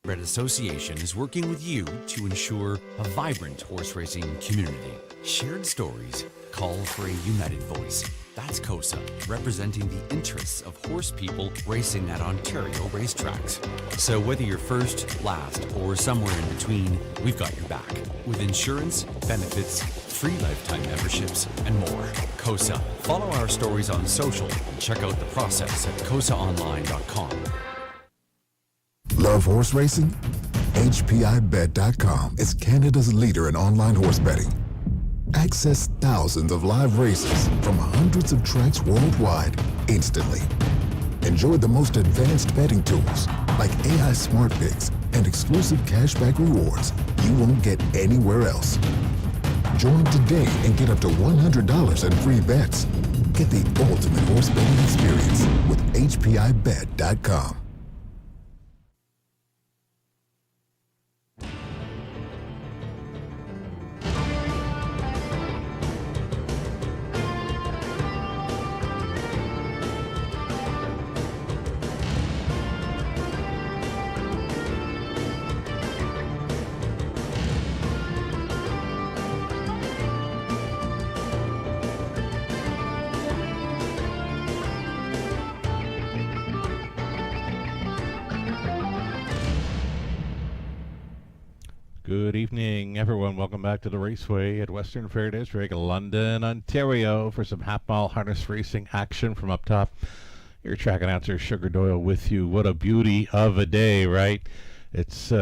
Standardbred Association is working with you to ensure a vibrant horse racing community. Shared stories call for a united voice. That's COSA, representing the interests of horse people racing at Ontario racetracks. So whether you're first, last, or somewhere in between, we've got your back. With insurance, benefits, free lifetime memberships, and more. COSA. Follow our stories on social and check out the process at cosaonline.com. Love horse racing? HPIBet.com is Canada's leader in online horse betting. Access thousands of live races from hundreds of tracks worldwide instantly. Enjoy the most advanced betting tools like AI Smart Picks and exclusive cashback rewards you won't get anywhere else. Join today and get up to $100 in free bets. Get the ultimate horse betting experience with HPIBet.com. Good evening, everyone. Welcome back to the Raceway at Western Fair District, London, Ontario, for some half-mile harness racing action from up top. Your track announcer, Sugar Doyle, with you. What a beauty of a day, right? It's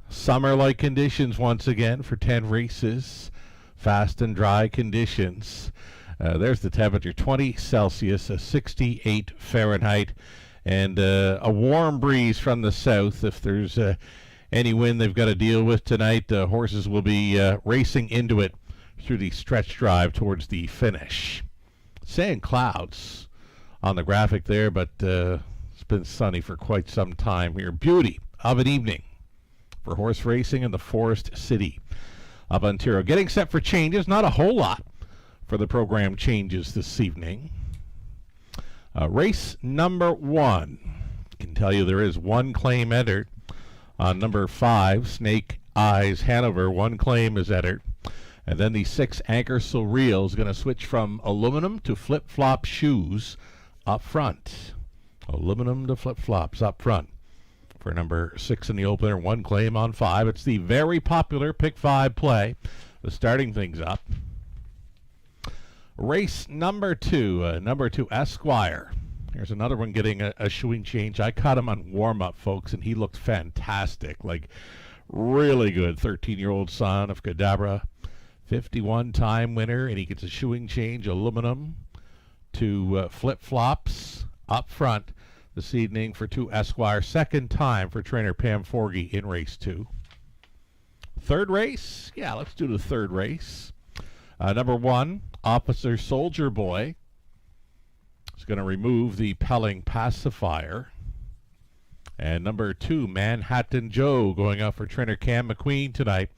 summer-like conditions once again for 10 races. Fast and dry conditions. There's the temperature, 20 Celsius, 68 Fahrenheit, and a warm breeze from the south. If there's any wind they've got to deal with tonight, horses will be racing into it through the stretch drive towards the finish. Saying clouds on the graphic there, but it's been sunny for quite some time here. Beauty of an evening for horse racing in the Forest City of Ontario. Getting set for changes, not a whole lot for the program changes this evening. Race number 1. I can tell you there is one claim entered. On number 5, Snake Eyes Hanover, one claim is entered. And then the 6 Anchor Surreal is going to switch from aluminum to flip-flop shoes up front. Aluminum to flip-flops up front. For number 6 in the opener, one claim on 5. It's the very popular Pick 5 play, starting things up. Race number 2, number 2 Esquire. Here's another one getting a shoeing change. I caught him on warm-up, folks, and he looked fantastic. Like, really good. 13-year-old son of Cadabra. 51-time winner, and he gets a shoeing change, aluminum, to flip-flops up front this evening for 2 Esquire. Second time for trainer Pam Forgy in race 2. Third race? Yeah, let's do the third race. Number 1, Officer Soldier Boy. Is going to remove the Pelling pacifier. And number 2, Manhattan Joe, going out for trainer Cam McQueen tonight.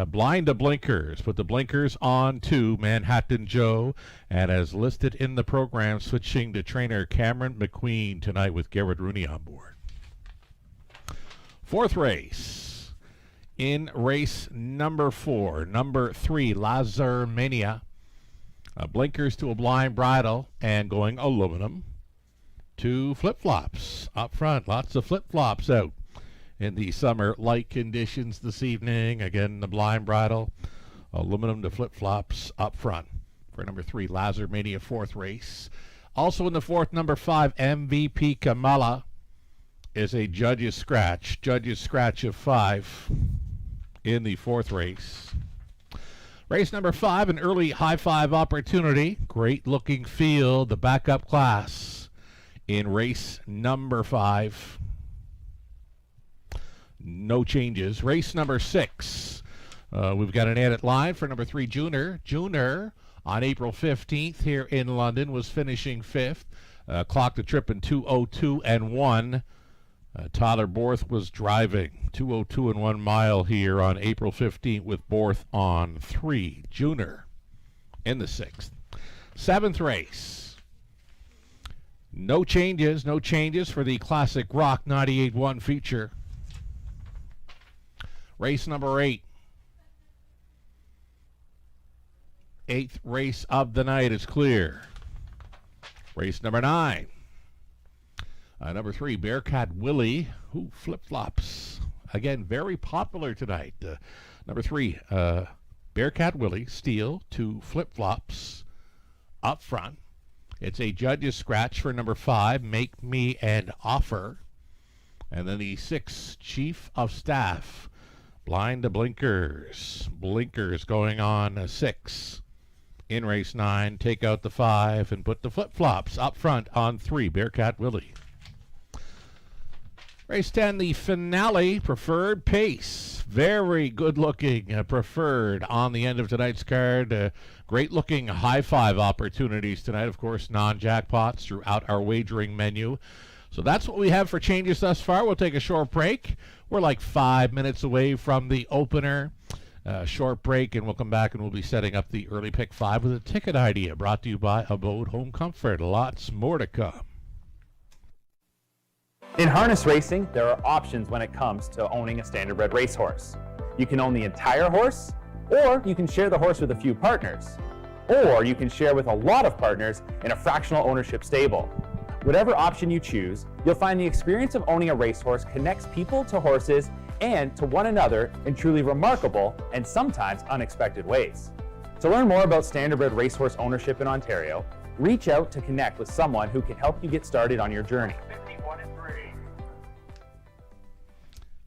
Blind to blinkers. Put the blinkers on to Manhattan Joe. And as listed in the program, switching to trainer Cameron McQueen tonight with Garrett Rooney on board. Fourth race. In race number 4, number 3, Lazar Mania. Blinkers to a blind bridle and going aluminum to flip-flops up front. Lots of flip-flops out in the summer light conditions this evening. Again, the blind bridle, aluminum to flip-flops up front for number 3, Lazar Mania, fourth race. Also in the fourth, number 5, MVP Kamala is a judge's scratch. Judge's scratch of 5 in the fourth race. Race number 5, an early high-five opportunity. Great-looking field, the backup class in race number 5. No changes. Race number 6. We've got an added line for number 3, Junior. Junior, on April 15th here in London, was finishing 5th. Clocked a trip in 2:02 and 1. Tyler Borth was driving 2:02 and 1 mile here on April 15th with Borth on 3. Junior in the 6th. 7th race. No changes for the Classic Rock 98.1 feature. Race number 8. 8th race of the night is clear. Race number 9. Number 3, Bearcat Willie, who flip-flops. Again, very popular tonight. Number 3, Bearcat Willie, steal, 2 flip-flops up front. It's a judge's scratch for number 5, Make Me an Offer. And then the 6, Chief of Staff, blind to blinkers. Blinkers going on 6. In race 9, take out the 5 and put the flip-flops up front on 3, Bearcat Willie. Race 10, the finale, Preferred Pace. Very good-looking Preferred on the end of tonight's card. Great-looking high-five opportunities tonight. Of course, non-jackpots throughout our wagering menu. So that's what we have for changes thus far. We'll take a short break. We're like 5 minutes away from the opener. Short break, and we'll come back and we'll be setting up the early pick 5 with a ticket idea brought to you by Abode Home Comfort. Lots more to come. In harness racing, there are options when it comes to owning a standardbred racehorse. You can own the entire horse, or you can share the horse with a few partners, or you can share with a lot of partners in a fractional ownership stable. Whatever option you choose, you'll find the experience of owning a racehorse connects people to horses and to one another in truly remarkable and sometimes unexpected ways. To learn more about standardbred racehorse ownership in Ontario, reach out to connect with someone who can help you get started on your journey.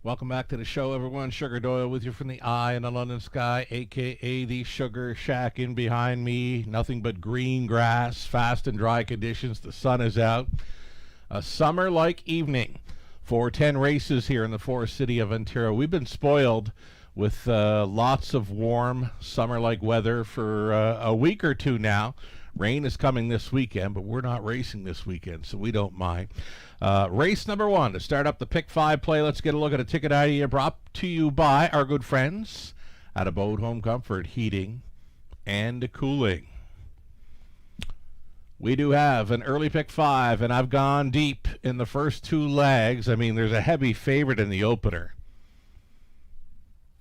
Welcome back to the show, everyone. Sugar Doyle with you from the Eye in the London Sky, a.k.a. the Sugar Shack in behind me. Nothing but green grass, fast and dry conditions. The sun is out. A summer-like evening for 10 races here in the forest city of Ontario. We've been spoiled with lots of warm, summer-like weather for a week or two now. Rain is coming this weekend, but we're not racing this weekend, so we don't mind. Race number 1, to start up the Pick 5 play, let's get a look at a ticket idea brought to you by our good friends at Abode Home Comfort Heating and Cooling. We do have an early Pick 5, and I've gone deep in the first 2 legs. I mean, there's a heavy favorite in the opener.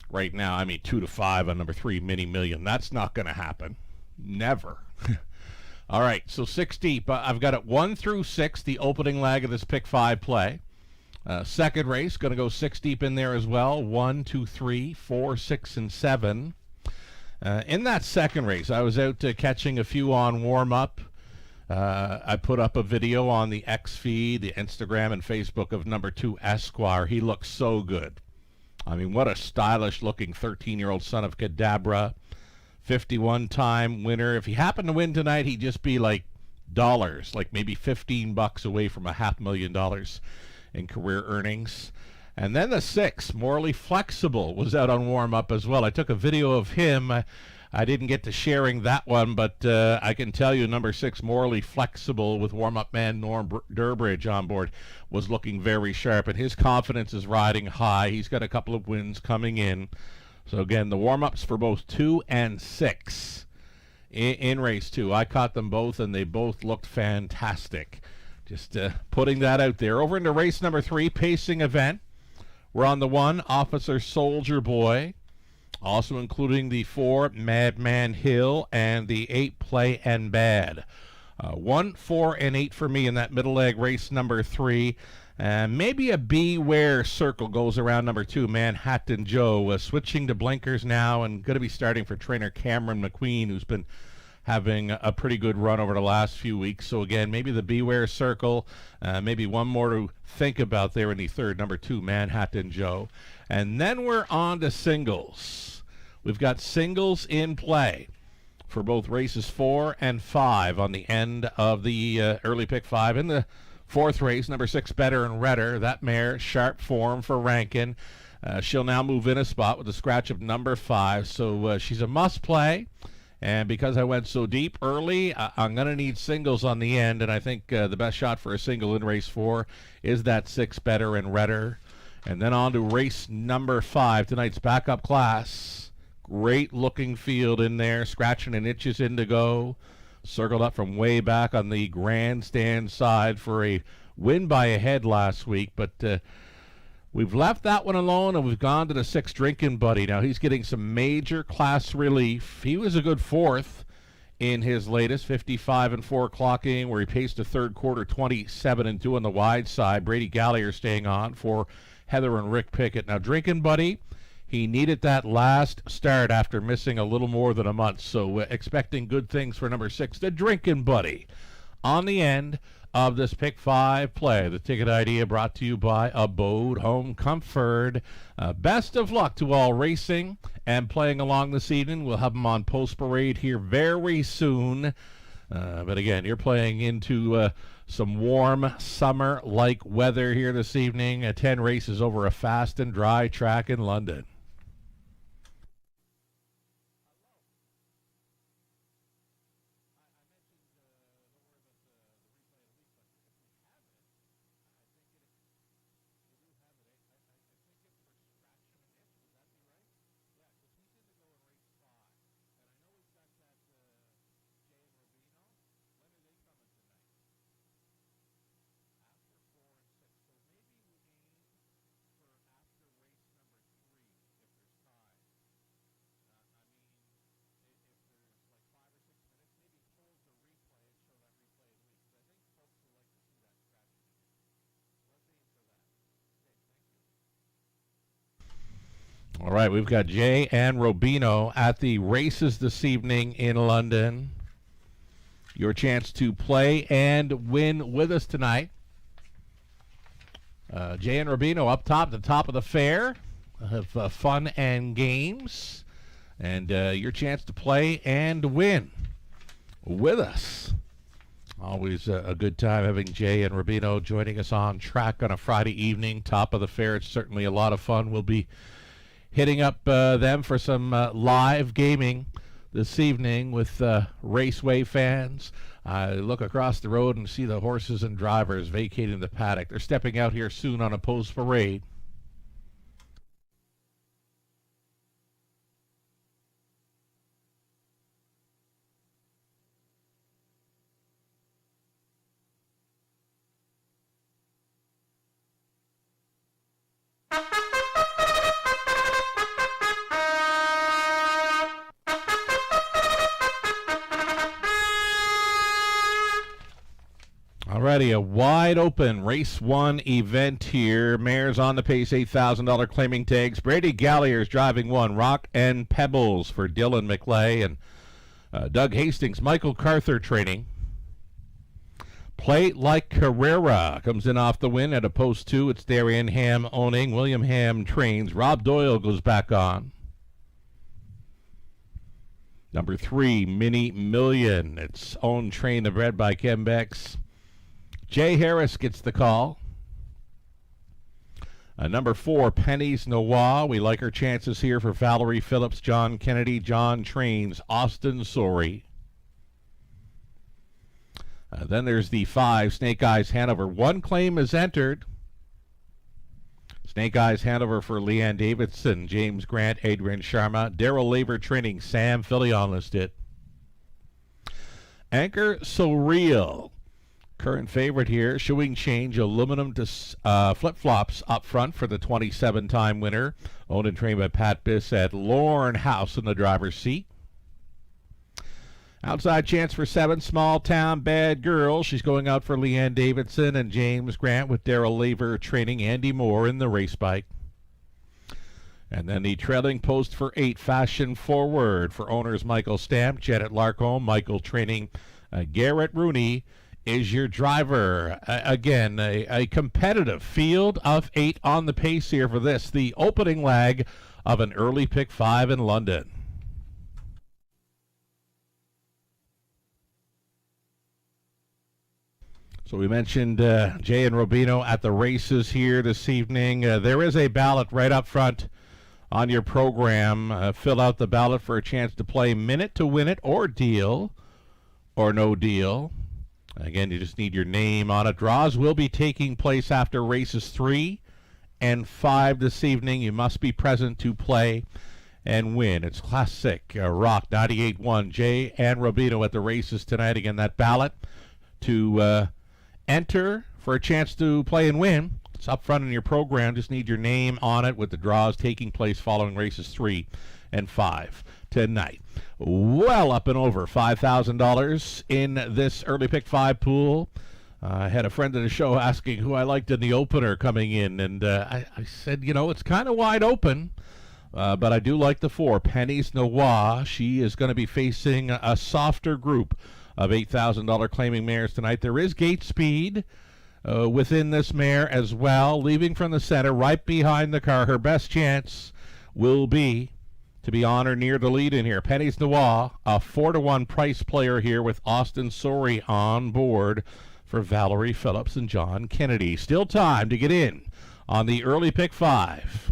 Right now, 2-5 on number 3, Mini Million. That's not going to happen. Never. All right, so 6 deep. I've got it 1 through 6, the opening leg of this Pick 5 play. Second race, going to go 6 deep in there as well. 1, 2, 3, 4, 6, and 7. In that second race, I was out catching a few on warm-up. I put up a video on the X feed, the Instagram and Facebook of number 2, Esquire. He looks so good. What a stylish-looking 13-year-old son of Cadabra. 51-time winner. If he happened to win tonight, he'd just be like dollars, like maybe $15 away from $500,000 in career earnings. And then the 6, Morally Flexible, was out on warm-up as well. I took a video of him. I didn't get to sharing that one, but I can tell you number 6, Morally Flexible, with warm-up man Norm Durbridge on board, was looking very sharp, and his confidence is riding high. He's got a couple of wins coming in. So again, the warm-ups for both 2 and 6 in race 2. I caught them both, and they both looked fantastic. Just putting that out there. Over into race number 3, pacing event. We're on the 1, Officer Soldier Boy. Also including the 4, Madman Hill, and the 8, Play and Bad. 1, 4, and 8 for me in that middle leg, race number 3. Maybe a Beware Circle goes around number 2, Manhattan Joe. Switching to blinkers now and going to be starting for trainer Cameron McQueen, who's been having a pretty good run over the last few weeks. So again, maybe the Beware Circle, maybe one more to think about there in the third, number 2, Manhattan Joe. And then we're on to singles. We've got singles in play for both races 4 and 5 on the end of the early pick 5. In the 4th race, number 6, Better and Redder. That mare, sharp form for Rankin. She'll now move in a spot with a scratch of number 5. So she's a must play. And because I went so deep early, I'm going to need singles on the end. And I think the best shot for a single in race 4 is that 6, Better and Redder. And then on to race number 5, tonight's backup class. Great looking field in there, scratching and itches in to go. Circled up from way back on the grandstand side for a win by a head last week. But We've left that one alone, and we've gone to the 6 Drinking Buddy. Now, he's getting some major class relief. He was a good 4th in his latest 55 and 4 clocking, where he paced the third quarter 27 and 2 on the wide side. Brady Gallagher staying on for Heather and Rick Pickett. Now, Drinking Buddy, he needed that last start after missing a little more than a month, so expecting good things for number 6, the Drinking Buddy. On the end of this Pick 5 play, the ticket idea brought to you by Abode Home Comfort. Best of luck to all racing and playing along this evening. We'll have them on Post Parade here very soon. But again, you're playing into some warm summer-like weather here this evening. 10 races over a fast and dry track in London. All right, we've got Jay and Robino at the races this evening in London. Your chance to play and win with us tonight. Jay and Robino up top, the top of the fair. Have fun and games. And your chance to play and win with us. Always a good time having Jay and Robino joining us on track on a Friday evening. Top of the fair. It's certainly a lot of fun. We'll be hitting up them for some live gaming this evening with Raceway fans. I look across the road and see the horses and drivers vacating the paddock. They're stepping out here soon on a Post Parade. Alrighty, a wide open race 1 event here. Mares on the pace, $8,000 claiming tags. Brady Gallagher's driving 1. Rock and Pebbles for Dylan McLay and Doug Hastings. Michael Carther training. Play Like Carrera comes in off the win at a post 2. It's Darian Ham owning. William Ham trains. Rob Doyle goes back on. Number 3, Mini Million. It's owned, trained, and bred by Ken Becks. Jay Harris gets the call. Number 4, Penny's Noir. We like our chances here for Valerie Phillips, John Kennedy, John Trains, Austin Sorey. Then there's the 5, Snake Eyes Hanover. 1 claim is entered. Snake Eyes Hanover for Leanne Davidson, James Grant, Adrian Sharma, Daryl Labor training, Sam Fillion listed. Anchor So Real. Current favorite here, Shoeing Change, aluminum to flip-flops up front for the 27-time winner. Owned and trained by Pat Bissett. Lorne House in the driver's seat. Outside chance for 7, Small Town Bad Girl. She's going out for Leanne Davidson and James Grant with Daryl Laver training Andy Moore in the race bike. And then the trailing post for 8, Fashion Forward for owners Michael Stamp, Janet Larcombe, Michael training Garrett Rooney is your driver. Again, a competitive field of 8 on the pace here for this, the opening leg of an early Pick 5 in London. So we mentioned Jay and Robino at the races here this evening. There is a ballot right up front on your program. Fill out the ballot for a chance to play Minute to Win It or Deal or No Deal. Again, you just need your name on it. Draws will be taking place after races 3 and 5 this evening. You must be present to play and win. It's Classic Rock 98.1. Jay and Robino at the races tonight. Again, that ballot to enter for a chance to play and win. It's up front in your program. Just need your name on it with the draws taking place following races 3 and 5 tonight. Well up and over $5,000 in this early pick 5 pool. I had a friend of the show asking who I liked in the opener coming in, and I said, it's kind of wide open, but I do like the 4, Penny's Noir. She is going to be facing a softer group of $8,000 claiming mares tonight. There is gate speed within this mare as well, leaving from the center right behind the car. Her best chance will be to be on or near the lead in here. Penny's Noir, a 4-to-1 price player here with Austin Sori on board for Valerie Phillips and John Kennedy. Still time to get in on the early pick 5.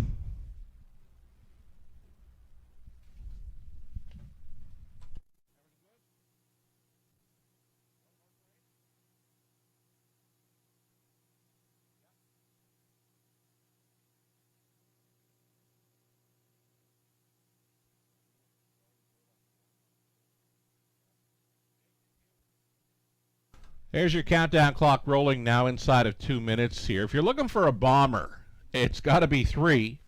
There's your countdown clock rolling now inside of 2 minutes here. If you're looking for a bomber, it's got to be 3.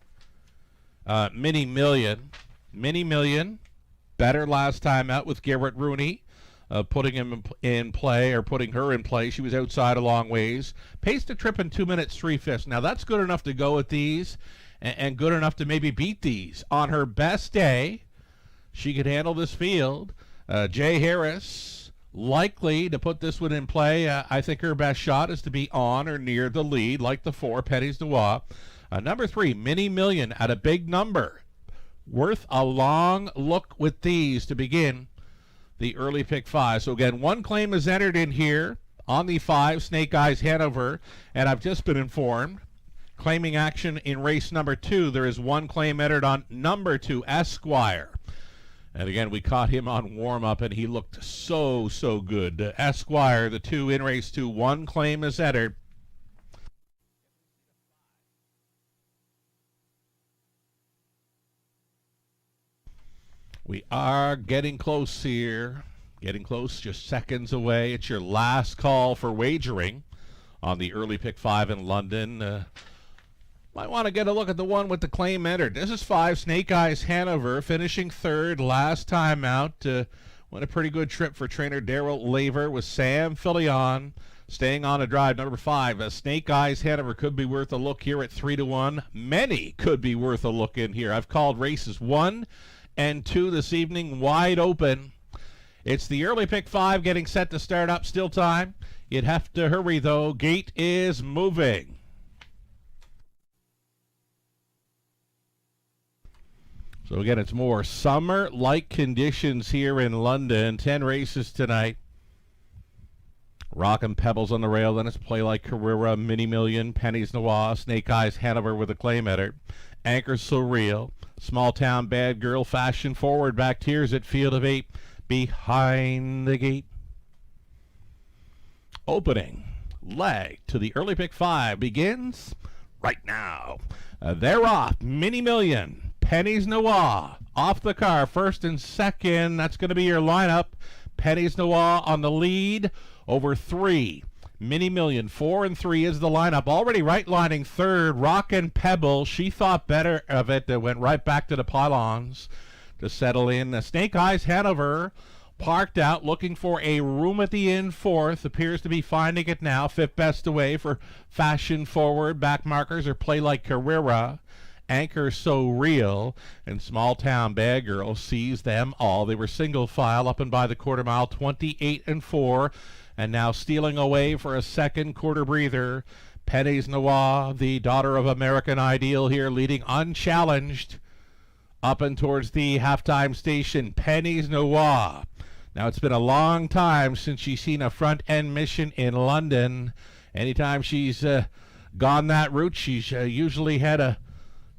Mini Million. Mini Million, better last time out with Garrett Rooney, putting him in play, or putting her in play. She was outside a long ways. Paced a trip in 2 minutes 3/5. Now that's good enough to go with these, and good enough to maybe beat these. On her best day, she could handle this field. Jay Harris, likely to put this one in play. I think her best shot is to be on or near the lead, like the 4, Penny's Noir. Number 3, Mini Million at a big number. Worth a long look with these to begin the early pick 5. So again, 1 claim is entered in here on the 5, Snake Eyes Hanover, and I've just been informed, claiming action in race number 2. There is 1 claim entered on number 2, Esquire. And again, we caught him on warm-up, and he looked so good. Esquire, the 2 in race 2, 1 claim is entered. We are getting close here. Getting close, just seconds away. It's your last call for wagering on the early pick 5 in London. Might want to get a look at the one with the claim entered. This is 5, Snake Eyes Hanover, finishing 3rd last time out. Went a pretty good trip for trainer Darrell Laver with Sam Filion staying on a drive. Number 5, Snake Eyes Hanover could be worth a look here at 3-1. Many could be worth a look in here. I've called races 1 and 2 this evening wide open. It's the early pick 5 getting set to start up. Still time. You'd have to hurry, though. Gate is moving. So again, it's more summer-like conditions here in London. 10 races tonight. Rockin' Pebbles on the rail. Then it's Play Like Carrera, Mini Million, Penny's Noir, Snake Eyes Hanover with a claim header, Anchor So Real, Small Town Bad Girl, Fashion Forward, back tiers at Field of 8, Behind the Gate. Opening leg to the early pick 5 begins right now. They're off. Mini Million, Penny's Noir off the car, 1st and 2nd. That's going to be your lineup. Penny's Noir on the lead over 3. Mini Million, 4 and 3 is the lineup. Already right lining 3rd, Rockin' Pebble. She thought better of it. That went right back to the pylons to settle in. Snake Eyes Hanover parked out, looking for a room at the inn. 4th, appears to be finding it now. 5th best away for Fashion Forward. Back markers are Play Like Carrera, Anchor So Real, and Small Town Bad Girl sees them all. They were single file up and by the quarter mile, 28 and 4, and now stealing away for a second quarter breather. Penny's Noir, the daughter of American Ideal here, leading unchallenged up and towards the halftime station. Penny's Noir. Now, it's been a long time since she's seen a front-end mission in London. Anytime she's gone that route, she's usually had a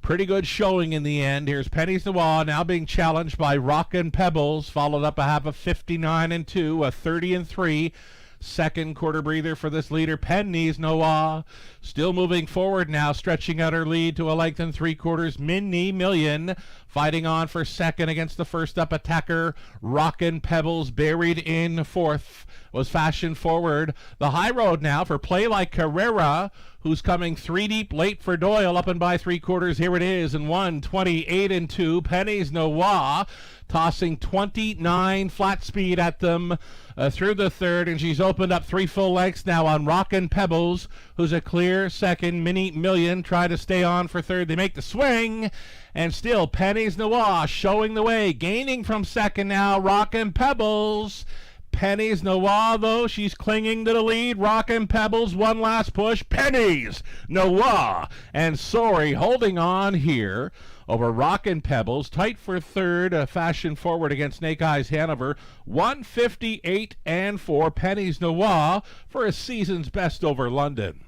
pretty good showing in the end. Here's Penny's Noir now being challenged by Rockin' Pebbles, followed up a half of 59 and 2, a 30 and 3. Second quarter breather for this leader, Penny's Noir. Still moving forward now, stretching out her lead to a length and 3/4. Mini Million Fighting on for second against the first up attacker. Rockin' Pebbles buried in fourth was Fashion Forward. The high road now for Play Like Carrera, who's coming three deep late for Doyle, up and by three quarters. Here it is in 1:28 and 2. Pennies Noir tossing 29 flat speed at them through the third, and she's opened up three full lengths now on Rockin' Pebbles, who's a clear second. Mini Million try to stay on for third. They make the swing, and still Pennies Noir showing the way, gaining from second now. Rockin' Pebbles. Pennies Noir, though, she's clinging to the lead. Rockin' Pebbles, one last push. Pennies Noir and Sorry holding on here over Rockin' Pebbles. Tight for third, Fashion Forward against Snake Eyes Hanover. 1:58 and 4. Pennies Noir for a season's best over London.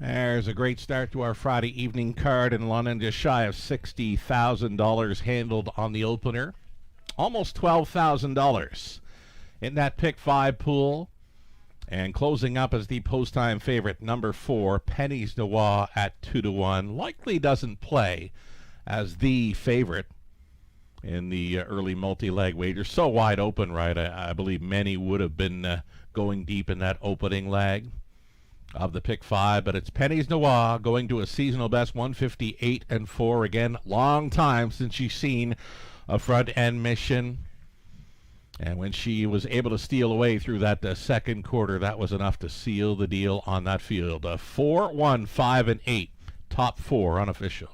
There's a great start to our Friday evening card in London. Just shy of $60,000 handled on the opener. Almost $12,000 in that pick 5 pool. And closing up as the post-time favorite, number 4, Pennies Noir at 2-1. Likely doesn't play as the favorite in the early multi-leg wager. So wide open, right? I believe many would have been going deep in that opening leg of the pick 5, but it's Pennies Noir going to a seasonal best 1:58 and 4. Again, long time since she's seen a front end mission, and when she was able to steal away through that second quarter, that was enough to seal the deal on that field. 4, 1, 5, and 8, top 4 unofficial.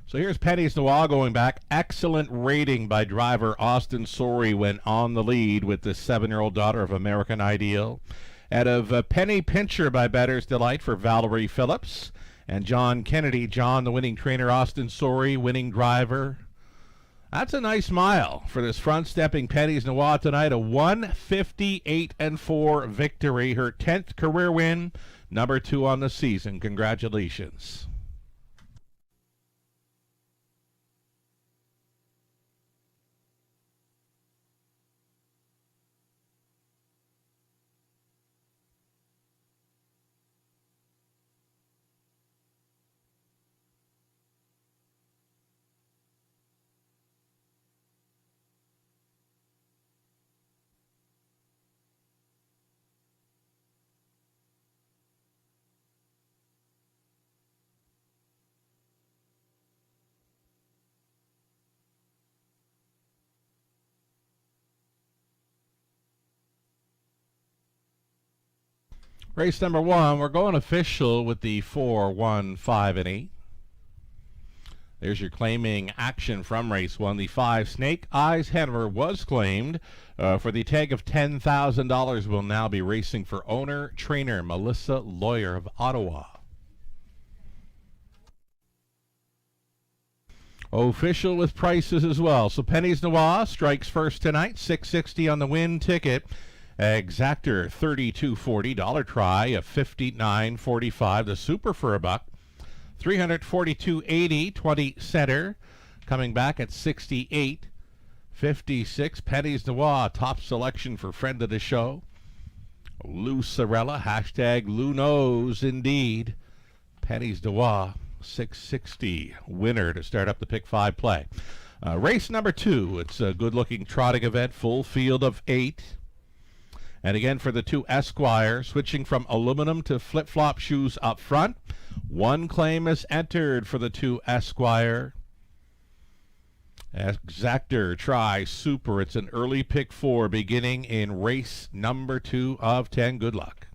So here's Pennies Noir going back. Excellent rating by driver Austin Sorey when on the lead with the 7-year-old daughter of American Ideal. Out of Penny Pincher by Bettor's Delight for Valerie Phillips. And John Kennedy, John the winning trainer, Austin Sorey winning driver. That's a nice mile for this front-stepping Pennies Noir tonight. A 1:58 and 4 victory. Her 10th career win, number 2 on the season. Congratulations. Race number 1, we're going official with the 4, 1, 5, and 8. There's your claiming action from race 1. The 5, Snake Eyes Hanover, was claimed for the tag of $10,000. Will now be racing for owner, trainer Melissa Lawyer of Ottawa. Official with prices as well. So Pennies Noir strikes first tonight, $6.60 on the win ticket. Exactor $32.40, dollar try of $59.45. The super for $1, $342.80. 20 center coming back at $68.56. Pennies Noir top selection for friend of the show, Lou Sorella. Hashtag Lou knows indeed. Pennies Noir $6.60 winner to start up the pick 5 play. Race number 2. It's a good looking trotting event, full field of 8. And again for the 2 Esquire, switching from aluminum to flip-flop shoes up front. 1 claim is entered for the 2 Esquire. Exactor try super. It's an early pick 4 beginning in race number 2 of 10. Good luck.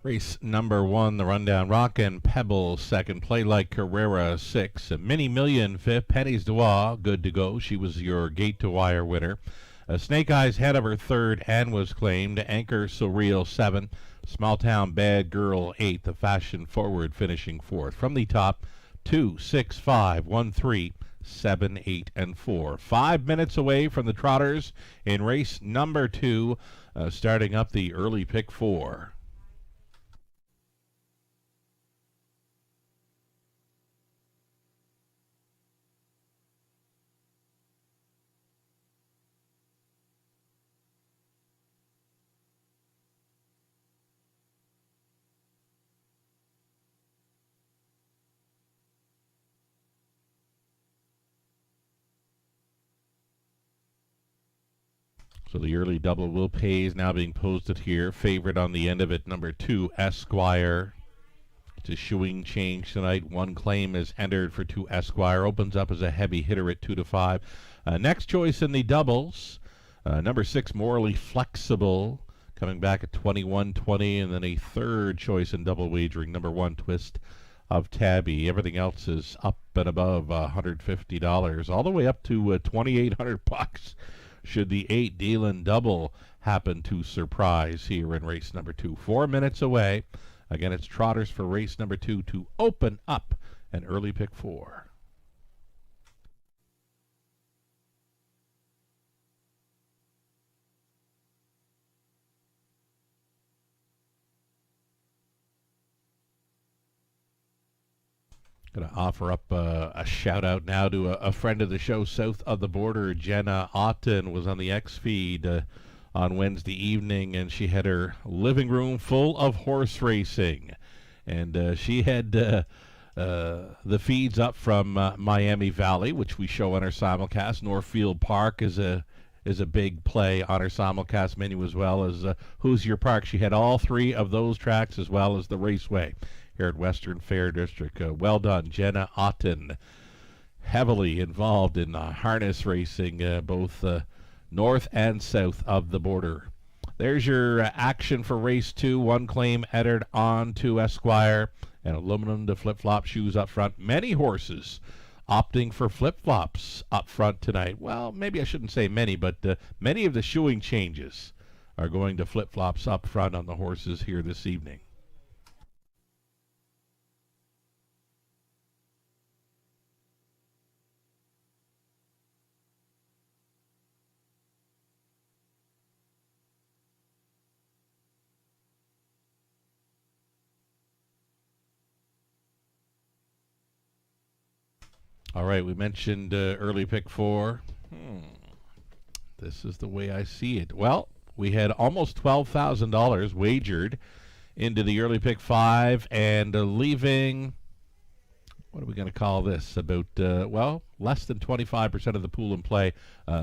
Race number 1, the rundown. Rock and Pebble second. Play Like Carrera 6. Mini Million fifth. Pennies Noir, good to go. She was your gate to wire winner. Snake Eyes head of her third and was claimed. Anchor Surreal 7. Small Town Bad Girl 8. The Fashion Forward finishing fourth. From the top, 2, 6, 5, 1, 3, 7, 8, and 4. 5 minutes away from the Trotters in race number 2, starting up the early pick 4. So the early double will pay is now being posted here. Favorite on the end of it, number 2, Esquire. It's a shoeing change tonight. One claim is entered for 2 Esquire. Opens up as a heavy hitter at 2 to 5. Next choice in the doubles, number 6, Morally Flexible, coming back at 21.20, and then a third choice in double wagering, number 1, Twist of Tabby. Everything else is up and above $150, all the way up to $2,800. Should the 8 Dealin' double happen to surprise here in race number 2. 4 minutes away. Again, it's Trotters for race number 2 to open up an early pick 4. Going to offer up a shout out now to a friend of the show south of the border. Jenna Otten was on the X feed on Wednesday evening, and she had her living room full of horse racing. And she had the feeds up from Miami Valley, which we show on our simulcast. Northfield Park is a big play on our simulcast menu, as well as Hoosier Park. She had all 3 of those tracks, as well as the Raceway here at Western Fair District. Well done, Jenna Otten. Heavily involved in harness racing, both north and south of the border. There's your action for race 2. One claim entered on to Esquire, and aluminum to flip-flop shoes up front. Many horses opting for flip-flops up front tonight. Well, maybe I shouldn't say many, but many of the shoeing changes are going to flip-flops up front on the horses here this evening. All right, we mentioned early pick 4. This is the way I see it. Well, we had almost $12,000 wagered into the early pick 5, and leaving, what are we going to call this? About, less than 25% of the pool in play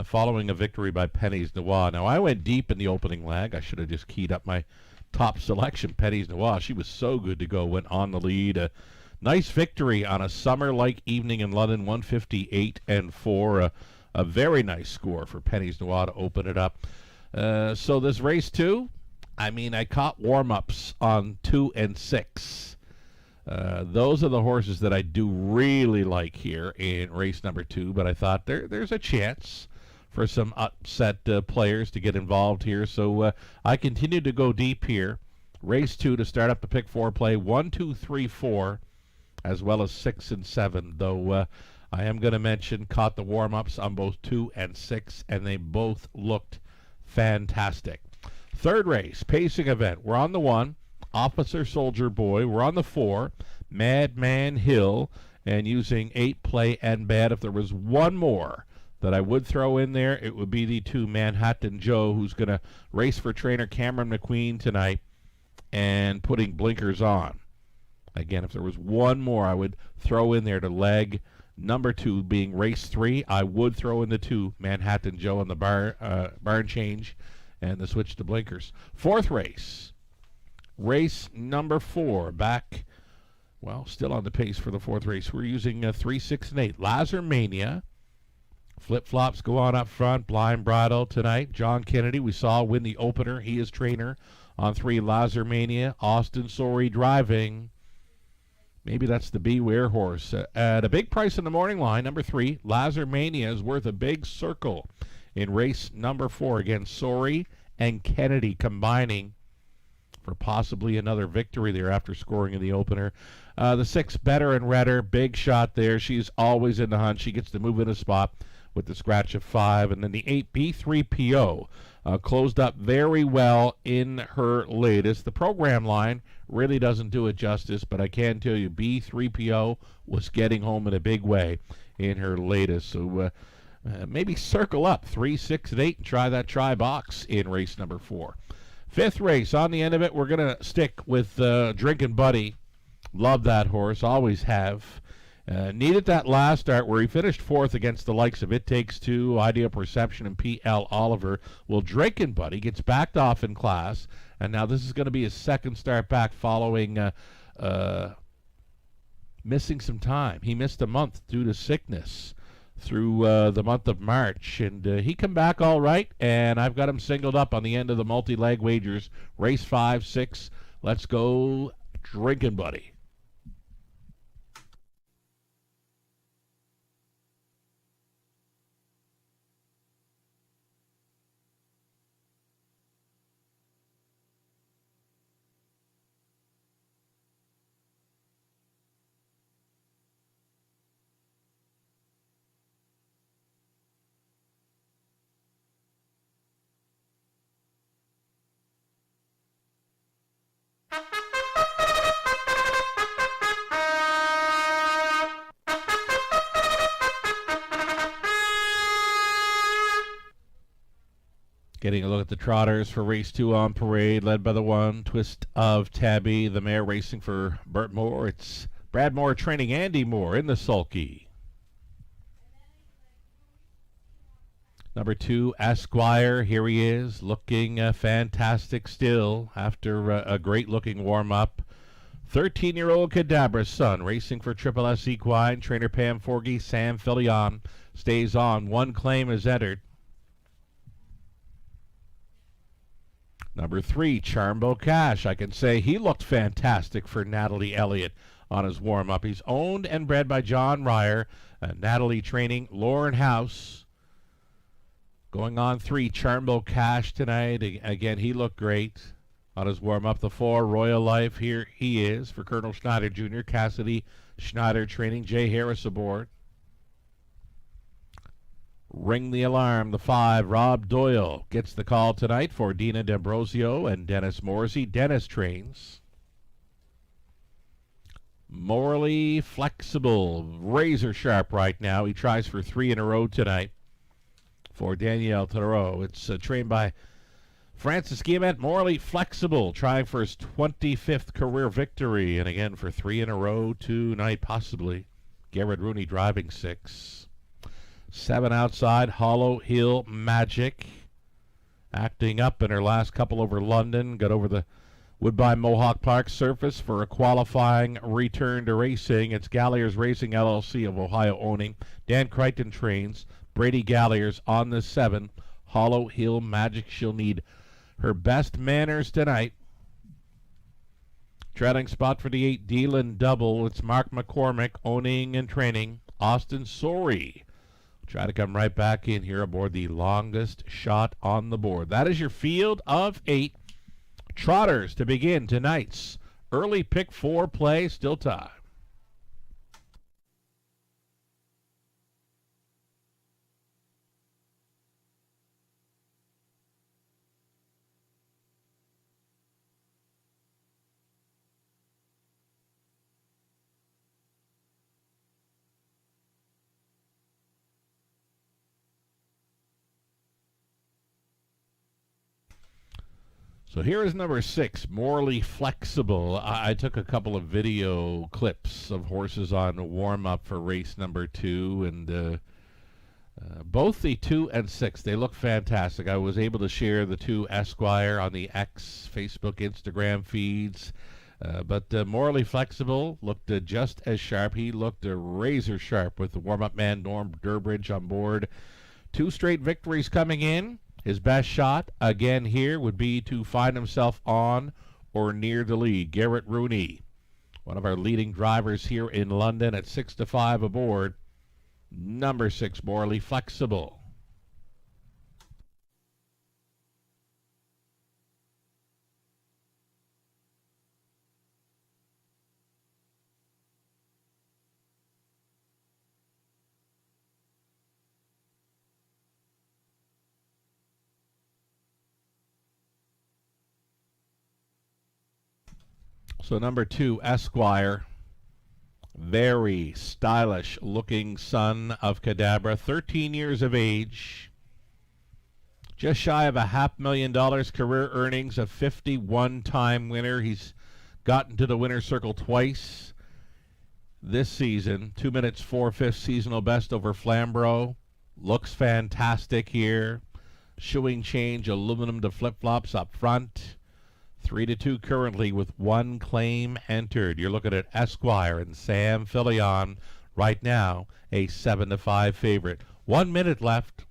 following a victory by Pennies Noir. Now, I went deep in the opening leg. I should have just keyed up my top selection, Pennies Noir. She was so good to go, went on the lead. Nice victory on a summer-like evening in London, 158-4. A very nice score for Pennies Noir to open it up. So this race 2, I caught warm-ups on 2 and 6. Those are the horses that I do really like here in race number 2, but I thought there's a chance for some upset players to get involved here. So I continue to go deep here. Race 2 to start up the pick 4 play, 1, 2, 3, 4. As well as 6 and 7, though I am going to mention caught the warm-ups on both 2 and 6, and they both looked fantastic. Third race, pacing event. We're on the 1, Officer Soldier Boy. We're on the 4, Madman Hill, and using 8 play and bad. If there was one more that I would throw in there, it would be the 2, Manhattan Joe, who's going to race for trainer Cameron McQueen tonight and putting blinkers on. Again, if there was one more I would throw in there to leg number 2 being race 3, I would throw in the 2, Manhattan Joe, on the barn change and the switch to blinkers. Fourth race, race number 4, back, still on the pace for the 4th race. We're using 3, 6, and 8. Lazar Mania, Flip-flops go on up front. Blind Bridle tonight. John Kennedy, we saw win the opener. He is trainer on 3. Lazarmania. Austin Sorey driving. Maybe that's the Beware horse. At a big price in the morning line, number 3, Lazarmania is worth a big circle in race number 4 against Sorey and Kennedy combining for possibly another victory there after scoring in the opener. The 6, Better and Redder, big shot there. She's always in the hunt. She gets to move in a spot with the scratch of 5. And then the 8, B3PO, closed up very well in her latest. The program line really doesn't do it justice, but I can tell you B3PO was getting home in a big way in her latest. So maybe circle up 3, 6, and 8 and try that try box in race number 4. 5th race, on the end of it, we're going to stick with Drinkin' Buddy. Love that horse, always have. Needed that last start where he finished 4th against the likes of It Takes Two, Ideal Perception, and P.L. Oliver. Well, Drinkin' Buddy gets backed off in class, and now this is going to be his 2nd start back following missing some time. He missed a month due to sickness through the month of March, and he come back all right, and I've got him singled up on the end of the multi-leg wagers. Race 5, 6, let's go Drinkin' Buddy. Getting a look at the trotters for race 2 on parade, led by the 1, Twist of Tabby, the mare racing for Bert Moore. It's Brad Moore training Andy Moore in the sulky. Number 2, Esquire, here he is, looking fantastic still after a great-looking warm-up. 13-year-old Cadabra's son, racing for Triple S Equine. Trainer Pam Forgy, Sam Filion stays on. 1 claim is entered. Number 3, Charmbo Cash. I can say he looked fantastic for Natalie Elliott on his warm-up. He's owned and bred by John Ryer. Natalie training Lauren House. Going on 3, Charmbo Cash tonight. Again, he looked great on his warm-up. The 4, Royal Life. Here he is for Colonel Schneider Jr. Cassidy Schneider training. Jay Harris aboard. Ring the alarm. The 5, Rob Doyle gets the call tonight for Dina D'Ambrosio and Dennis Morsey. Dennis trains. Morally Flexible, razor sharp right now. He tries for 3 in a row tonight for Daniel Thoreau. It's trained by Francis Guillemette. Morally Flexible, trying for his 25th career victory. And again for 3 in a row tonight, possibly. Garrett Rooney driving 6. 7 outside, Hollow Hill Magic. Acting up in her last couple over London. Got over the Woodbine Mohawk Park surface for a qualifying return to racing. It's Galliers Racing LLC of Ohio owning. Dan Crichton trains. Brady Galliers on the 7. Hollow Hill Magic. She'll need her best manners tonight. Treading spot for the 8, Dealan Double. It's Mark McCormick owning and training. Austin Sorey. Try to come right back in here aboard the longest shot on the board. That is your field of 8 trotters to begin tonight's early pick 4 play. Still time. So here is number 6, Morally Flexible. I took a couple of video clips of horses on warm-up for race number 2, and both the 2 and 6, they look fantastic. I was able to share the 2 Esquire on the X, Facebook, Instagram feeds. But Morally Flexible looked just as sharp. He looked razor sharp with the warm-up man Norm Durbridge on board. 2 straight victories coming in. His best shot, again here, would be to find himself on or near the lead. Garrett Rooney, one of our leading drivers here in London at 6-5 aboard. Number 6, Morally Flexible. So number 2, Esquire. Very stylish looking son of Cadabra, 13 years of age, just shy of $500,000 career earnings, a 51-time winner. He's gotten to the winner's circle twice this season. 2 minutes 4/5 seasonal best over Flamborough. Looks fantastic here. Shoeing change, aluminum to flip-flops up front. 3-2 currently with 1 claim entered. You're looking at Esquire and Sam Filion right now, a 7-5 favorite. 1 minute left.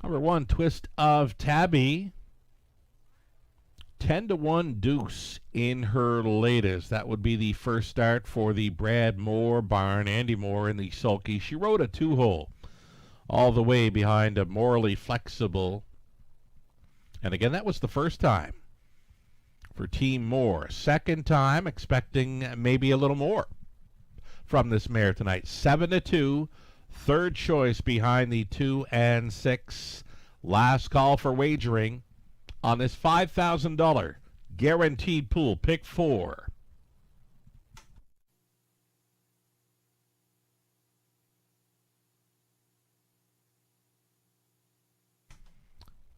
Number 1, Twist of Tabby. 10-1 deuce in her latest. That would be the first start for the Brad Moore barn. Andy Moore in the sulky. She rode a 2-hole all the way behind a Morally Flexible. And again, that was the first time for Team Moore. Second time, expecting maybe a little more from this mare tonight. 7-2, third choice behind the 2 and 6. Last call for wagering on this $5,000 guaranteed pool. Pick 4.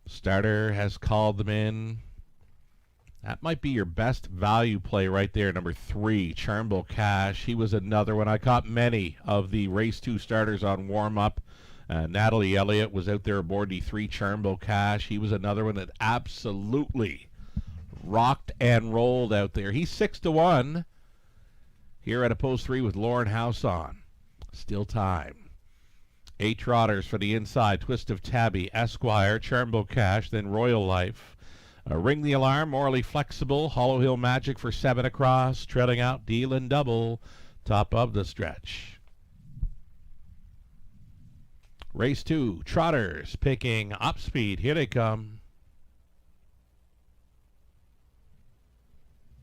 Starter has called them in. That might be your best value play right there. Number 3, Charmbo Cash. He was another one. I caught many of the race 2 starters on warm-up. Natalie Elliott was out there aboard the 3, Charmbo Cash. He was another one that absolutely rocked and rolled out there. He's 6-1 here at a post 3 with Lauren House on. Still time. 8 trotters for the inside. Twist of Tabby, Esquire, Charmbo Cash, then Royal Life. Ring the Alarm, Morally Flexible, Hollow Hill Magic for 7 across. Trailing out, Deal and Double, top of the stretch. Race 2, trotters picking up speed. Here they come.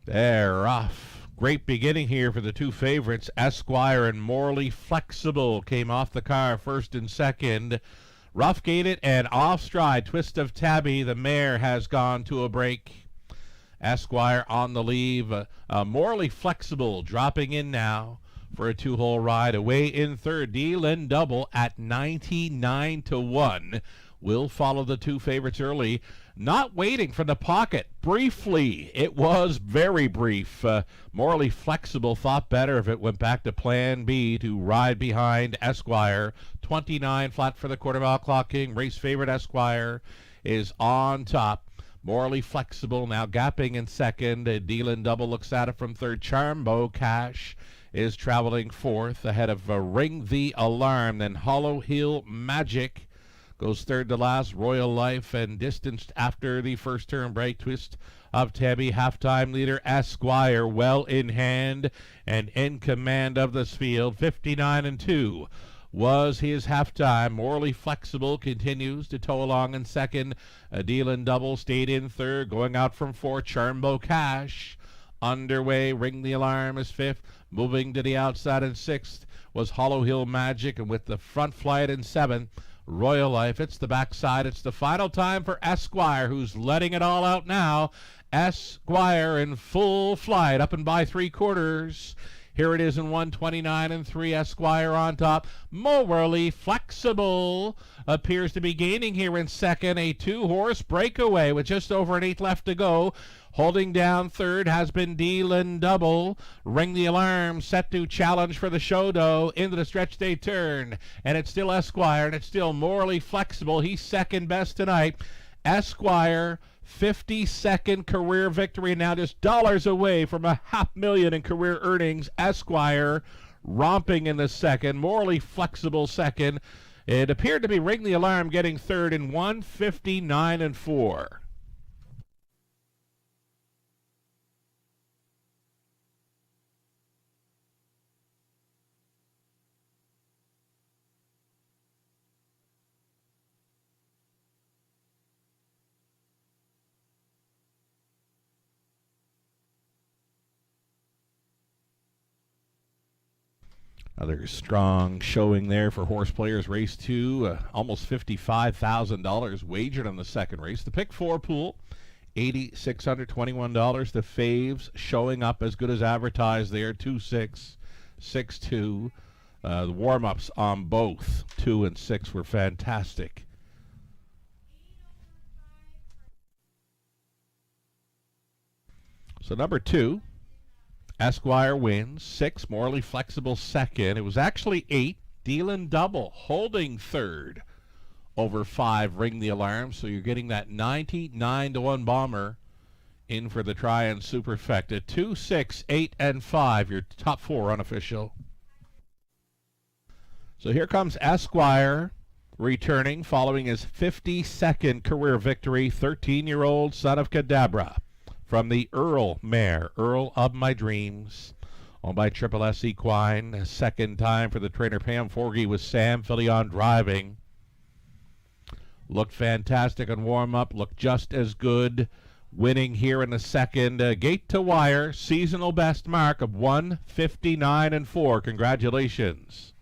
They're off. Great beginning here for the 2 favorites. Esquire and Morally Flexible came off the car first and second. Rough gated and off stride. Twist of Tabby, the mare, has gone to a break. Esquire on the leave. Morally Flexible dropping in now for a 2-hole ride. Away in third, Deal and Double at 99-1. Will follow the 2 favorites early. Not waiting for the pocket. Briefly, it was very brief. Morally Flexible thought better if it went back to plan B to ride behind Esquire. 29 flat for the quarter-mile clocking. Race favorite Esquire is on top. Morally Flexible now gapping in second. Deal and Double looks at it from third. Charmbo Cash is traveling fourth ahead of Ring the Alarm. Then Hollow Hill Magic goes third to last. Royal Life, and distanced after the first turn break. Twist of Tabby, halftime leader Esquire, well in hand and in command of this field. 59-2 was his halftime. Morally Flexible continues to tow along in second. A Deal and Double stayed in third, going out from 4. Charmbo Cash underway. Ring the Alarm is 5th. Moving to the outside in 6th was Hollow Hill Magic, and with the front flight in 7th, Royal Life. It's the backside. It's the final time for Esquire, who's letting it all out now. Esquire in full flight, up and by 3/4. Here it is in 129 and 3. Esquire on top. Morally Flexible appears to be gaining here in second. A 2-horse breakaway with just over an 8 left to go. Holding down third has been Dealin' Double. Ring the Alarm set to challenge for the show, though, into the stretch day turn. And it's still Esquire, and it's still Morally Flexible. He's second best tonight. Esquire, 52nd career victory, now just dollars away from $500,000 in career earnings. Esquire romping in the second. Morally Flexible second. It appeared to be Ring the Alarm getting third in 159 and 4. Another strong showing there for horse players. Race 2, almost $55,000 wagered on the second race. The pick 4 pool, $8,621. The faves showing up as good as advertised there, 2-6, 6-2. The warm-ups on both 2 and 6 were fantastic. So number 2, Esquire wins. 6, Morally Flexible second. It was actually 8, Dealin' Double holding third over 5, Ring the Alarm. So you're getting that 99-1 bomber in for the try and superfecta. 2, 6, 8, and 5, your top 4 unofficial. So here comes Esquire returning following his 52nd career victory. 13-year-old son of Cadabra from the Earl mare, Earl of My Dreams, owned by Triple S Equine. Second time for the trainer Pam Forgey with Sam Filion driving. Looked fantastic on warm-up, looked just as good winning here in the second. Gate to wire, seasonal best mark of 159 and 4. Congratulations.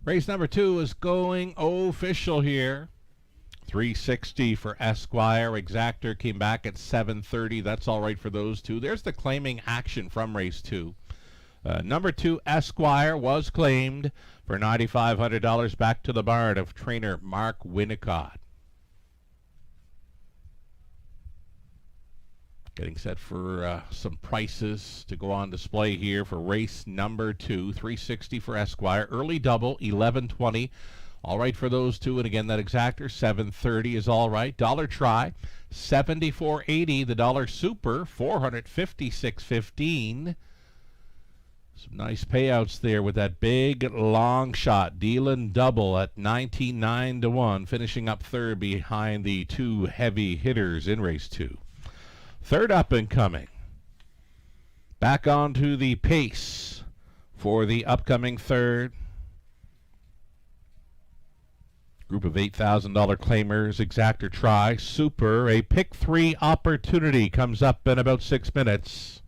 Race number 2 is going official here. 360 for Esquire. Exactor came back at 730. That's all right for those two. There's the claiming action from race 2. Number 2, Esquire, was claimed for $9,500 back to the barn of trainer Mark Winnicott. Getting set for some prices to go on display here for race number 2. 360 for Esquire. Early double, 1120. All right for those two. And again, that exactor, 730 is all right. Dollar try, 74.80. The dollar super, 456.15. Some nice payouts there with that big long shot. Dealin' Double at 99-1, finishing up third behind the two heavy hitters in race 2. Third up and coming. Back onto the pace for the upcoming third. Group of $8,000 claimers. Exactor try. Super. A pick 3 opportunity comes up in about 6 minutes.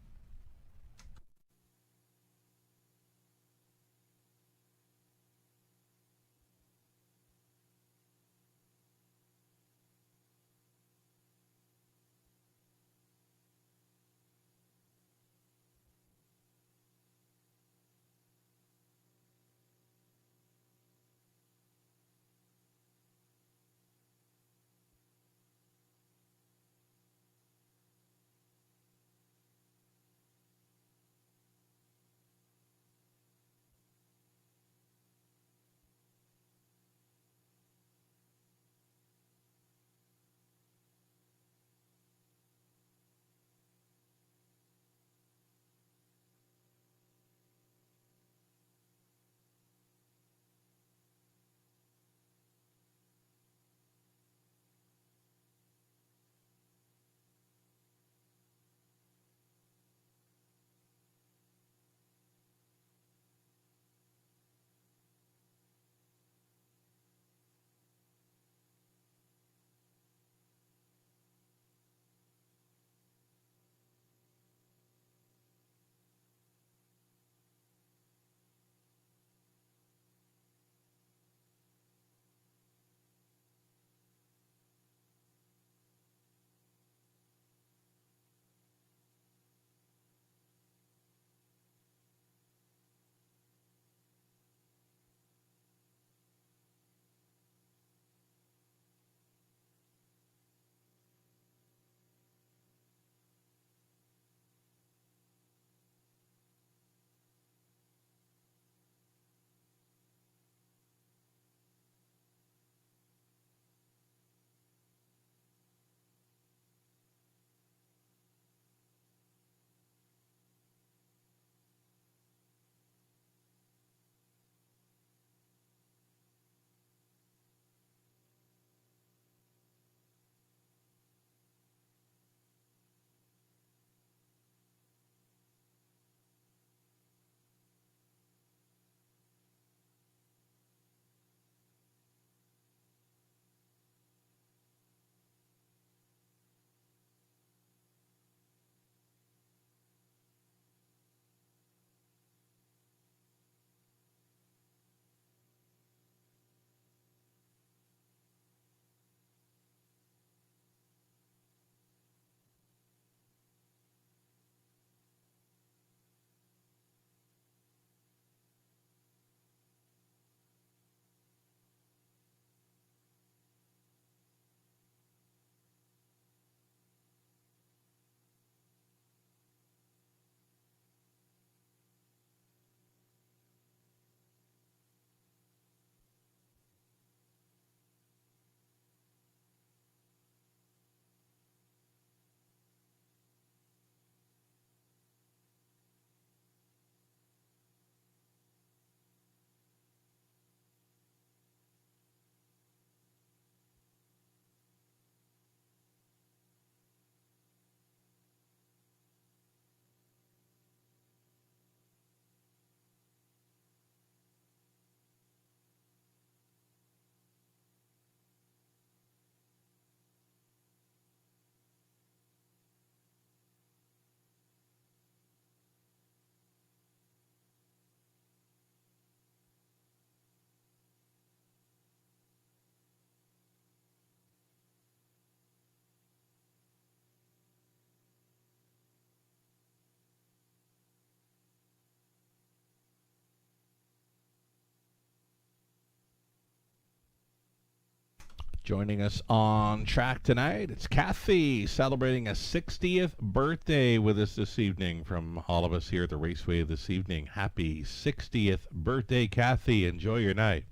Joining us on track tonight, it's Kathy celebrating a 60th birthday with us this evening. From all of us here at the Raceway this evening, happy 60th birthday, Kathy. Enjoy your night.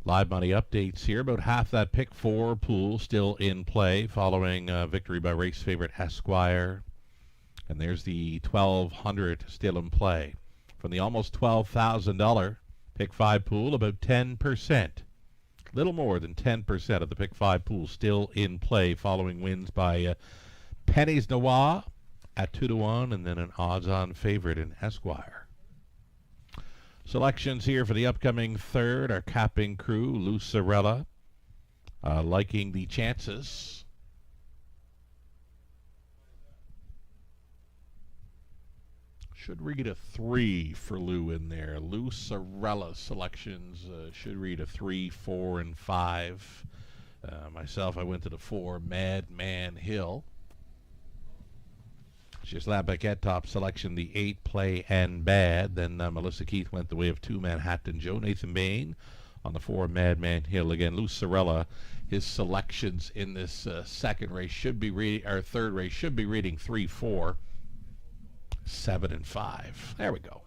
Live money updates here. About half that pick 4 pool still in play following victory by race favorite Esquire. And there's the 1,200 still in play. From the almost $12,000 pick 5 pool, about 10%. Little more than 10% of the pick 5 pool still in play following wins by Penny's Noir at 2-1 and then an odds-on favorite in Esquire. Selections here for the upcoming third. Our capping crew, Lucarella, liking the chances. Should read a 3 for Lou in there. Lucarella selections should read a 3, 4, and 5. Myself, I went to the 4, Madman Hill. Gislain Paquette top selection, the 8, Play and Bad. Then Melissa Keith went the way of 2, Manhattan Joe. Nathan Bain on the 4, Madman Hill. Again, Lucarella, his selections in this second race should be reading, or third race should be reading 3, 4, 7, and 5. There we go.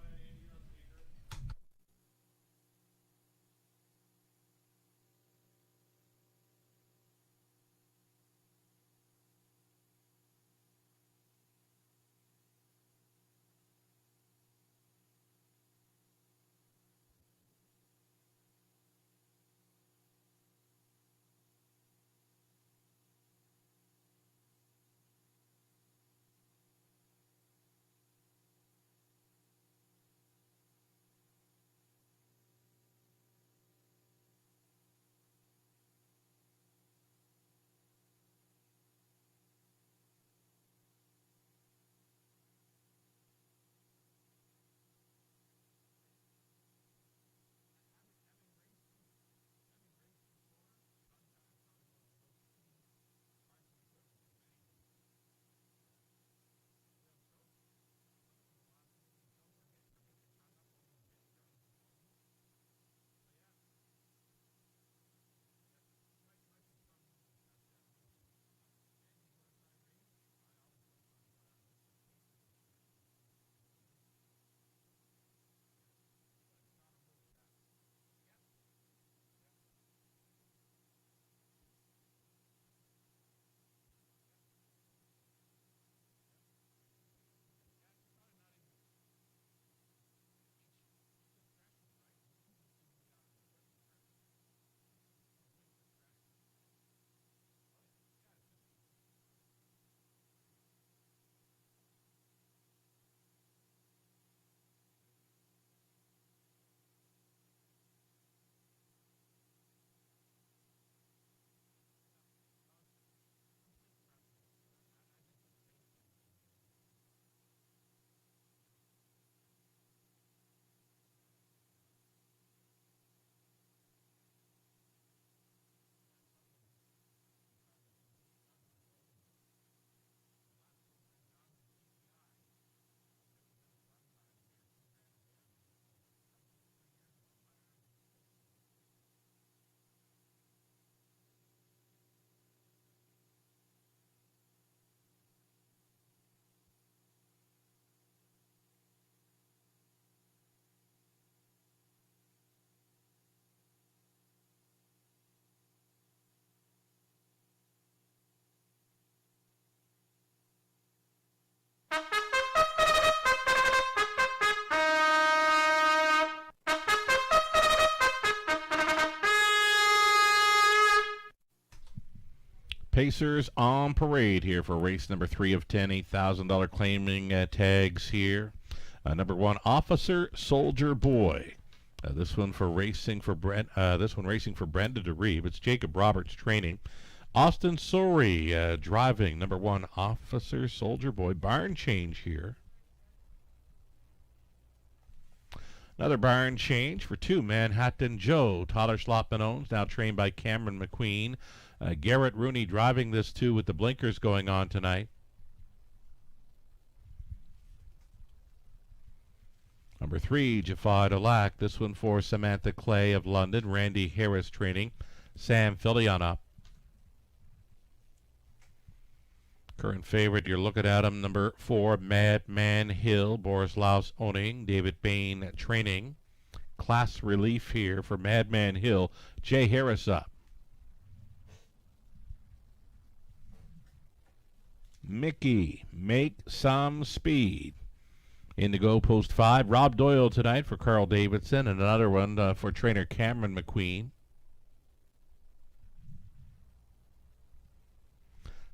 Pacers on parade here for race number 3 of 10, $8,000 claiming tags here. Number 1, Officer Soldier Boy. This one racing for Brenda DeReeve. It's Jacob Roberts training. Austin Sori driving. Number 1, Officer Soldier Boy. Barn change here. Another barn change for 2, Manhattan Joe. Tyler Slotman owns, now trained by Cameron McQueen. Garrett Rooney driving this 2 with the blinkers going on tonight. Number 3, Jaffa Delac. This one for Samantha Clay of London. Randy Harris training. Sam Fillion up. Current favorite, you're looking at him. Number 4, Madman Hill. Borislaus owning. David Bain training. Class relief here for Madman Hill. Jay Harris up. Mickey, make some speed. Indigo post 5. Rob Doyle tonight for Carl Davidson, and another one for trainer Cameron McQueen.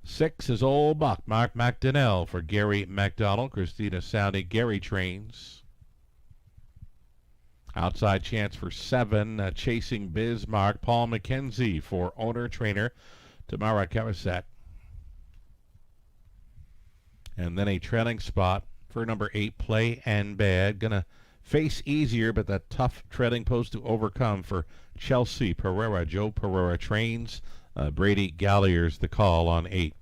6 is Old Buck. Mark McDonnell for Gary McDonald. Christina Sowney. Gary trains. Outside chance for 7. Chasing Bismarck. Paul McKenzie for owner-trainer Tamara Karasak. And then a trailing spot for number 8, Play and Bad. Gonna face easier, but that tough treading post to overcome for Chelsea Pereira. Joe Pereira trains. Brady Gallier's the call on 8,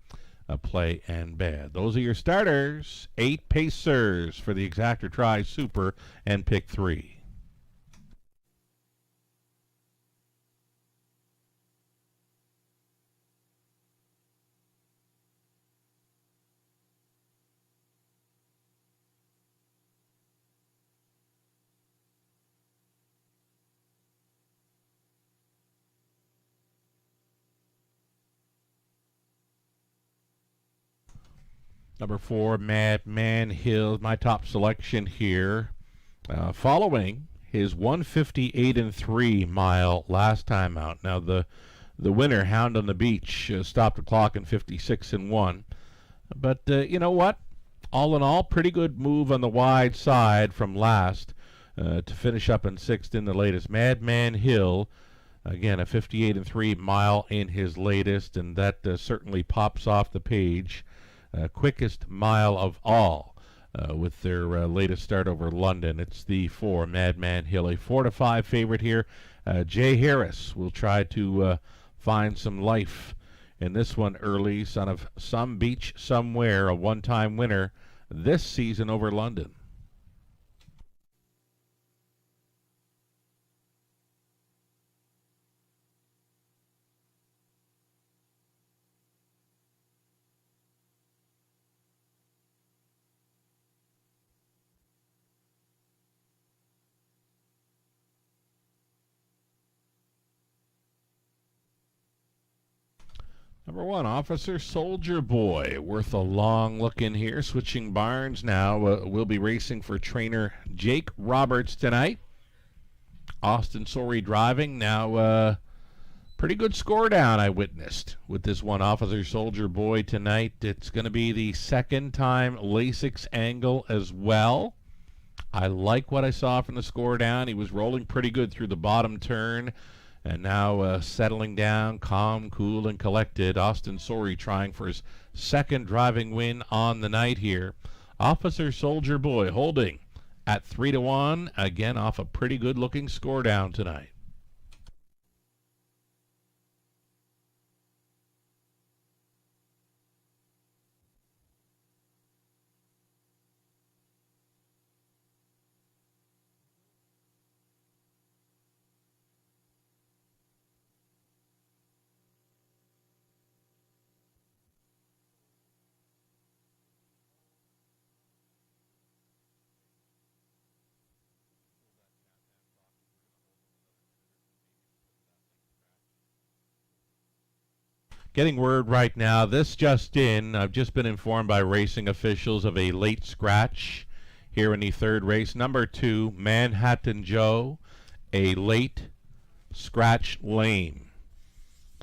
Play and Bad. Those are your starters. 8 Pacers for the Exactor Try Super and pick 3. Number 4, Madman Hill, my top selection here. Following his 158-3 mile last time out. Now the winner, Hound on the Beach, stopped the clock in 56-1. But you know what? All in all, pretty good move on the wide side from last to finish up in 6th in the latest. Madman Hill, again, a 58-3 mile in his latest, and that certainly pops off the page. Quickest mile of all with their latest start over London. It's the 4, Madman Hill. A 4-5 favorite here. Jay Harris will try to find some life in this one early. Son of Some Beach Somewhere, a one-time winner this season over London. Number 1, Officer Soldier Boy, worth a long look in here. Switching barns now. We'll be racing for trainer Jake Roberts tonight. Austin Sorey driving. Now, pretty good score down I witnessed with this one, Officer Soldier Boy tonight. It's going to be the second time Lasix angle as well. I like what I saw from the score down. He was rolling pretty good through the bottom turn. And now settling down, calm, cool, and collected. Austin Sorey trying for his second driving win on the night here. Officer Soldier Boy holding at 3-1. Again, off a pretty good-looking score down tonight. Getting word right now, this just in, I've just been informed by racing officials of a late scratch here in the 3rd race. Number 2, Manhattan Joe, a late scratch lame.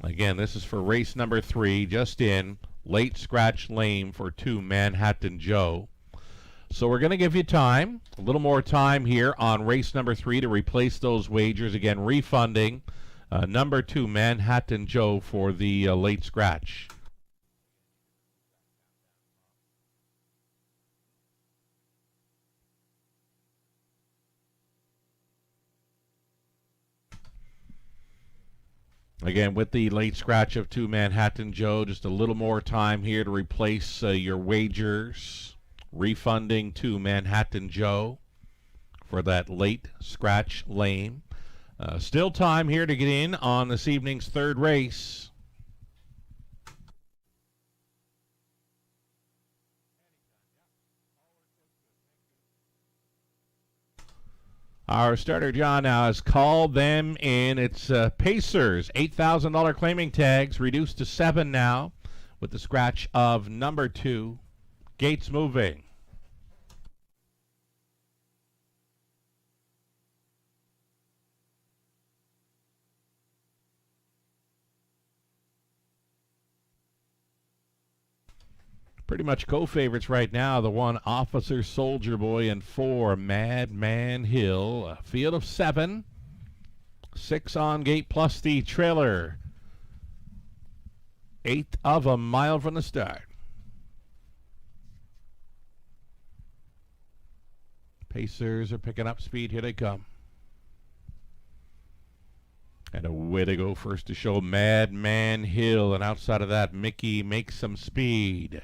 Again, this is for race number 3, just in, late scratch lame for 2, Manhattan Joe. So we're going to give you time, a little more time here on race number 3 to replace those wagers. Again, refunding. Number 2, Manhattan Joe for the late scratch. Again, with the late scratch of 2, Manhattan Joe, just a little more time here to replace your wagers. Refunding 2, Manhattan Joe for that late scratch lane. Still time here to get in on this evening's third race. Our starter, John, now has called them in. It's Pacers, $8,000 claiming tags, reduced to 7 now with the scratch of number 2. Gates moving. Pretty much co-favorites right now. The 1, Officer Soldier Boy, and 4, Madman Hill. A field of 7. 6 on gate plus the trailer. 1/8 of a mile from the start. Pacers are picking up speed. Here they come. And a way to go first to show, Madman Hill. And outside of that, Mickey makes some speed.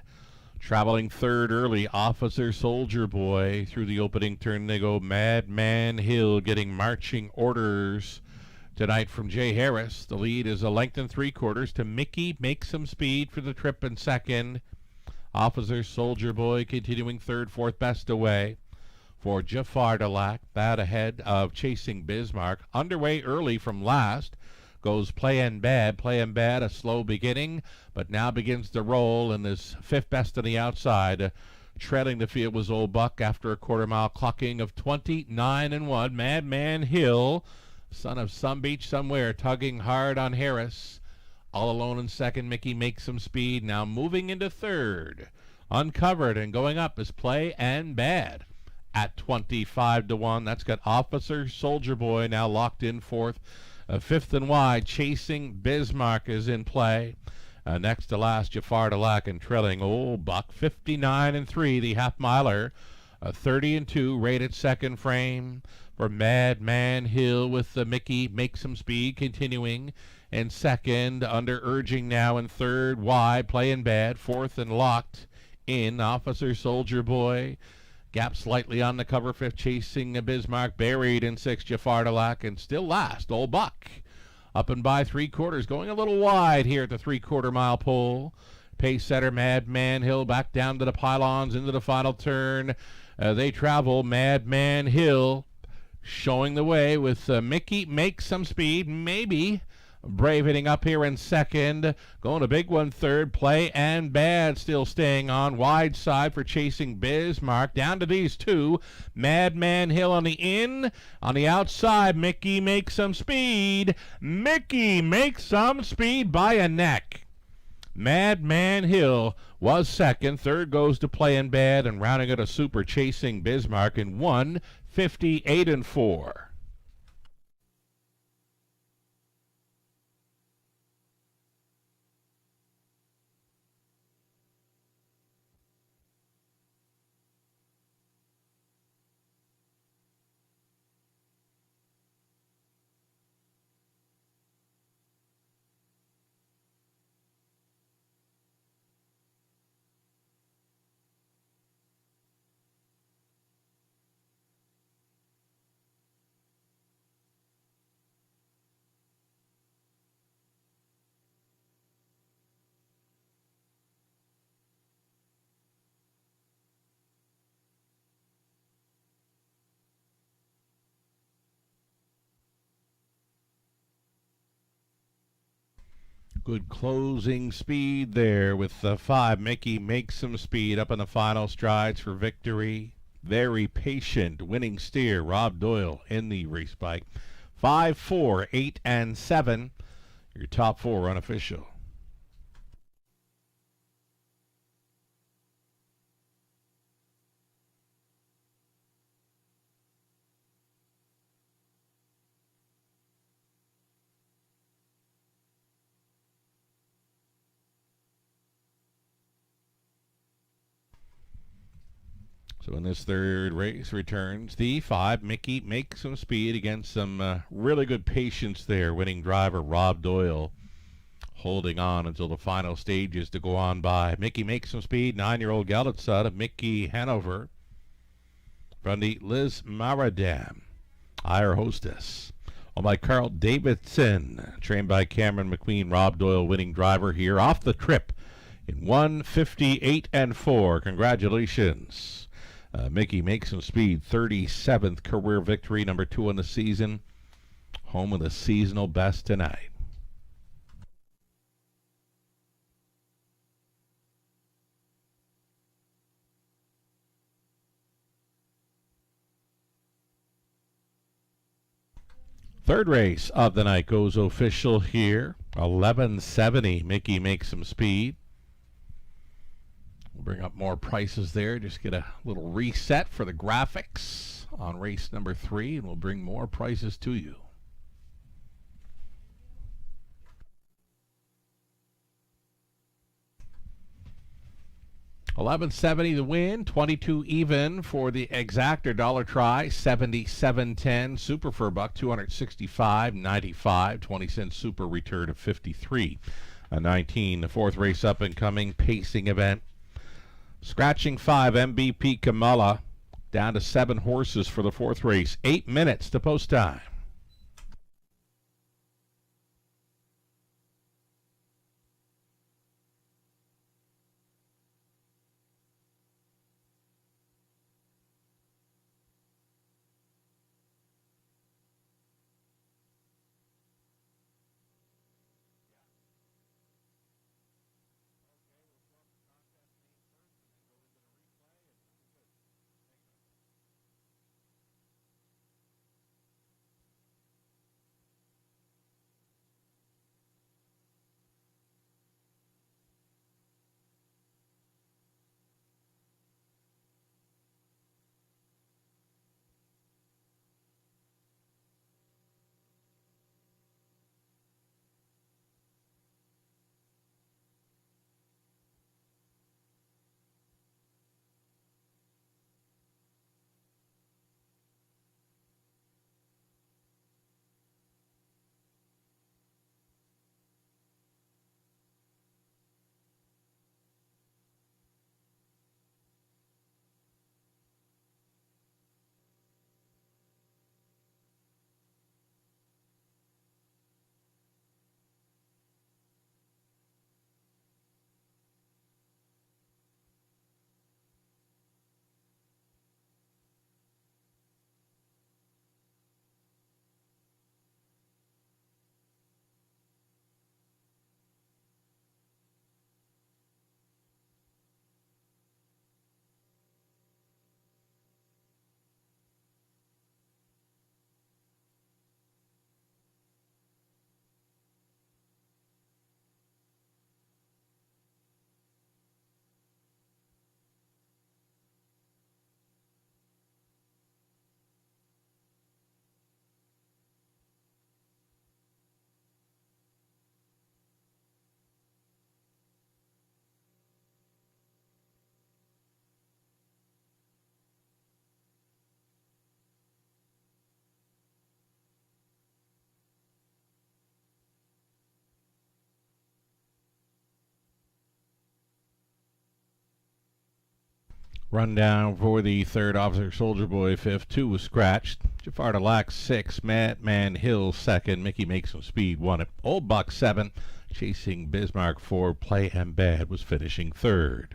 Traveling third early, Officer Soldier Boy. Through the opening turn they go. Madman Hill getting marching orders tonight from Jay Harris. The lead is a length and 3/4 to Mickey makes some speed for the trip in second. Officer Soldier Boy continuing third, fourth best away for Jafar Delac. That ahead of Chasing Bismarck. Underway early from last goes Playin' Bad. Playin' Bad, a slow beginning, but now begins to roll and is fifth best on the outside. Trailing the field was Old Buck after a quarter-mile clocking of 29-1. Madman Hill, son of some beach somewhere, tugging hard on Harris. All alone in second, Mickey makes some speed. Now moving into third. Uncovered and going up is Playin' Bad at 25-1. That's got Officer Soldier Boy now locked in fourth. Fifth and wide, Chasing Bismarck is in play. Next to last, Jafar Delac, and trailing Old Buck, 59-3, the half-miler. 30-2, rated second frame for Madman Hill with the Mickey make some speed continuing in second. Under urging now in third, wide, Playin' Bad. Fourth and locked in, Officer Soldier Boy. Gap slightly on the cover, fifth, Chasing Bismarck. Buried in sixth, Jafar Delac, and still last, Old Buck. Up and by 3/4, going a little wide here at the 3/4 mile pole. Pace setter, Madman Hill, back down to the pylons into the final turn. They travel, Madman Hill showing the way with Mickey make some speed, maybe. Brave hitting up here in second. Going a big one third. Playin' Bad still staying on. Wide side for Chasing Bismarck. Down to these two. Madman Hill on the in. On the outside, Mickey makes some speed. Mickey makes some speed by a neck. Madman Hill was second. Third goes to Playin' Bad, and rounding it a super Chasing Bismarck in 1:58-4. Good closing speed there with the 5. Mickey makes some speed up in the final strides for victory. Very patient winning steer, Rob Doyle in the race bike. 5, 4, 8, and 7. Your top 4 unofficial. So in this third race returns the 5. Mickey makes some speed against some really good patience there. Winning driver Rob Doyle holding on until the final stages to go on by. Mickey makes some speed. 9-year-old Galitz out of Mickey Hanover. from the Liz Maradam, Higher Hostess. Owned by Carl Davidson, trained by Cameron McQueen, Rob Doyle, winning driver here off the trip in 1:58 and 4. Congratulations. Mickey makes some speed, 37th career victory, number 2 in the season. Home with a seasonal best tonight. Third race of the night goes official here. 1170. Mickey makes some speed. We'll bring up more prices there. Just get a little reset for the graphics on race number 3, and we'll bring more prices to you. $11.70 the win, 22 even for the exactor dollar try, 77.10 super for a buck, 265.95, 20 cent super return of 53.19. The fourth race up and coming pacing event. Scratching 5 MVP Kamala down to 7 horses for the fourth race. 8 minutes to post time. Rundown for the third, Officer Soldier Boy fifth, 2 was scratched. Jafar Delac 6, Madman Hill 2nd, Mickey Makes Some Speed 1 at Old Buck 7, Chasing Bismarck 4, Play and Bad was finishing 3rd.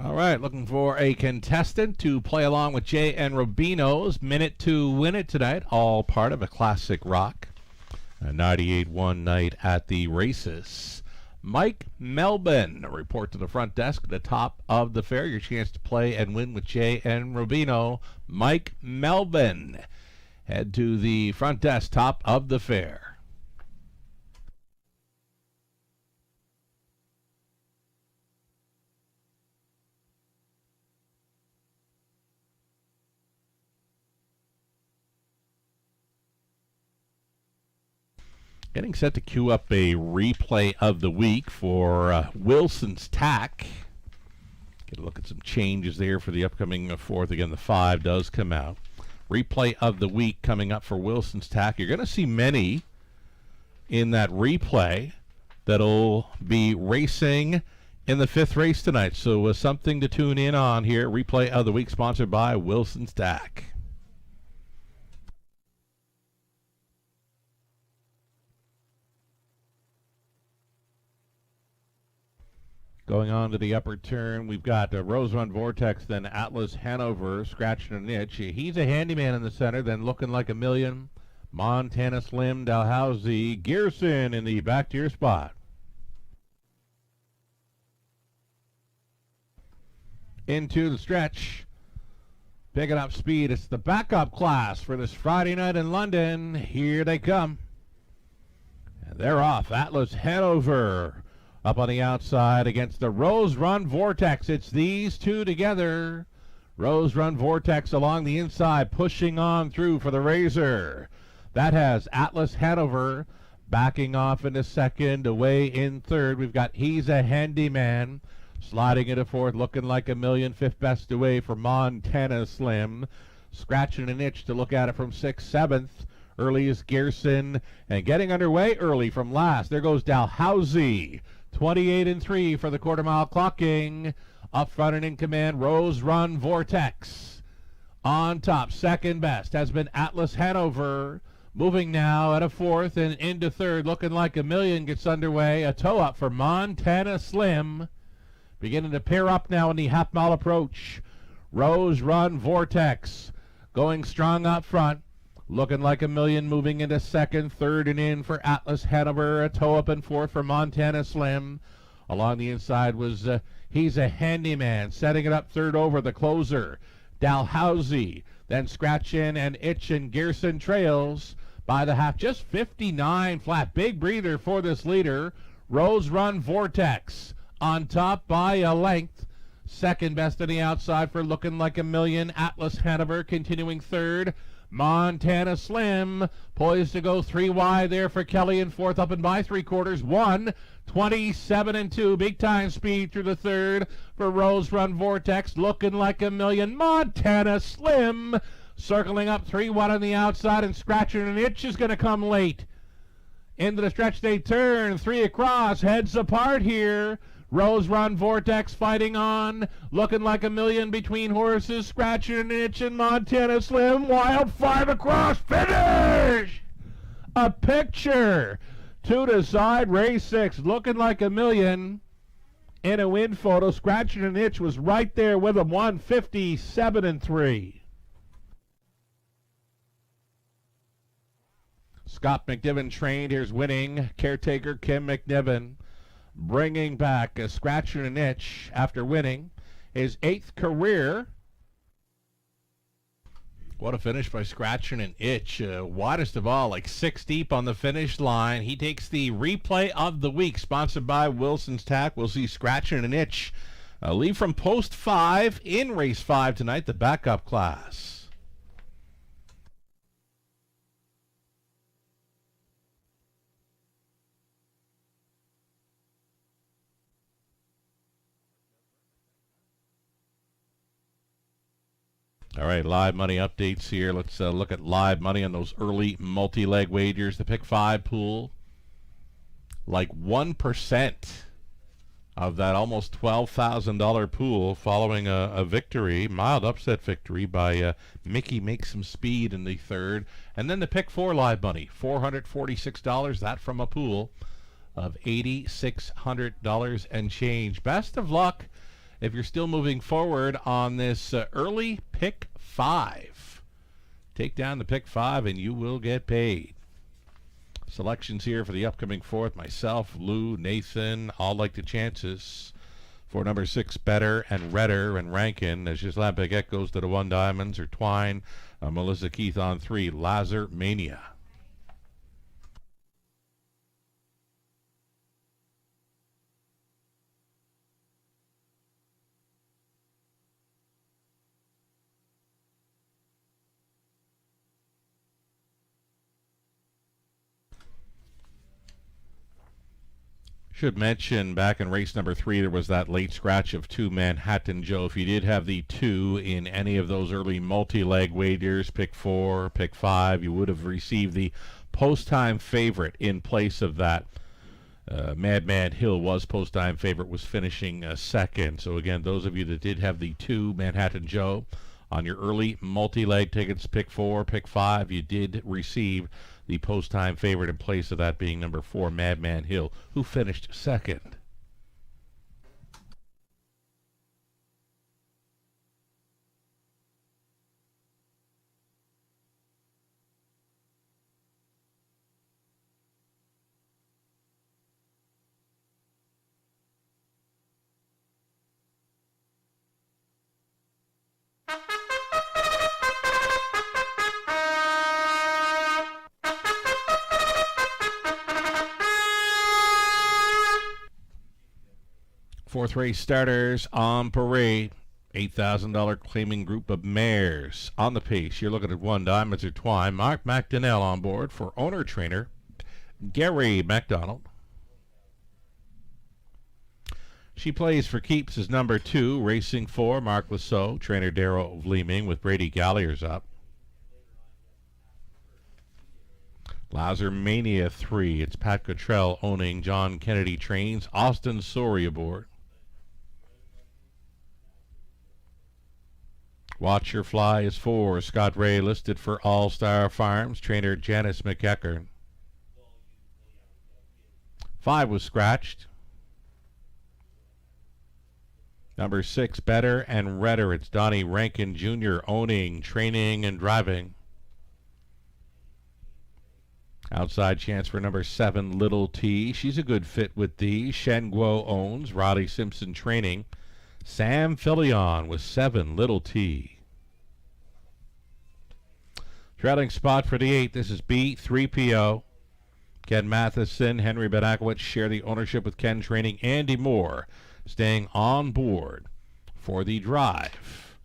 All right, looking for a contestant to play along with Jay and Rubino's Minute to Win It tonight, all part of a classic rock. A 98-1 night at the races. Mike Melvin, a report to the front desk at the top of the fair. Your chance to play and win with Jay and Rubino. Mike Melvin. Head to the front desk, top of the fair. Getting set to queue up a replay of the week for Wilson's Tack. Get a look at some changes there for the upcoming fourth. Again, the 5 does come out. Replay of the week coming up for Wilson's Tack. You're going to see many in that replay that'll be racing in the 5th race tonight. So something to tune in on here. Replay of the week sponsored by Wilson Stack. Going on to the upper turn, we've got Rose Run Vortex, then Atlas Hanover scratching an itch. He's a handyman in the center, then looking like a million. Montana Slim, Dalhousie, Gearson in the back tier spot. Into the stretch, picking up speed. It's the backup class for this Friday night in London. Here they come. And they're off. Atlas Hanover up on the outside against the Rose Run Vortex. It's these two together. Rose Run Vortex along the inside, pushing on through for the Razor. That has Atlas Hanover backing off into second, away in third. We've got He's a Handyman sliding into fourth, looking like a million. 5th best away for Montana Slim. Scratching an itch to look at it from 6th, 7th. Early is Gearson, and getting underway early from last. There goes Dalhousie. 28-3 for the quarter mile clocking. Up front and in command, Rose Run Vortex. On top, second best has been Atlas Hanover. Moving now at a 4th and into 3rd, looking like a million gets underway. A toe up for Montana Slim. Beginning to pair up now in the half mile approach. Rose Run Vortex going strong up front. Looking like a million, moving into 2nd, 3rd and in for Atlas Hanover. A toe up and 4th for Montana Slim. Along the inside was He's a Handyman, setting it up 3rd over the closer. Dalhousie, then Scratch In and Itch and Gearson trails by the half. Just 59 flat. Big breather for this leader. Rose Run Vortex on top by a length. Second best on the outside for looking like a million. Atlas Hanover continuing 3rd. Montana Slim poised to go 3 wide there for Kelly in 4th, up and by 3/4. 1:27-2. Big time speed through the 3rd for Rose Run Vortex. Looking like a million. Montana Slim circling up 3 wide on the outside, and scratching an itch is going to come late. Into the stretch they turn. 3 across. Heads apart here. Rose Run Vortex fighting on, looking like a million between horses, scratching an itch, and Montana Slim, wild 5 across, finish! A picture, 2 to side, race 6, looking like a million in a win photo. Scratching an itch was right there with him, 1:57-3. Scott McNiven trained, here's winning, caretaker Kim McNiven. Bringing back a scratching an itch after winning his 8th career. What a finish by scratching an itch. Widest of all, like 6 deep on the finish line. He takes the replay of the week, sponsored by Wilson's Tack. We'll see scratching an itch leave from post 5 in race 5 tonight, the backup class. All right, live money updates here. Let's look at live money on those early multi-leg wagers. The pick 5 pool, like 1% of that almost $12,000 pool following a victory, mild upset victory by Mickey Makes Some Speed in the 3rd. And then the pick 4 live money, $446, that from a pool of $8,600 and change. Best of luck if you're still moving forward on this early pick 5. Take down the pick 5 and you will get paid. Selections here for the upcoming 4th. Myself, Lou, Nathan, all like the chances for number 6, Better and Redder and Rankin. As Gisela Baguette goes to the 1 diamonds, or Twine. Melissa Keith on 3, Lazar Mania. Should mention, back in race number 3, there was that late scratch of 2 Manhattan Joe. If you did have the 2 in any of those early multi-leg wagers, pick 4, pick 5, you would have received the post-time favorite in place of that. Madman Hill was post-time favorite, was finishing second. So again, those of you that did have the 2 Manhattan Joe on your early multi-leg tickets, pick 4, pick 5, you did receive the post-time favorite in place of that being number 4, Madman Hill, who finished second. Fourth race starters on parade. $8,000 claiming group of mares. On the pace, you're looking at 1 Diamonds or Twine. Mark McDonnell on board for owner-trainer Gary McDonald. She plays for keeps as number 2, racing for Mark Lasso, trainer Darrell Vleeming with Brady Galliers up. Lazar Mania 3, it's Pat Cottrell owning. John Kennedy trains. Austin Sorey aboard. Watch Your Fly is 4, Scott Ray listed for All Star Farms, trainer Janice McEachern. 5 was scratched. Number 6, Better and Redder, it's Donnie Rankin Jr. owning, training and driving. Outside chance for number 7, Little T. She's a good fit with these. Shen Guo owns. Roddy Simpson training. Sam Filion with 7, Little T. Trailing spot for the 8. This is B3PO. Ken Matheson, Henry Benakowitz share the ownership with Ken training. Andy Moore staying on board for the drive.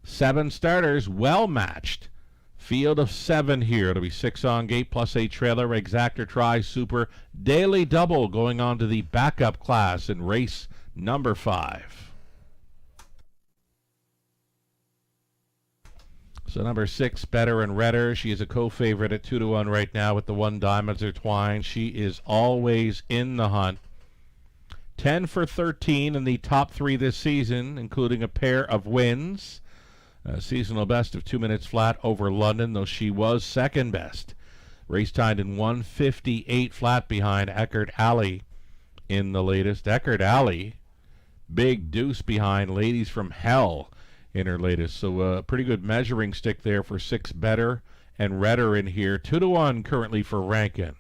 7 starters, well matched. Field of 7 here. It'll be 6 on gate plus a trailer. Exactor Tri Super Daily Double going on to the backup class in race number 5. So number 6, Better and Redder. She is a co-favorite at 2-1 right now with the 1 Diamonds or Twine. She is always in the hunt. 10 for 13 in the top 3 this season, including a pair of wins. A seasonal best of 2 minutes flat over London, though she was second best. Race timed in 1:58 flat behind Eckert Alley in the latest. Eckert Alley, big deuce behind Ladies from Hell in her latest. So a pretty good measuring stick there for 6 Better and Redder in here. 2-1 currently for Rankin.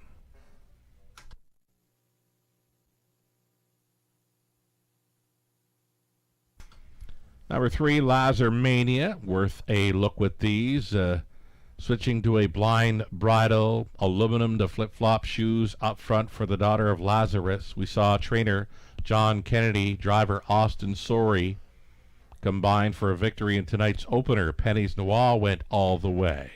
Number 3, Lazar Mania, worth a look with these. Switching to a blind bridle, aluminum to flip-flop shoes up front for the daughter of Lazarus. We saw trainer John Kennedy, driver Austin Sorey combined for a victory in tonight's opener. Penny's Noir went all the way.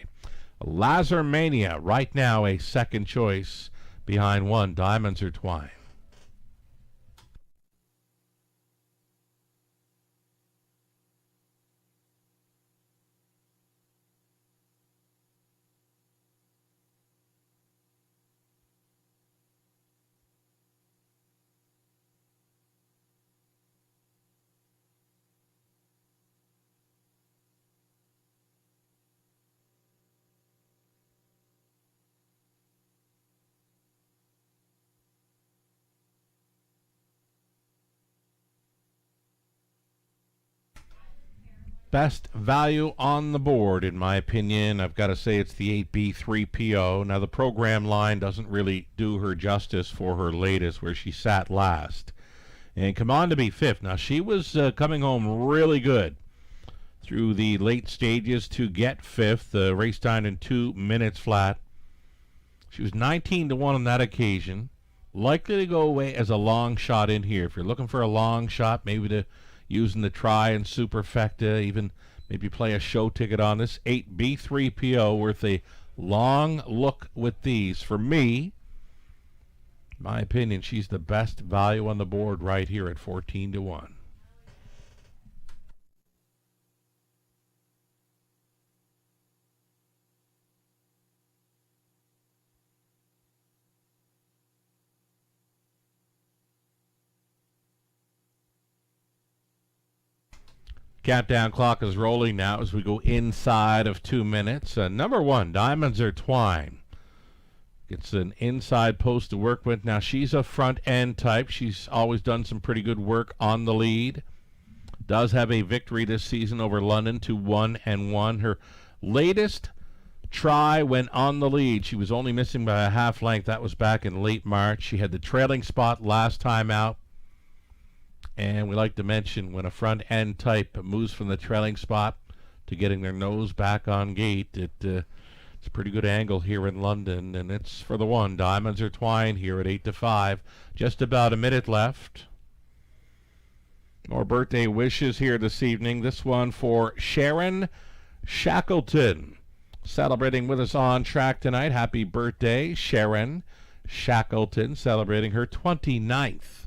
Lazar Mania, right now a second choice behind 1 Diamonds or Twine. Best value on the board, in my opinion, I've got to say it's the 8B3PO. Now, the program line doesn't really do her justice for her latest, where she sat last. And come on to be 5th. Now, she was coming home really good through the late stages to get 5th. The race time in 2 minutes flat. She was 19-1 on that occasion. Likely to go away as a long shot in here. If you're looking for a long shot, maybe to using the try and superfecta, even maybe play a show ticket on this. 8B3PO worth a long look with these. For me, my opinion, she's the best value on the board right here at 14-1. Countdown clock is rolling now as we go inside of 2 minutes. Number 1, Diamonds Are Twine. It's an inside post to work with. Now, she's a front end type. She's always done some pretty good work on the lead. Does have a victory this season over London to 1-1. Her latest try when on the lead, she was only missing by a half length. That was back in late March. She had the trailing spot last time out. And we like to mention when a front end type moves from the trailing spot to getting their nose back on gate, it's a pretty good angle here in London, and it's for the 1. Diamonds Are Twine here at 8-5. Just about a minute left. More birthday wishes here this evening. This one for Sharon Shackleton, celebrating with us on track tonight. Happy birthday, Sharon Shackleton, celebrating her 29th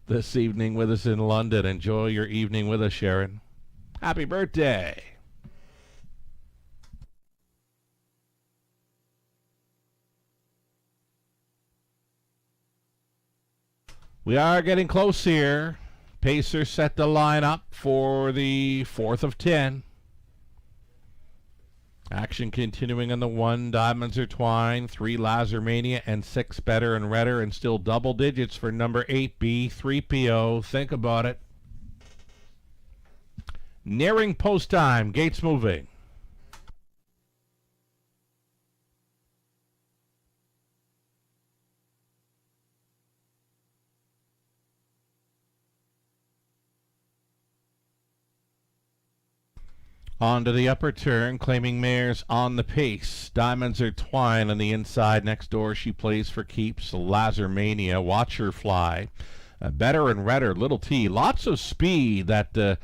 this evening with us in London. Enjoy your evening with us, Sharon. Happy birthday. We are getting close here. Pacers set the line up for the 4th of 10. Action continuing on the 1, Diamonds Are Twine, 3, Lazarmania, and 6, Better and Redder, and still double digits for number 8, B3PO. Think about it. Nearing post time. Gates moving. On to the upper turn, claiming mares on the pace. Diamonds Are Twine on the inside. Next door, she plays for keeps. Lazarmania, watch her fly. Better and Redder, Little T. Lots of speed. That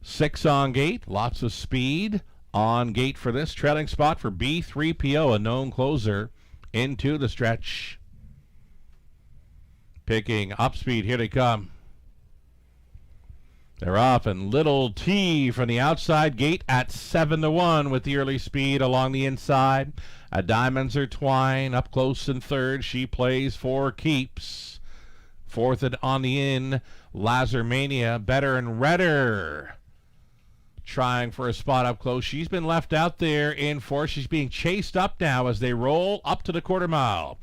6 on gate. Lots of speed on gate for this. Trailing spot for B3PO, a known closer, into the stretch. Picking up speed. Here they come. They're off, and Little T from the outside gate at 7-1 with the early speed along the inside. Diamonds Are Twine up close in third. She plays for keeps. Fourth and on the in, Lazarmania, Better and Redder, trying for a spot up close. She's been left out there in fourth. She's being chased up now as they roll up to the quarter mile.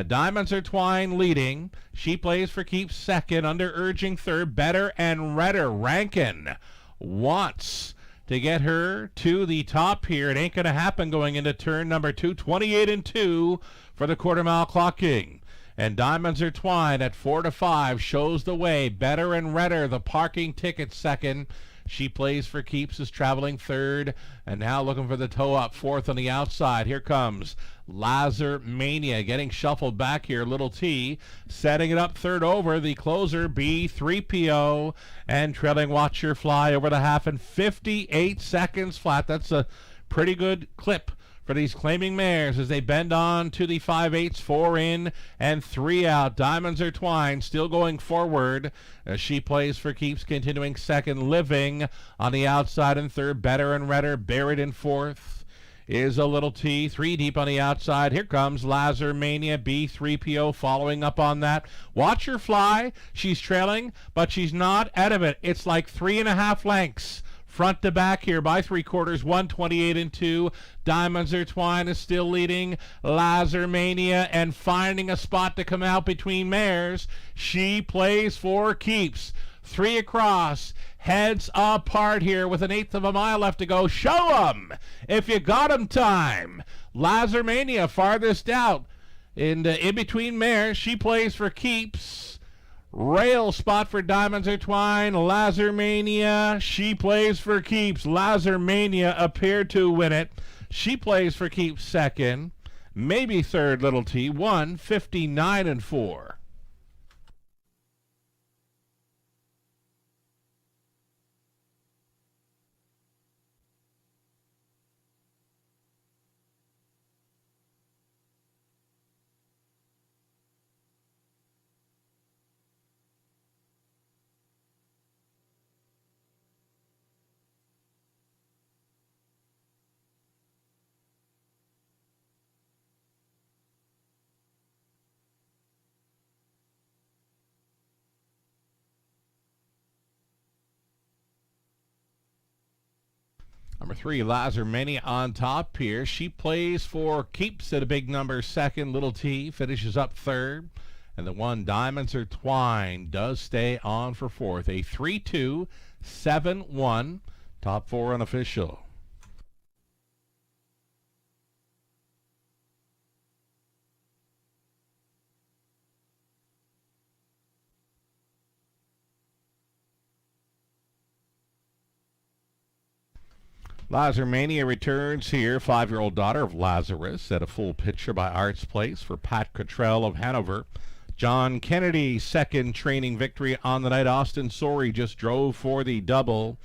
Diamonds Are Twine leading. She plays for keeps second, under urging third. Better and Redder. Rankin wants to get her to the top here. It ain't going to happen going into turn number 2. 28-2 for the quarter mile clocking. And Diamonds Are Twine at 4-5 shows the way. Better and Redder, the parking ticket second. She plays for keeps, is traveling third, and now looking for the toe up. Fourth on the outside. Here comes Lazarmania getting shuffled back here. Little T setting it up third over. The closer, B3PO, and trailing Watch Your Fly over the half in 58 seconds flat. That's a pretty good clip for these claiming mares as they bend on to the 5/8, 4 in and 3 out. Diamonds Are Twine still going forward as she plays for keeps, continuing second. Living on the outside in third. Better and Redder buried in fourth is a Little T. 3 deep on the outside. Here comes Lazarmania, B3PO following up on that. Watch Her Fly. She's trailing, but she's not out of it. It's like 3.5 lengths. Front to back here by 3/4, 128-2. Diamonds Are Twine is still leading. Lazarmania and finding a spot to come out between mares. She plays for keeps. 3 across. Heads apart here with 1/8 of a mile left to go. Show 'em if you got 'em time. Lazarmania farthest out. In between mares, she plays for keeps. Rail spot for Diamonds Are Twine. Lazarmania, she plays for keeps. Lazarmania appeared to win it. She plays for keeps second. Maybe third, Little T. 1:59-4. Number 3, Lazarmania on top here. She plays for keeps at a big number second. Little T finishes up third. And the 1, Diamonds Are Twined, does stay on for fourth. A 3-2, 7-1, top 4 unofficial. Lazarmania returns here. 5-year-old daughter of Lazarus at a full picture by Arts Place for Pat Cottrell of Hanover. John Kennedy, second training victory on the night. Austin Sorey just drove for the double.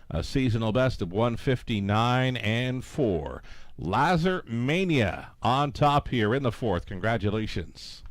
A seasonal best of 159 and 4. Lazarmania on top here in the fourth. Congratulations.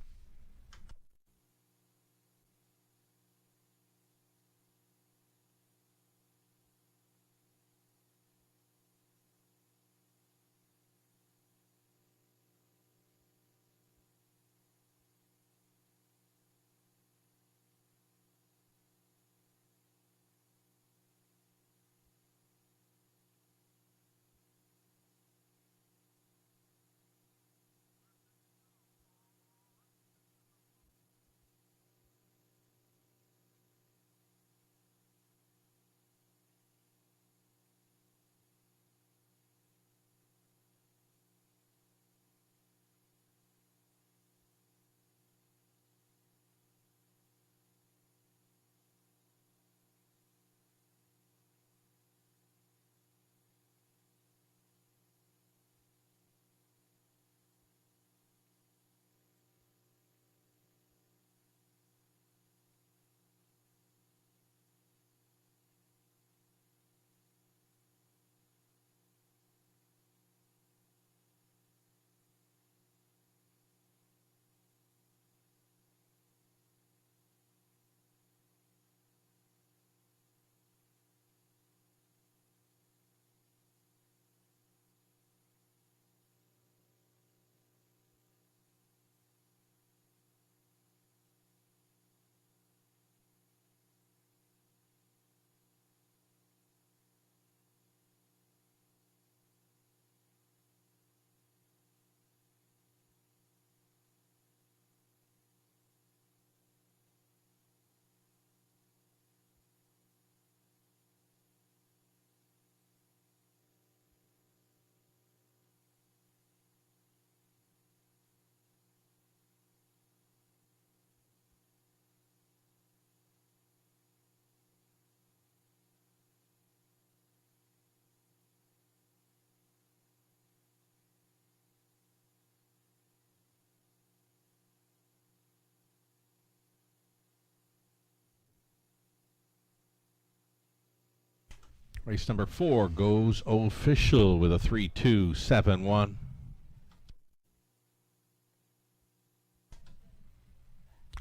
Race number 4 goes official with a 3-2, 7-1.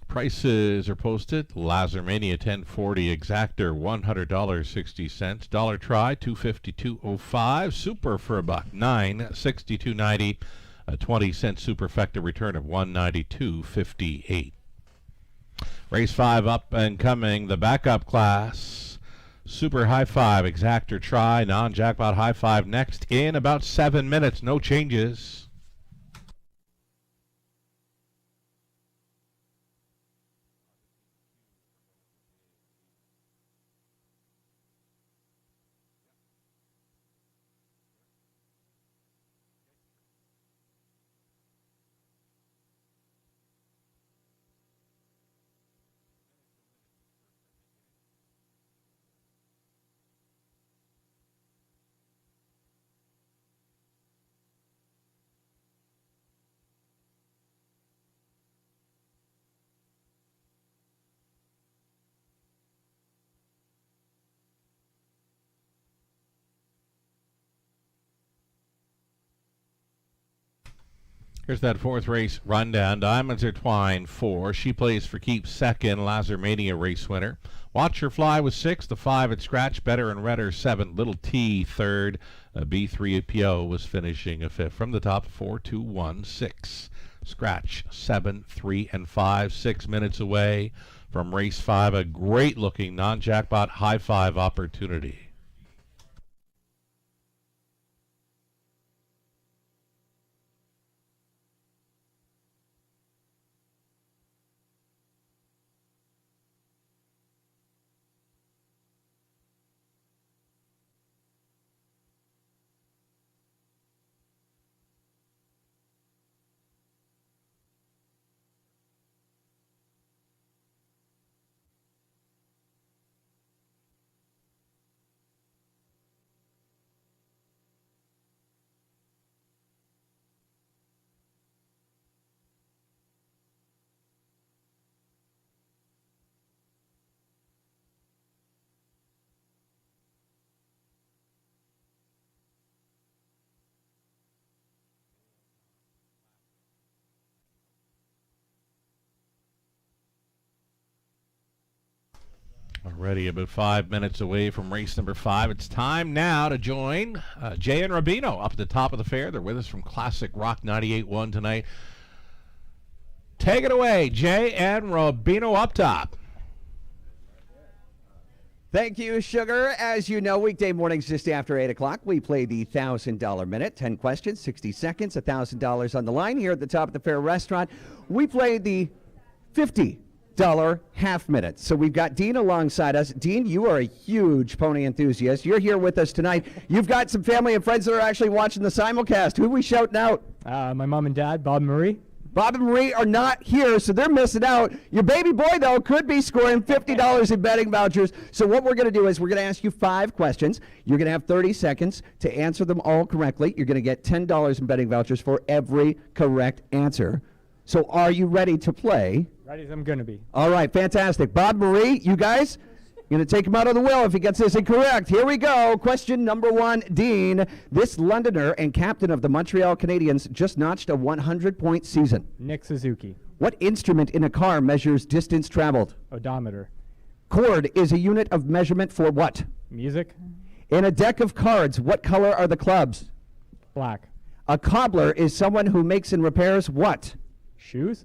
Prices are posted. Lazarmania 1040, exactor $100.60. Dollar try $252.05. Super for $1, $962.90. A 20-cent superfecta return of $192.58. Race 5 up and coming. The backup class. Super high five, exactor try, non-jackpot high five next in about 7 minutes. No changes. Here's that fourth race rundown. Diamonds Are Twined, 4. She plays for keeps second. Lazarmania race winner. Watch Her Fly was 6. The 5 at scratch. Better and Redder 7. Little T third. B3PO was finishing a 5th. From the top, 4, 2, 1, 6. Scratch 7, 3, and 5. 6 minutes away from race 5. A great looking non-jackpot high 5 opportunity. Already about 5 minutes away from race number 5. It's time now to join Jay and Rubino up at the top of the fair. They're with us from Classic Rock 98.1 tonight. Take it away, Jay and Rubino up top. Thank you, Sugar. As you know, weekday mornings just after 8 o'clock, we play the $1,000 minute. 10 questions, 60 seconds, $1,000 on the line. Here at the top of the fair restaurant, we play the $50 half minute. So we've got Dean alongside us. Dean, you are a huge pony enthusiast. You're here with us tonight. You've got some family and friends that are actually watching the simulcast. Who are we shouting out? My mom and dad, Bob and Marie. Bob and Marie are not here, so they're missing out. Your baby boy, though, could be scoring $50 in betting vouchers. So what we're going to do is we're going to ask you 5 questions. You're going to have 30 seconds to answer them all correctly. You're going to get $10 in betting vouchers for every correct answer. So are you ready to play? Ready as I'm going to be. All right, fantastic. Bob, Marie, you guys? Going to take him out of the wheel if he gets this incorrect. Here we go. Question number 1, Dean. This Londoner and captain of the Montreal Canadiens just notched a 100-point season. Nick Suzuki. What instrument in a car measures distance traveled? Odometer. Chord is a unit of measurement for what? Music. In a deck of cards, what color are the clubs? Black. A cobbler is someone who makes and repairs what? Shoes.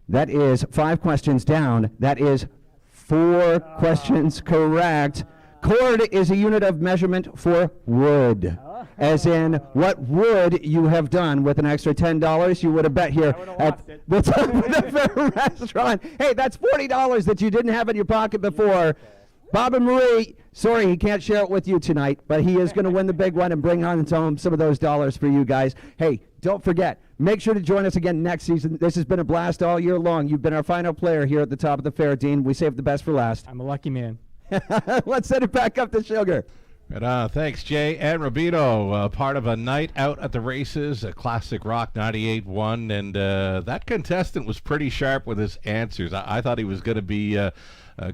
That is 5 questions down. That is 4 questions correct. Chord is a unit of measurement for wood. As in, what would you have done with an extra $10 you would have bet here at the top of the fair restaurant? Hey, that's $40 that you didn't have in your pocket before. Bob and Marie, sorry he can't share it with you tonight, but he is going to win the big one and bring home some of those dollars for you guys. Hey, don't forget, make sure to join us again next season. This has been a blast all year long. You've been our final player here at the top of the fair, Dean. We saved the best for last. I'm a lucky man. Let's send it back up to Sugar. Thanks, Jay and Rubino. Part of a night out at the races, a Classic Rock 98.1, and that contestant was pretty sharp with his answers. I thought he was going to be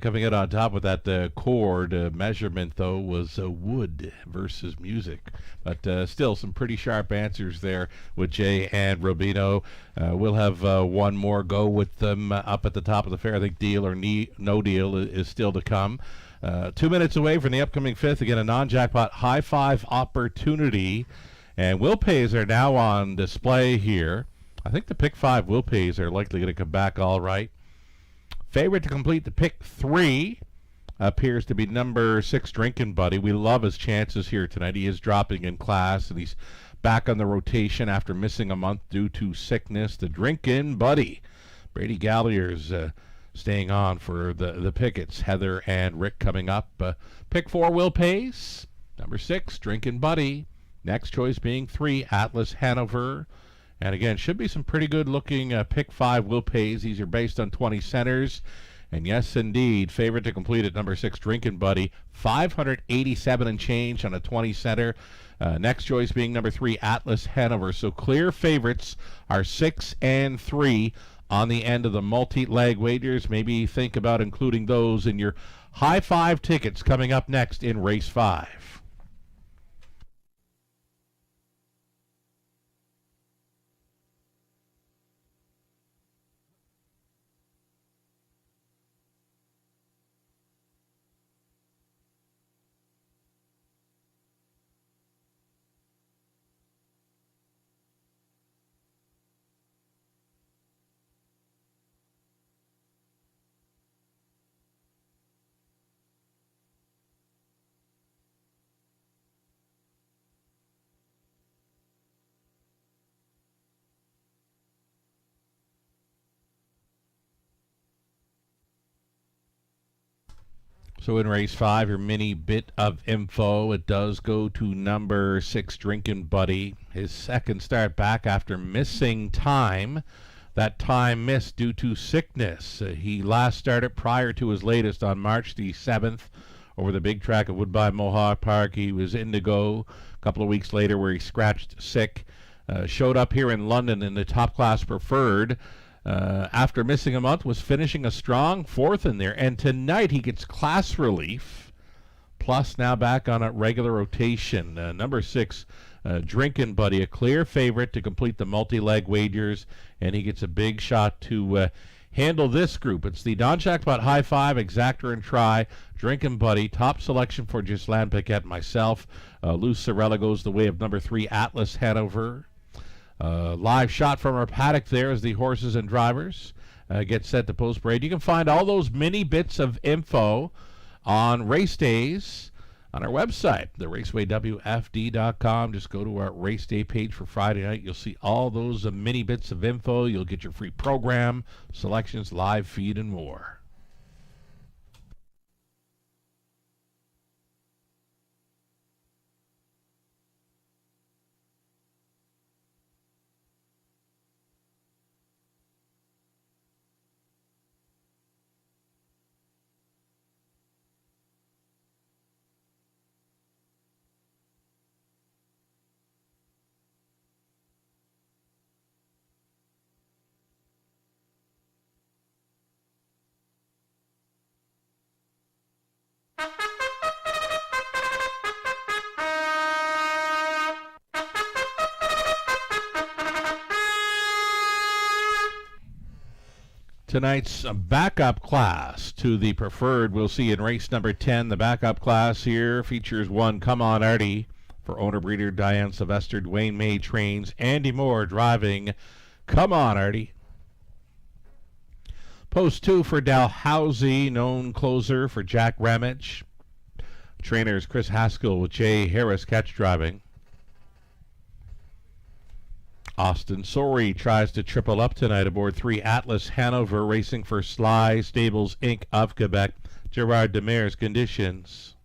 coming out on top with that chord measurement, though, was wood versus music. But still, some pretty sharp answers there with Jay and Rubino. We'll have one more go with them up at the top of the fair. I think Deal or No Deal is still to come. 2 minutes away from the upcoming 5th. Again, a non-jackpot high five opportunity. And will pays are now on display here. I think the pick 5 will pays are likely going to come back all right. Favorite to complete the pick 3 appears to be number 6, Drinkin' Buddy. We love his chances here tonight. He is dropping in class, and he's back on the rotation after missing a month due to sickness. The Drinkin' Buddy. Brady Gallier's staying on for the pickets. Heather and Rick coming up. Pick 4 will pays. Number 6, Drinkin' Buddy. Next choice being 3, Atlas Hanover. And again, should be some pretty good looking pick 5 will pays. These are based on 20 centers. And yes, indeed, favorite to complete at number 6, Drinkin' Buddy. 587 and change on a 20 center. Next choice being number 3, Atlas Hanover. So clear favorites are 6 and 3 on the end of the multi-leg wagers. Maybe think about including those in your high 5 tickets coming up next in race 5. So in race 5, your mini bit of info, it does go to number 6, Drinkin' Buddy. His second start back after missing time. That time missed due to sickness. He last started prior to his latest on March the 7th over the big track at Woodbine Mohawk Park. He was in to go a couple of weeks later where he scratched sick. Showed up here in London in the top class preferred. After missing a month, was finishing a strong 4th in there. And tonight he gets class relief, plus now back on a regular rotation. Number 6, Drinkin' Buddy, a clear favorite to complete the multi-leg wagers, and he gets a big shot to handle this group. It's the non-jackpot high five, exactor and try, drinking buddy, top selection for Ghislaine Paquette and myself. Lou Sorella goes the way of number 3, Atlas Hanover. Live shot from our paddock there as the horses and drivers get set to post parade. You can find all those mini bits of info on race days on our website, theracewaywfd.com. Just go to our race day page for Friday night. You'll see all those mini bits of info. You'll get your free program, selections, live feed, and more. Tonight's backup class to the preferred we'll see in race number 10. The backup class here features one Come On Artie for owner-breeder Diane Sylvester. Dwayne May trains. Andy Moore driving Come On Artie. Post 2 for Dalhousie, known closer for Jack Ramage. Trainers Chris Haskell with Jay Harris catch driving. Austin Sorey tries to triple up tonight aboard 3 Atlas Hanover, racing for Sly Stables Inc. of Quebec. Gerard Demers conditions.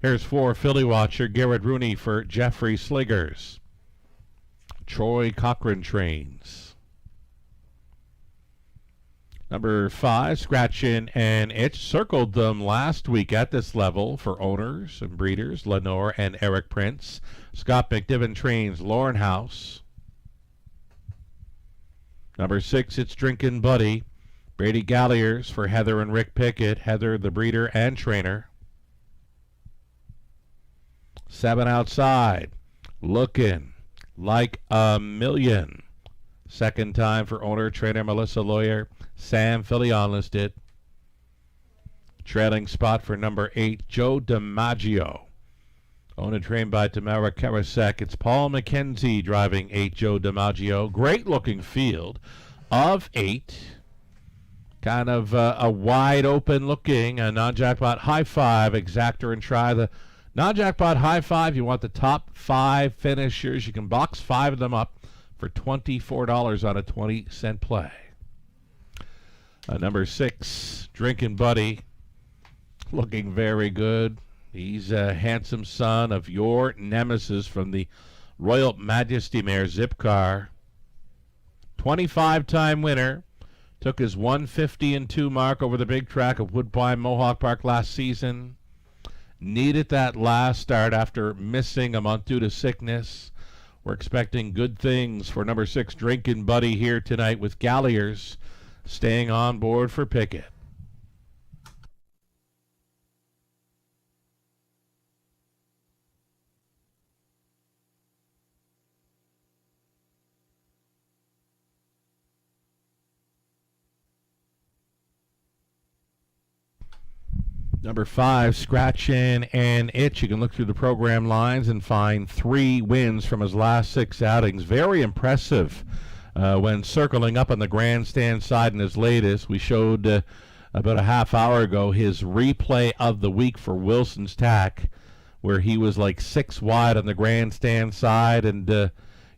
Here's 4 Philly Watcher Garrett Rooney for Jeffrey Sliggers. Troy Cochran trains. Number 5, Scratchin' and Itch, circled them last week at this level for owners and breeders, Lenore and Eric Prince. Scott McNiven trains Lauren House. Number 6, It's Drinkin' Buddy. Brady Galliers for Heather and Rick Pickett. Heather, the breeder and trainer. 7 outside. Looking Like a Million. Second time for owner, trainer Melissa Lawyer. Sam Filion listed. Trailing spot for number 8, Joe DiMaggio. Owned and trained by Tamara Karasek. It's Paul McKenzie driving 8, Joe DiMaggio. Great looking field of 8. Kind of a wide open looking, a non-jackpot high five, exactor and try. The non-jackpot high five, you want the top 5 finishers. You can box 5 of them up for $24 on a 20-cent play. Number 6, Drinkin' Buddy, looking very good. He's a handsome son of your nemesis from the Royal Majesty mare Zipcar. 25-time winner. Took his 150-2 mark over the big track of Woodbine Mohawk Park last season. Needed that last start after missing a month due to sickness. We're expecting good things for number 6, Drinkin' Buddy, here tonight with Galliers staying on board for Pickett. Number 5, Scratchin' and Itch. You can look through the program lines and find 3 wins from his last 6 outings. Very impressive when circling up on the grandstand side in his latest. We showed about a half hour ago his replay of the week for Wilson's Tack, where he was like 6 wide on the grandstand side. And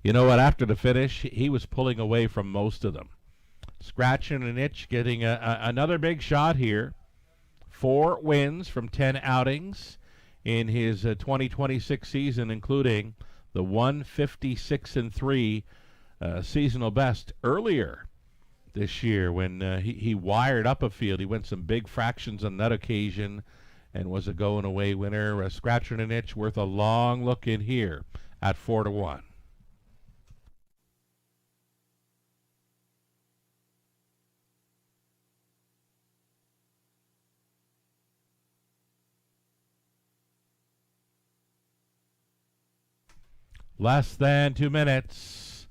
you know what? After the finish, he was pulling away from most of them. Scratchin' and Itch getting another big shot here. 4 wins from 10 outings in his 2026 season, including the 156-3 seasonal best earlier this year when he wired up a field. He went some big fractions on that occasion and was a going away winner. Scratchin' and Itch worth a long look in here at 4-1. Less than 2 minutes.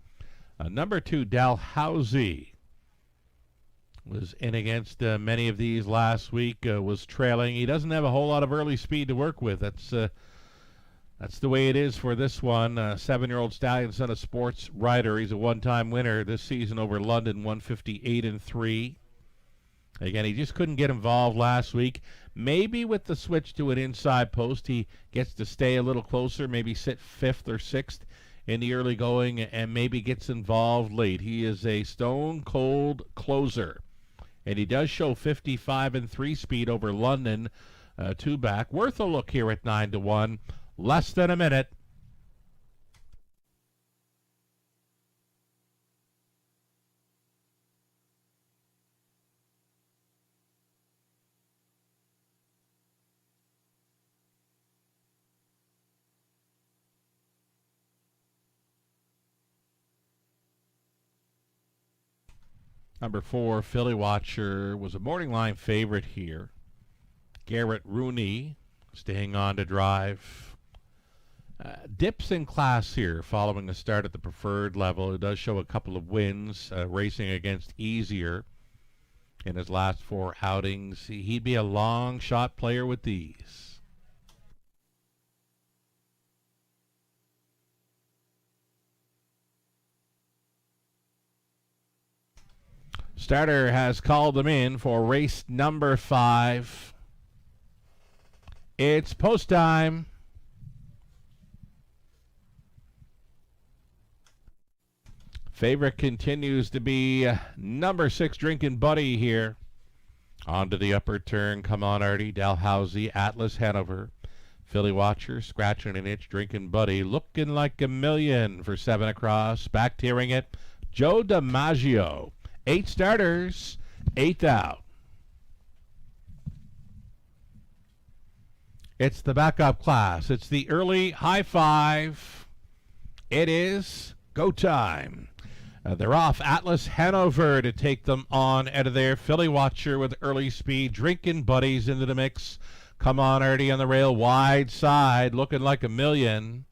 Number 2, Dalhousie, was in against many of these last week, was trailing. He doesn't have a whole lot of early speed to work with. That's the way it is for this one. 7-year-old stallion, son of sports rider. He's a one-time winner this season over London, 158-3. Again, he just couldn't get involved last week. Maybe with the switch to an inside post, he gets to stay a little closer, maybe sit 5th or 6th in the early going, and maybe gets involved late. He is a stone-cold closer, and he does show 55-3 speed over London, 2 back. Worth a look here at 9-1. Less than a minute. Number 4, Philly Watcher, was a morning line favorite here. Garrett Rooney staying on to drive. Dips in class here following a start at the preferred level. It does show a couple of wins, racing against easier in his last 4 outings. He'd be a long shot player with these. Starter has called them in for race number 5. It's post time. Favorite continues to be number 6, Drinking Buddy here. Onto the upper turn. Come on, Artie. Dalhousie, Atlas Hanover. Philly Watcher, scratching an itch. Drinking Buddy, looking like a million for 7 across. Back tearing it. Joe DiMaggio. 8 starters, 8th out. It's the backup class. It's the early high 5. It is go time. They're off. Atlas Hanover to take them on out of there. Philly Watcher with early speed. Drinking Buddies into the mix. Come on, Artie on the rail. Wide side. Looking like a million.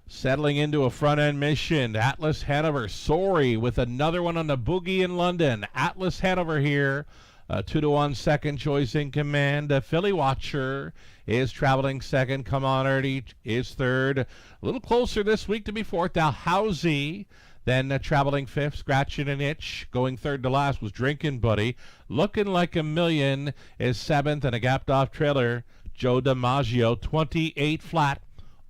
Settling into a front-end mission. Atlas Hanover. Sorry with another one on the boogie in London. Atlas Hanover here. 2-1 second choice in command. Philly Watcher is traveling second. Come on, Artie is third. A little closer this week to be fourth. Dalhousie then traveling fifth, scratching an itch. Going third to last was Drinking Buddy. Looking like a million is seventh, and a gapped off trailer. Joe DiMaggio, 28 flat.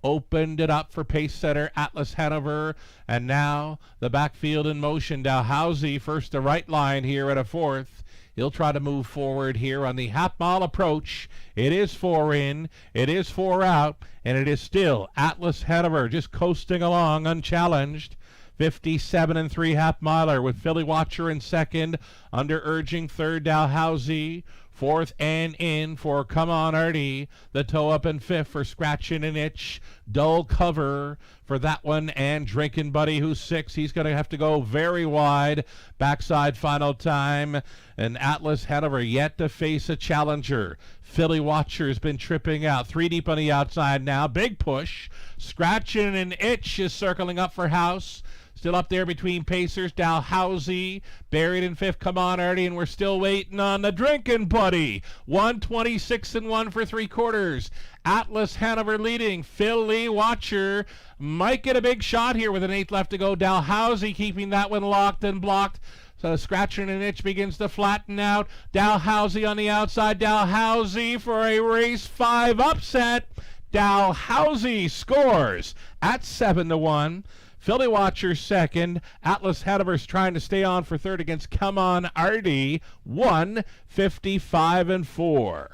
Opened it up for pace setter Atlas Hanover, and now the backfield in motion. Dalhousie first to right line here at a fourth. He'll try to move forward here on the half-mile approach. It is 4 in, it is 4 out, and it is still Atlas Hanover just coasting along unchallenged. 57-3 half-miler with Philly Watcher in second, under urging third Dalhousie. Fourth and in for Come On Artie. The toe up in fifth for Scratching an Itch. Dull cover for that one. And Drinking Buddy, who's sixth. He's going to have to go very wide. Backside final time. And Atlas Hanover yet to face a challenger. Philly Watcher's been tripping out. 3 deep on the outside now. Big push. Scratching an Itch is circling up for House. Still up there between Pacers, Dalhousie, buried in fifth. Come on, Artie, and we're still waiting on the Drinking Buddy. 126-1 for 3/4. Atlas Hanover leading. Philly Watcher might get a big shot here with an 8th left to go. Dalhousie keeping that one locked and blocked. So Scratching an Itch begins to flatten out. Dalhousie on the outside. Dalhousie for a race 5 upset. Dalhousie scores at 7-1. Philly Watcher second. Atlas Hanover's trying to stay on for third against Come On Artie. 155-4.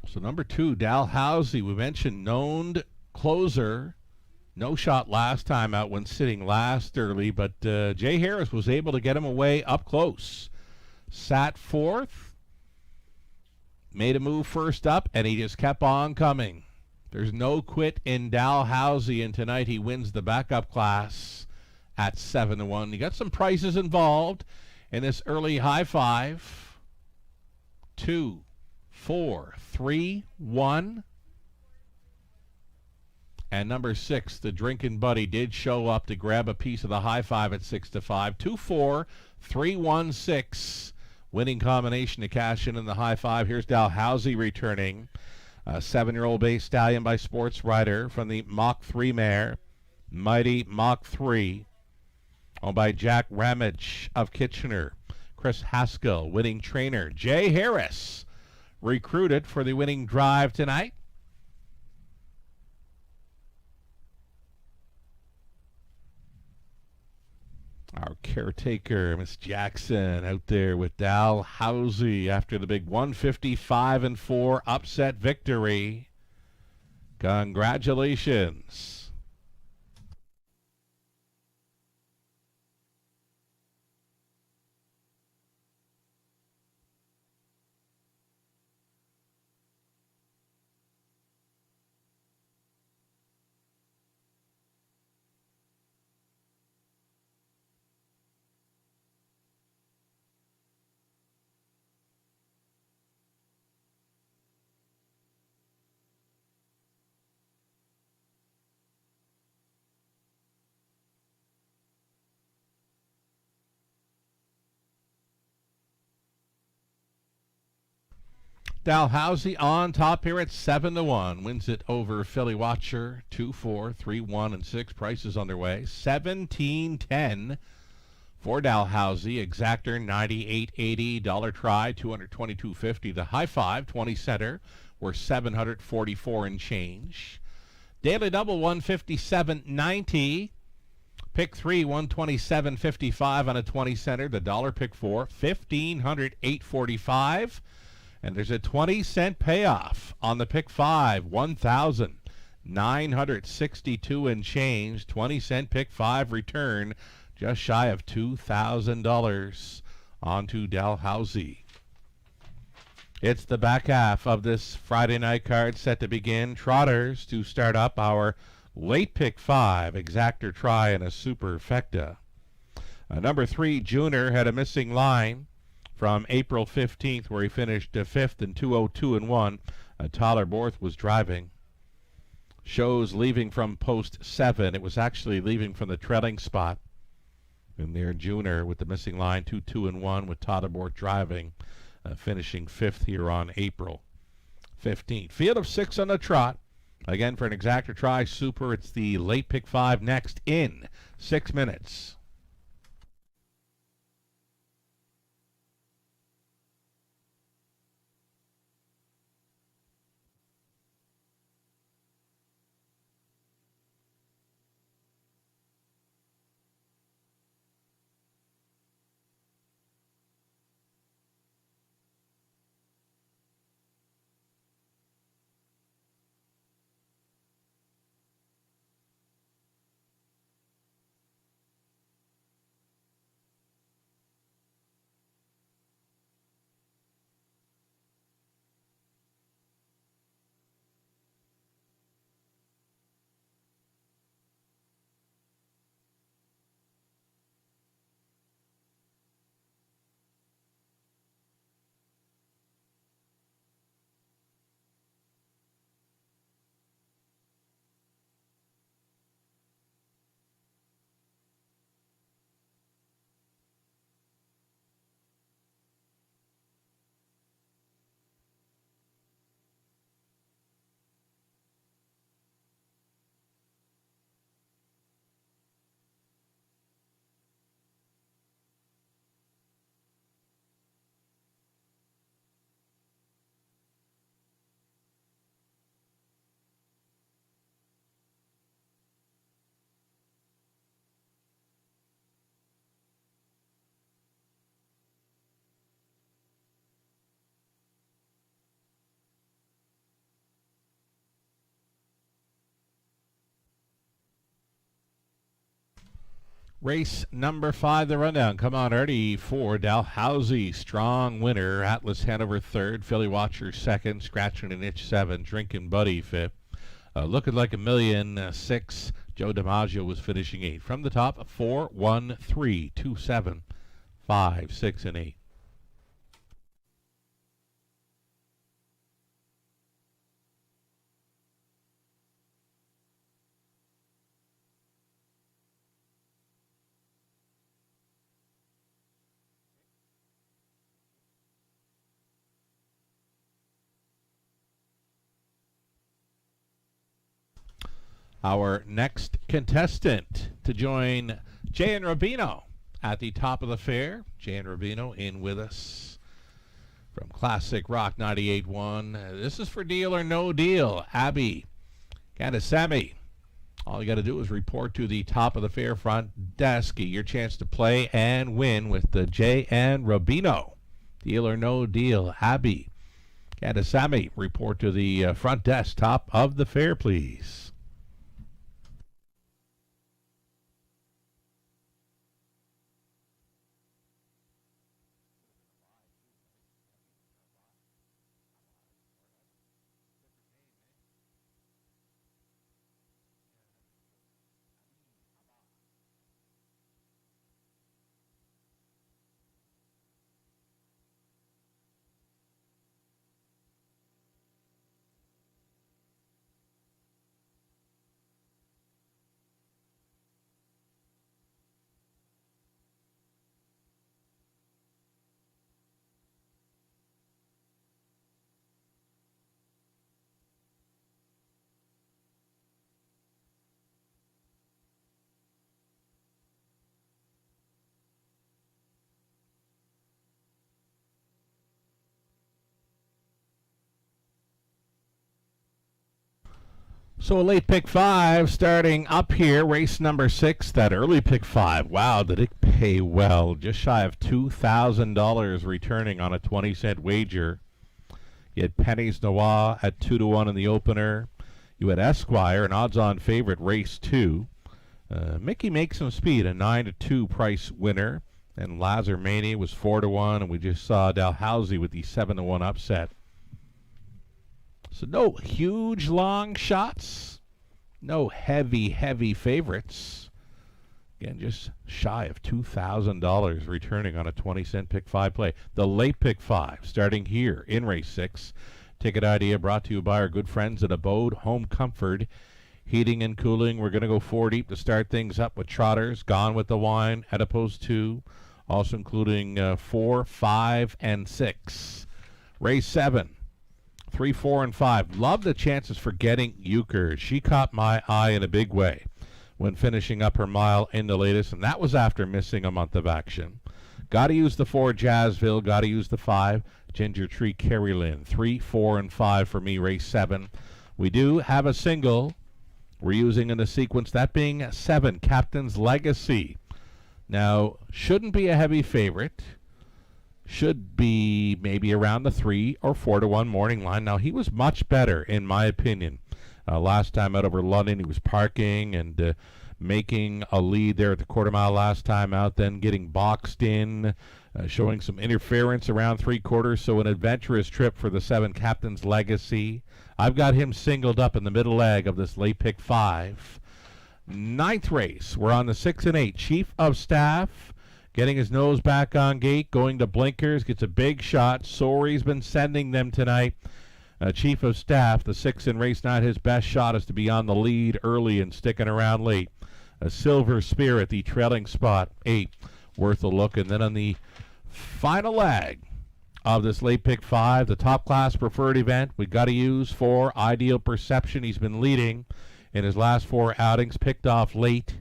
So number 2, Dalhousie, we mentioned known closer. No shot last time out when sitting last early, but Jay Harris was able to get him away up close. Sat fourth, made a move first up, and he just kept on coming. There's no quit in Dalhousie, and tonight he wins the backup class at 7-1. You got some prices involved in this early high five. 2, 4, 3, 1. And number 6, the Drinking Buddy, did show up to grab a piece of the high five at 6-5. 2, 4, 3, 1, 6. Winning combination to cash in the high five. Here's Dalhousie returning. A 7-year-old bay stallion by Sports Rider from the Mach 3 mare, Mighty Mach 3, owned by Jack Ramage of Kitchener. Chris Haskell, winning trainer. Jay Harris, recruited for the winning drive tonight. Our caretaker, Miss Jackson, out there with Dalhousie after the big 155-4 upset victory. Congratulations. Dalhousie on top here at 7-1. Wins it over Philly Watcher. 2, 4, 3, 1, and 6. Prices on their way. 17-10 for Dalhousie. Exactor 98.80. Dollar try 222.50. The high five 20 center were 744 and change. Daily double 157.90. Pick 3 127.55 on a 20 center. The dollar pick 4 1,508.45. And there's a 20-cent payoff on the pick 5, 1,962 and change. 20-cent pick 5 return, just shy of $2,000 onto Dalhousie. It's the back half of this Friday night card set to begin. Trotters to start up our late pick 5, exactor try, and a superfecta. Number 3, Junior, had a missing line from April 15th, where he finished 5th in 2:02-1. Tyler Borth was driving. Shows leaving from post 7. It was actually leaving from the trailing spot. And there, Junior with the missing line, 2:02-1, with Tyler Borth driving, finishing 5th here on April 15th. Field of 6 on the trot. Again, for an exactor try super, it's the late pick 5 next in 6 minutes. Race number 5, the rundown. Come on, Ernie, for Dalhousie. Strong winner. Atlas Hanover 3rd. Philly Watcher 2nd. Scratching an itch 7th. Drinking Buddy 5th. Looking like $1,000,006. Joe DiMaggio was finishing 8. From the top, 4, 1, 3, 2, 7, 5, 6, and 8. Our next contestant to join Jay and Rubino at the top of the fair. Jay and Rubino in with us from Classic Rock 98.1. This is for Deal or No Deal. Abby Gandasamy. All you got to do is report to the top of the fair front desk. Get your chance to play and win with the Jay and Rubino. Deal or No Deal. Abby Gandasamy, report to the front desk, top of the fair, please. So a late pick 5 starting up here, race number 6, that early pick 5. Wow, did it pay well. Just shy of $2,000 returning on a 20-cent wager. You had Penny's Noir at 2-1 in the opener. You had Esquire, an odds-on favorite, race 2. Mickey Makes Some Speed, a 9-2 price winner. And Lazar Mania was 4-1, and we just saw Dalhousie with the 7-1 upset. So no huge long shots, no heavy favorites. Again, just shy of $2,000 returning on a 20-cent pick 5 play. The late pick 5 starting here in race 6. Ticket idea brought to you by our good friends at Abode Home Comfort Heating and Cooling. We're going to go 4 deep to start things up with Trotters, Gone with the Wine, Adipose 2, also including 4, 5, and 6. Race 7. 3, 4, and 5. Love the chances for Getting Euchre. She caught my eye in a big way when finishing up her mile in the latest, and that was after missing a month of action. Got to use the 4, Jazzville. Got to use the 5, Ginger Tree Kerry Lynn. 3, 4, and 5 for me, race 7. We do have a single we're using in the sequence, that being 7, Captain's Legacy. Now, shouldn't be a heavy favorite. Should be maybe around the 3 or 4-1 morning line. Now, he was much better, in my opinion. Last time out over London, he was parking and making a lead there at the quarter mile last time out, then getting boxed in, showing some interference around 3/4. So an adventurous trip for the 7, Captain's Legacy. I've got him singled up in the middle leg of this late pick 5. 9th race, we're on the 6 and 8. Chief of Staff. Getting his nose back on gate, going to blinkers, gets a big shot. Sori's been sending them tonight. Chief of Staff, the 6 in race 9, his best shot is to be on the lead early and sticking around late. A Silver Spirit, the trailing spot, 8, worth a look. And then on the final leg of this late pick 5, the top class preferred event, we got to use 4, Ideal Perception. He's been leading in his last 4 outings, picked off late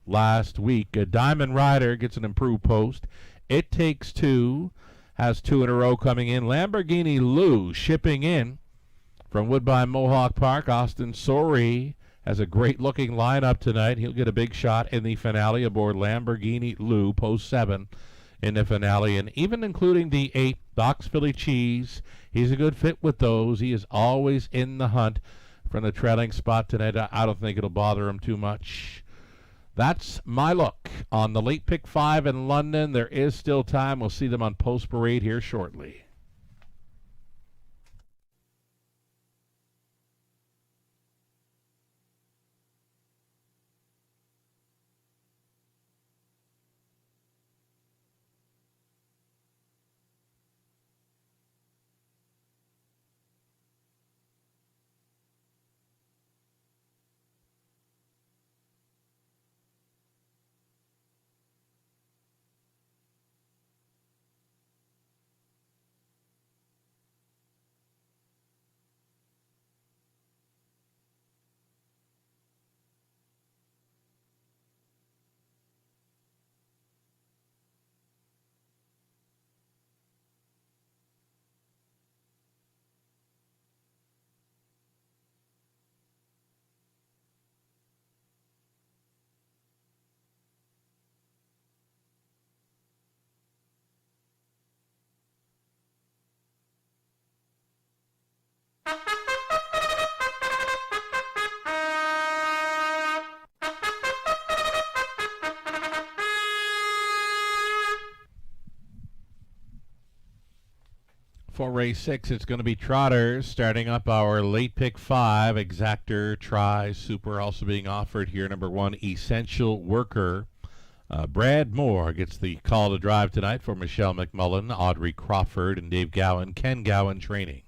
last week. Diamond Rider gets an improved post. It Takes Two has 2 in a row coming in. Lamborghini Lou shipping in from Woodbine Mohawk Park. Austin Sori has a great looking lineup tonight. He'll get a big shot in the finale aboard Lamborghini Lou, post 7 in the finale. And even including the 8, Doc's Philly Cheese, he's a good fit with those. He is always in the hunt from the trailing spot tonight. I don't think it'll bother him too much. That's my look on the late pick 5 in London. There is still time. We'll see them on Post Parade here shortly. For race 6, it's going to be trotters starting up our late pick 5. Exactor, Try, Super also being offered here. Number 1, Essential Worker. Brad Moore gets the call to drive tonight for Michelle McMullen, Audrey Crawford, and Dave Gowan. Ken Gowan training.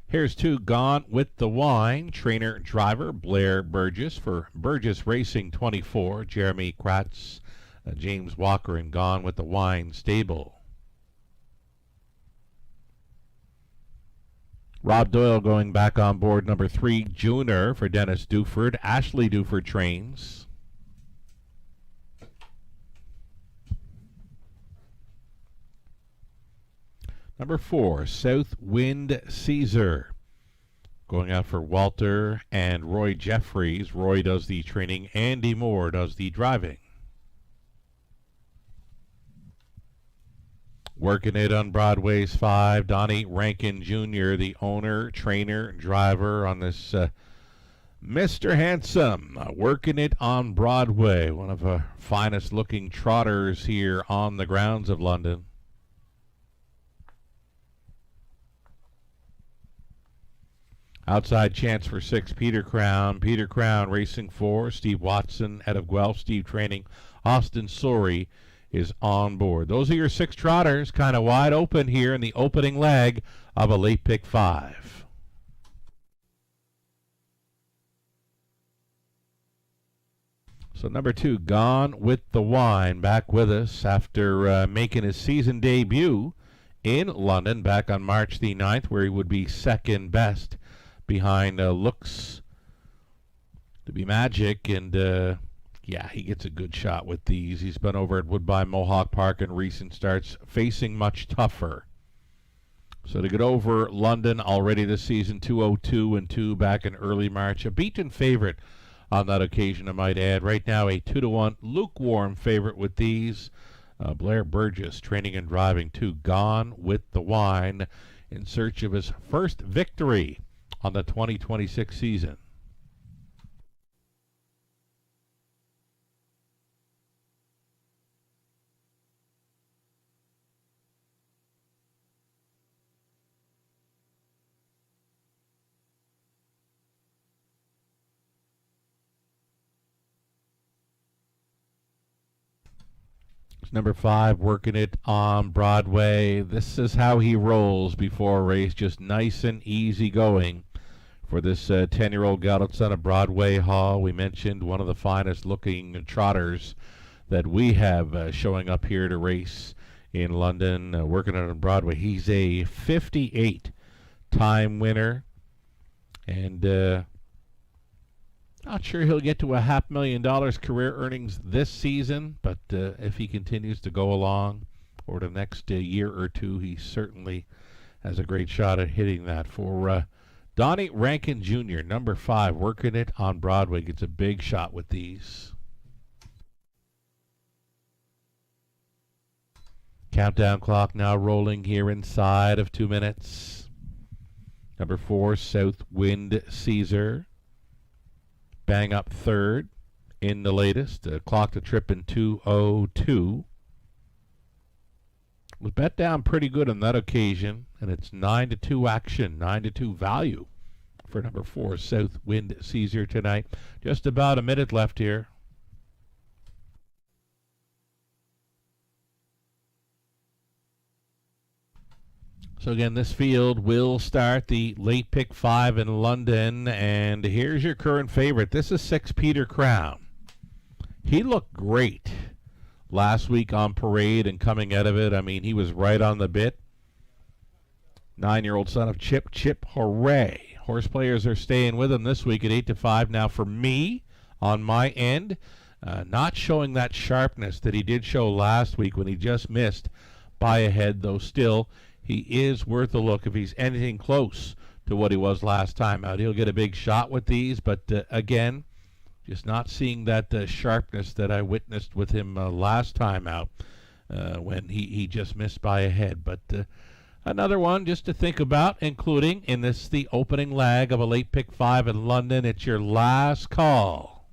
Here's 2, Gone with the Wine. Trainer driver Blair Burgess for Burgess Racing 24. Jeremy Kratz, James Walker, and Gone with the Wine stable. Rob Doyle going back on board. Number 3, Junior for Dennis Duford. Ashley Duford trains. Number 4, Southwind Caesar. Going out for Walter and Roy Jeffries. Roy does the training. Andy Moore does the driving. Working it on Broadway's 5, Donnie Rankin Jr., the owner, trainer, driver on this Mr. Handsome. Working it on Broadway, one of the finest looking trotters here on the grounds of London. Outside chance for 6, Peter Crown. Peter Crown racing 4, Steve Watson out of Guelph. Steve training. Austin Sorey is on board. Those are your 6 trotters, kind of wide open here in the opening leg of a late pick 5. So number 2, Gone with the Wine, back with us after making his season debut in London back on March the 9th, where he would be second best behind Looks to be Magic, and yeah, he gets a good shot with these. He's been over at Woodbine Mohawk Park in recent starts, facing much tougher. So to get over London already this season, 2:02 and 2 back in early March. A beaten favorite on that occasion, I might add. Right now, a 2-1 lukewarm favorite with these. Blair Burgess training and driving 2, Gone with the Wine, in search of his first victory on the 2026 season. Number 5, Working It on Broadway. This is how he rolls before a race, just nice and easy going for this 10-year-old gelded son of Broadway Hall. We mentioned one of the finest looking trotters that we have showing up here to race in London, Working It on Broadway. He's a 58 time winner, and not sure he'll get to $500,000 career earnings this season, but if he continues to go along over the next year or two, he certainly has a great shot at hitting that. For Donnie Rankin Jr., number 5, Working It on Broadway, gets a big shot with these. Countdown clock now rolling here inside of 2 minutes. Number 4, Southwind Caesar. Bang up 3rd in the latest. Clocked a trip in 2:02. Was bet down pretty good on that occasion, and it's 9-2 action, 9-2 value for number 4, Southwind Caesar tonight. Just about a minute left here. So again, this field will start the late pick 5 in London, and here's your current favorite. This is 6, Peter Crown. He looked great last week on Parade and coming out of it. I mean, he was right on the bit. 9-year-old son of Chip. Chip, hooray. Horse players are staying with him this week at 8-5. Now for me, on my end, not showing that sharpness that he did show last week when he just missed by a head, though still he is worth a look. If he's anything close to what he was last time out, he'll get a big shot with these. But again, just not seeing that sharpness that I witnessed with him last time out when he just missed by a head. But another one just to think about, including in this the opening leg of a late pick 5 in London. It's your last call.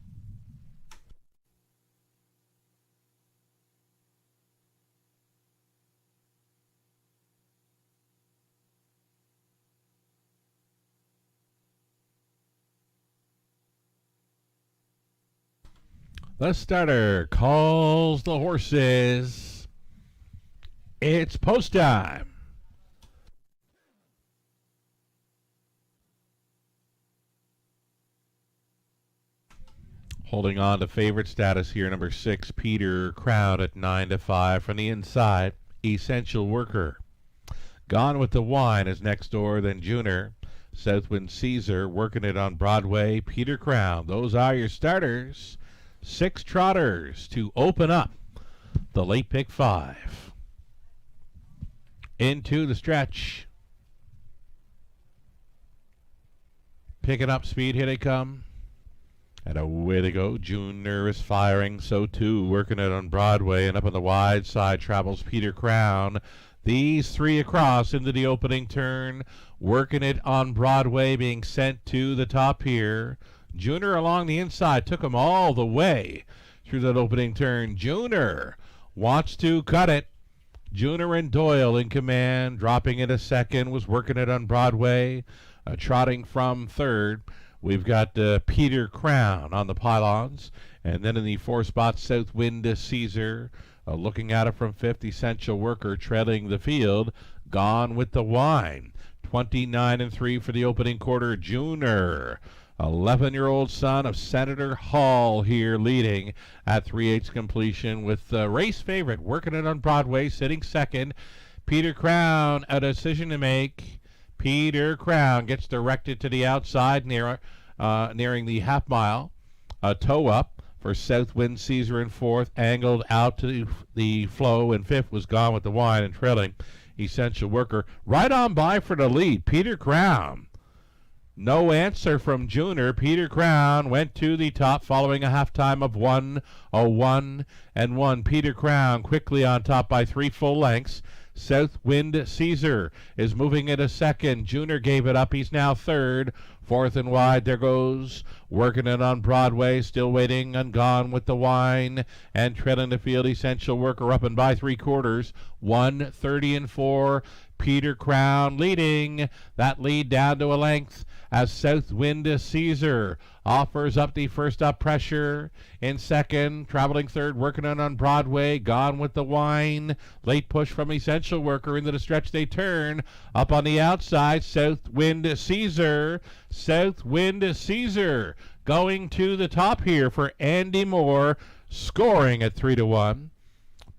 The starter calls the horses. It's post time. Holding on to favorite status here, number 6, Peter Crown at 9-5 from the inside. Essential Worker. Gone with the Wine is next door, then Junior. Southwind Caesar working it on Broadway. Peter Crown. Those are your starters. 6 trotters to open up the late pick 5. Into the stretch. Picking up speed. Here they come. And away they go. Junior is firing. So too. Working it on Broadway. And up on the wide side travels Peter Crown. These 3 across into the opening turn. Working it on Broadway. Being sent to the top here. Junior along the inside. Took him all the way through that opening turn. Junior wants to cut it. Junior and Doyle in command. Dropping it a second. Was working it on Broadway. Trotting from third. We've got Peter Crown on the pylons. And then in the 4 spot, Southwind Caesar. Looking at it from 5th, Essential Worker trailing the field. Gone with the Wine. 29-3 for the opening quarter. Junior, 11-year-old son of Senator Hall here leading at 3/8 completion with the race favorite working it on Broadway, sitting second. Peter Crown, a decision to make. Peter Crown gets directed to the outside nearing the half mile. A toe up for Southwind Caesar in 4th, angled out to the flow, and 5th was Gone with the Wine and trailing Essential Worker. Right on by for the lead, Peter Crown. No answer from Junior. Peter Crown went to the top following a halftime of 1:01 Peter Crown quickly on top by 3 full lengths. Southwind Caesar is moving it a second. Junior gave it up. He's now third. 4th and wide. There goes. Working it on Broadway. Still waiting and Gone with the Wine. And trailing the field. Essential Worker up and by 3/4. 1:30-4. Peter Crown leading. That lead down to a length as Southwind Caesar offers up the first up pressure. In second, traveling third, working on Broadway. Gone with the Wine. Late push from Essential Worker into the stretch they turn. Up on the outside, Southwind Caesar. Southwind Caesar going to the top here for Andy Moore, scoring at 3-1.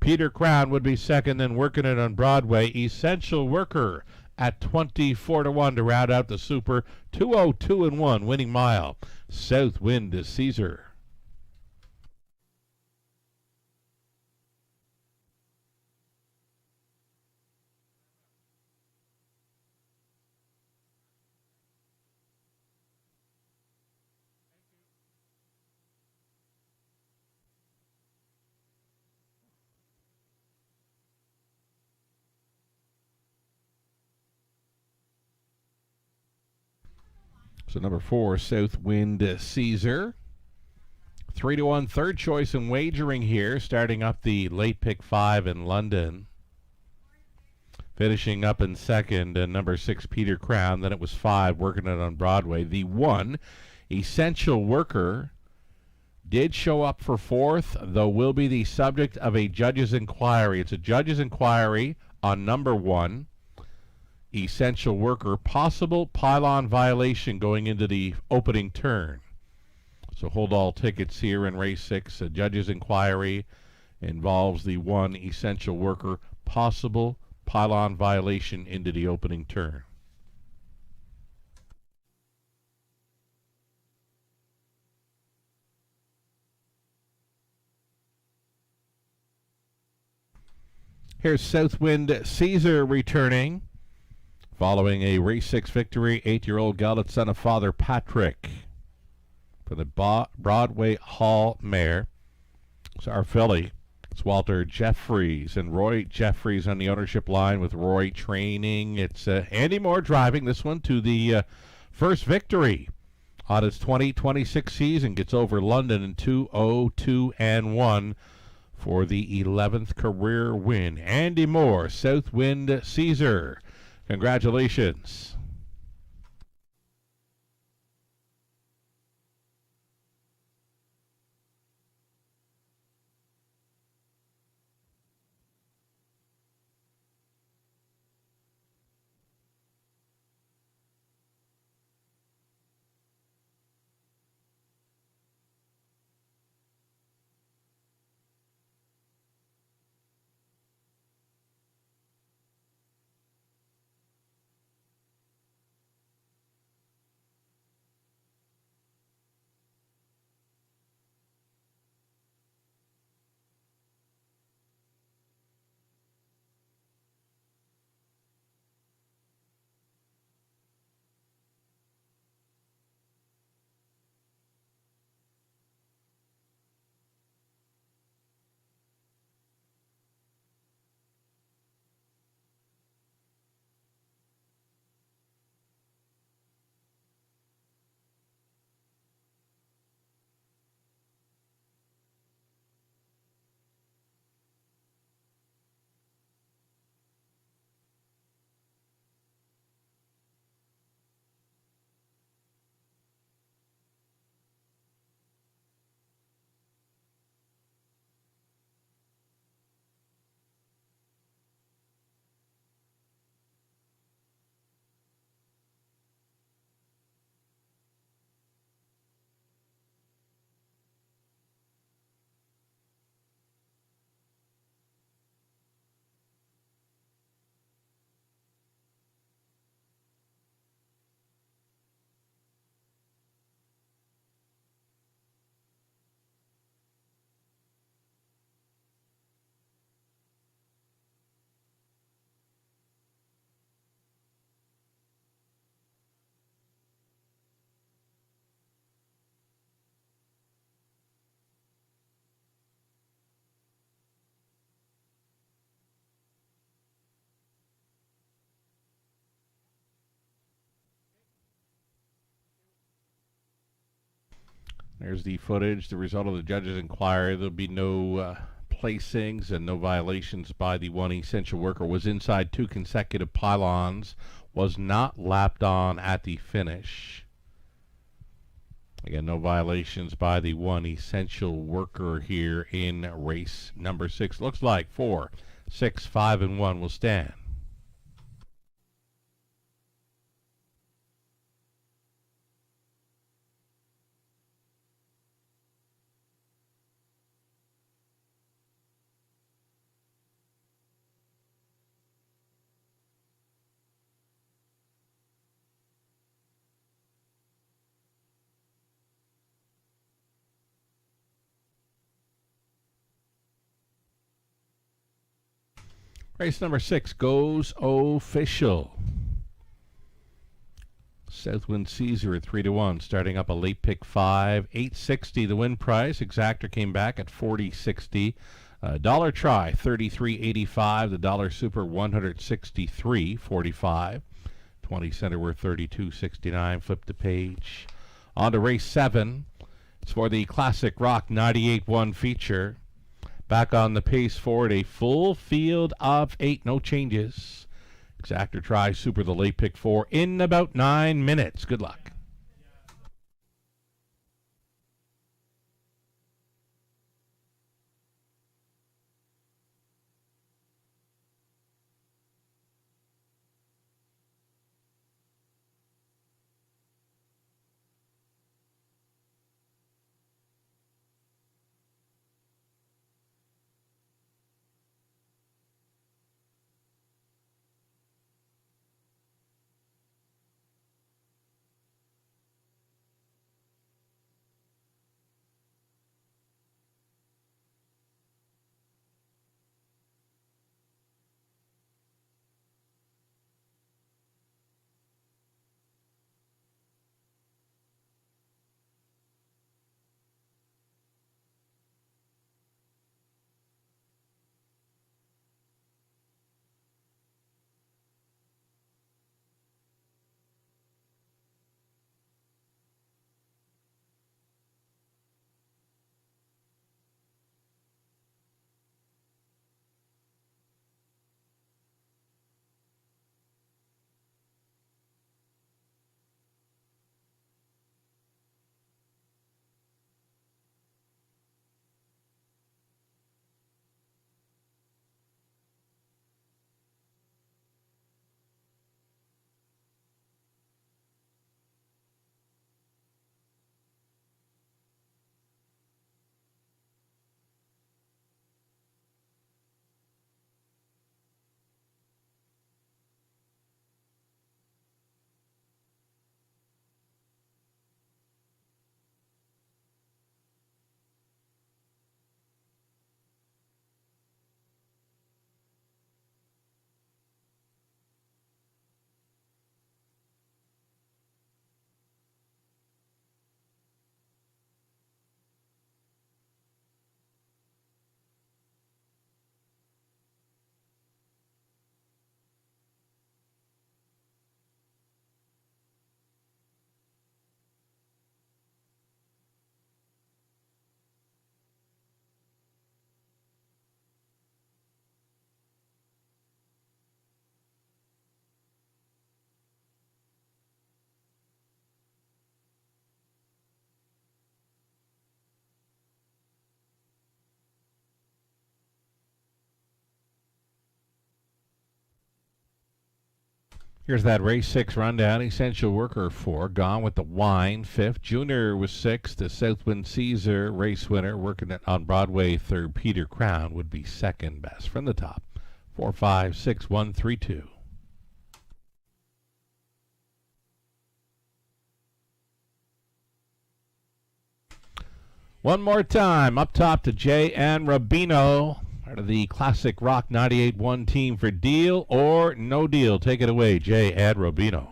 Peter Crown would be second, then working it on Broadway. Essential Worker at 24-1 to round out the Super. 202-1 winning mile. Southwind Caesar. So number 4, Southwind Caesar. 3-1 third choice in wagering here, starting up the late pick 5 in London. Finishing up in second, and number 6, Peter Crown. Then it was 5, working it on Broadway. The 1, Essential Worker, did show up for 4th, though will be the subject of a judge's inquiry. It's a judge's inquiry on number 1. Essential Worker, possible pylon violation going into the opening turn. So hold all tickets here in race 6. A judge's inquiry involves the 1, Essential Worker, possible pylon violation into the opening turn. Here's Southwind Caesar returning. Following a race 6 victory, 8-year-old gelded son of Father Patrick for the Broadway Hall mare. It's our filly. It's Walter Jeffries and Roy Jeffries on the ownership line with Roy training. It's Andy Moore driving this one to the first victory on his 2026 season. Gets over London in 2:02-1 for the 11th career win. Andy Moore, Southwind Caesar. Congratulations. There's the footage, the result of the judge's inquiry. There'll be no placings and no violations by the one essential worker. Was inside 2 consecutive pylons, was not lapped on at the finish. Again, no violations by the one essential worker here in race number 6. Looks like 4, 6, 5, and 1 will stand. Race number 6 goes official. Southwind Caesar at 3-1, starting up a late pick 5, $8.60 the win price. Exactor came back at $40.60. Dollar try $33.85. The dollar super $163.45. 20 center worth $32.69. Flip the page. On to race 7. It's for the Classic Rock 98-1 feature. Back on the pace forward, a full field of 8, no changes. Exactor try super the late pick 4 in about 9 minutes. Good luck. Here's that race 6 rundown. Essential Worker 4, Gone with the Wine 5th. Junior was 6th. The Southwind Caesar race winner, working it on Broadway 3rd. Peter Crown would be 2nd best. From the top, 4, 5, 6, 1, 3, 2. One more time, up top to Jay and Rubino. Part of the Classic Rock 98-1 team for Deal or No Deal. Take it away, Jay and Rubino.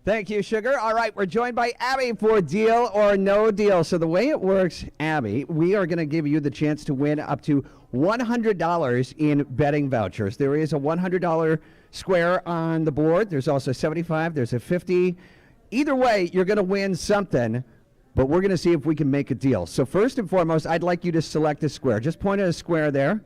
Thank you, Sugar. All right, we're joined by Abby for Deal or No Deal. So the way it works, Abby, we are going to give you the chance to win up to $100 in betting vouchers. There is a $100 square on the board. There's also 75. There's a 50. Either way, you're going to win something. but we're going to see if we can make a deal. So first and foremost, I'd like you to select a square. Just point at a square there.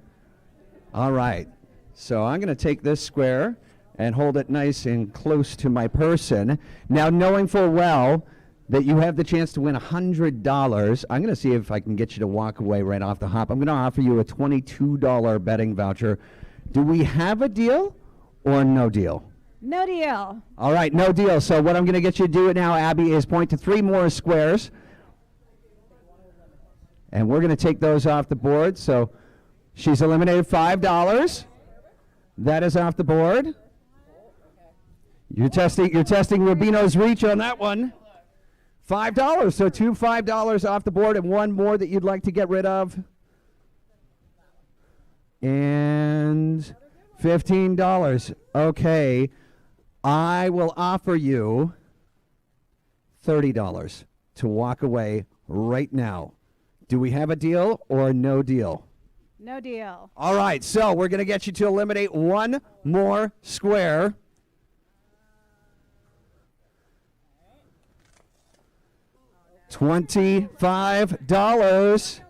All right. So I'm going to take this square and hold it nice and close to my person. Now, knowing full well that you have the chance to win $100, I'm going to see if I can get you to walk away right off the hop. I'm going to offer you a $22 betting voucher. Do we have a deal or no deal? No deal. All right, no deal. So what I'm going to get you to do now, Abby, is point to 3 more squares. And we're going to take those off the board. So she's eliminated $5. That is off the board. You're testing Rubino's reach on that one. $5. So 2 $5 off the board and 1 more that you'd like to get rid of. And $15. Okay. I will offer you $30 to walk away right now. Do we have a deal or no deal? No deal. All right, so we're going to get you to eliminate 1 more square. $25.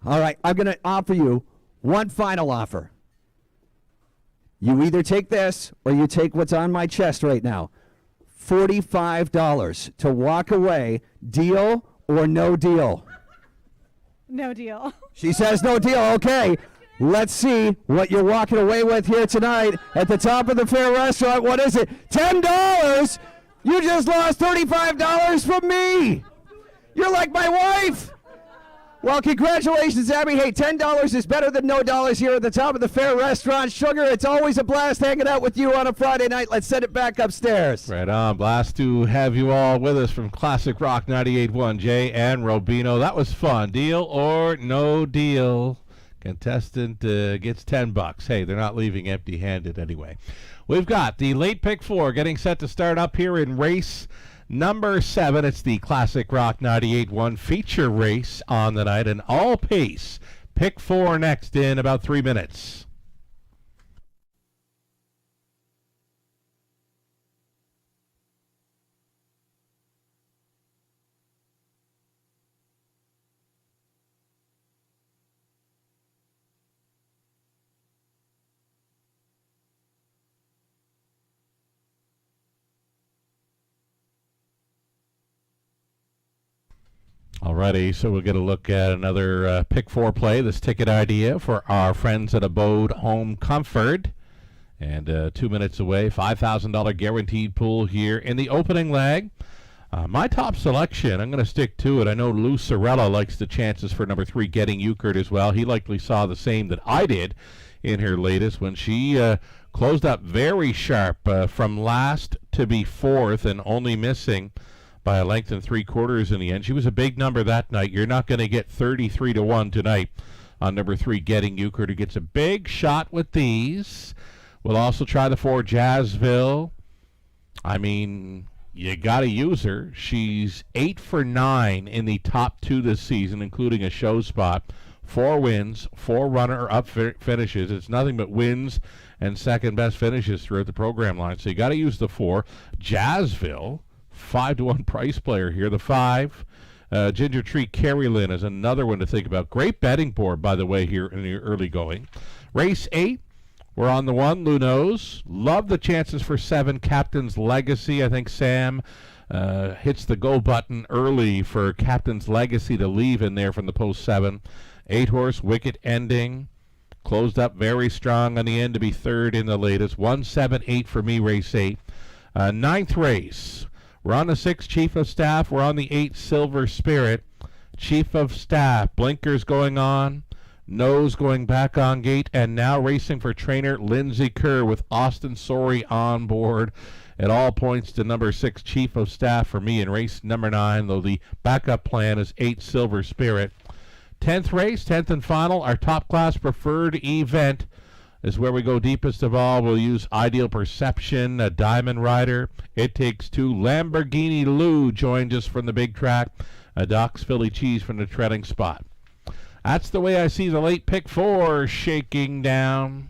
All right, I'm going to offer you one final offer. You either take this or you take what's on my chest right now. $45 to walk away. Deal or no deal? No deal. She says no deal. Okay, let's see what you're walking away with here tonight at the Top of the Fair restaurant. What is it? $10. You just lost $35 from me. You're like my wife. Well, congratulations, Abby. Hey, $10 is better than no dollars here at the Top of the Fair restaurant. Sugar, it's always a blast hanging out with you on a Friday night. Let's send it back upstairs. Right on. Blast to have you all with us from Classic Rock 98.1. Jay and Robino. That was fun. Deal or no deal? Contestant gets $10. Hey, they're not leaving empty-handed anyway. We've got the late pick 4 getting set to start up here in race number 7. It's the Classic Rock 98.1 feature race on the night, an all pace. Pick 4 next in about 3 minutes. Alrighty, so we'll get a look at another pick 4 play. This ticket idea for our friends at Abode Home Comfort. And 2 minutes away, $5,000 guaranteed pool here in the opening leg. My top selection, I'm going to stick to it. I know Lou Sorella likes the chances for number 3, Getting Euchred as well. He likely saw the same that I did in her latest when she closed up very sharp from last to be 4th and only missing by a length and 3/4 in the end. She was a big number that night. You're not going to get 33-1 tonight on number 3, Getting Euchred, who gets a big shot with these. We'll also try the 4, Jazzville. I mean, you got to use her. She's 8 for 9 in the top 2 this season, including a show spot. 4 wins, 4 runner-up finishes. It's nothing but wins and second-best finishes throughout the program line. So you got to use the 4, Jazzville. 5-1 price player here. The 5, Ginger Tree Carrie Lynn is another one to think about. Great betting board, by the way, here in the early going. Race 8, we're on the 1, Lou knows. Love the chances for 7, Captain's Legacy. I think Sam hits the go button early for Captain's Legacy to leave in there from the post 7. 8 horse, Wicked Ending. Closed up very strong on the end to be 3rd in the latest. 1, 7, 8 for me, race 8. 9th race. We're on the 6, Chief of Staff. We're on the 8, Silver Spirit. Chief of Staff, blinkers going on, nose going back on gate, and now racing for trainer Lindsay Kerr with Austin Sorey on board. It all points to number 6, Chief of Staff for me in race number 9, though the backup plan is 8, Silver Spirit. 10th race, 10th and final, our top class preferred event is where we go deepest of all. We'll use Ideal Perception, a Diamond Rider. It Takes 2. Lamborghini Lou joins us from the big track. A Doc's Philly Cheese from the treading spot. That's the way I see the late pick 4 shaking down.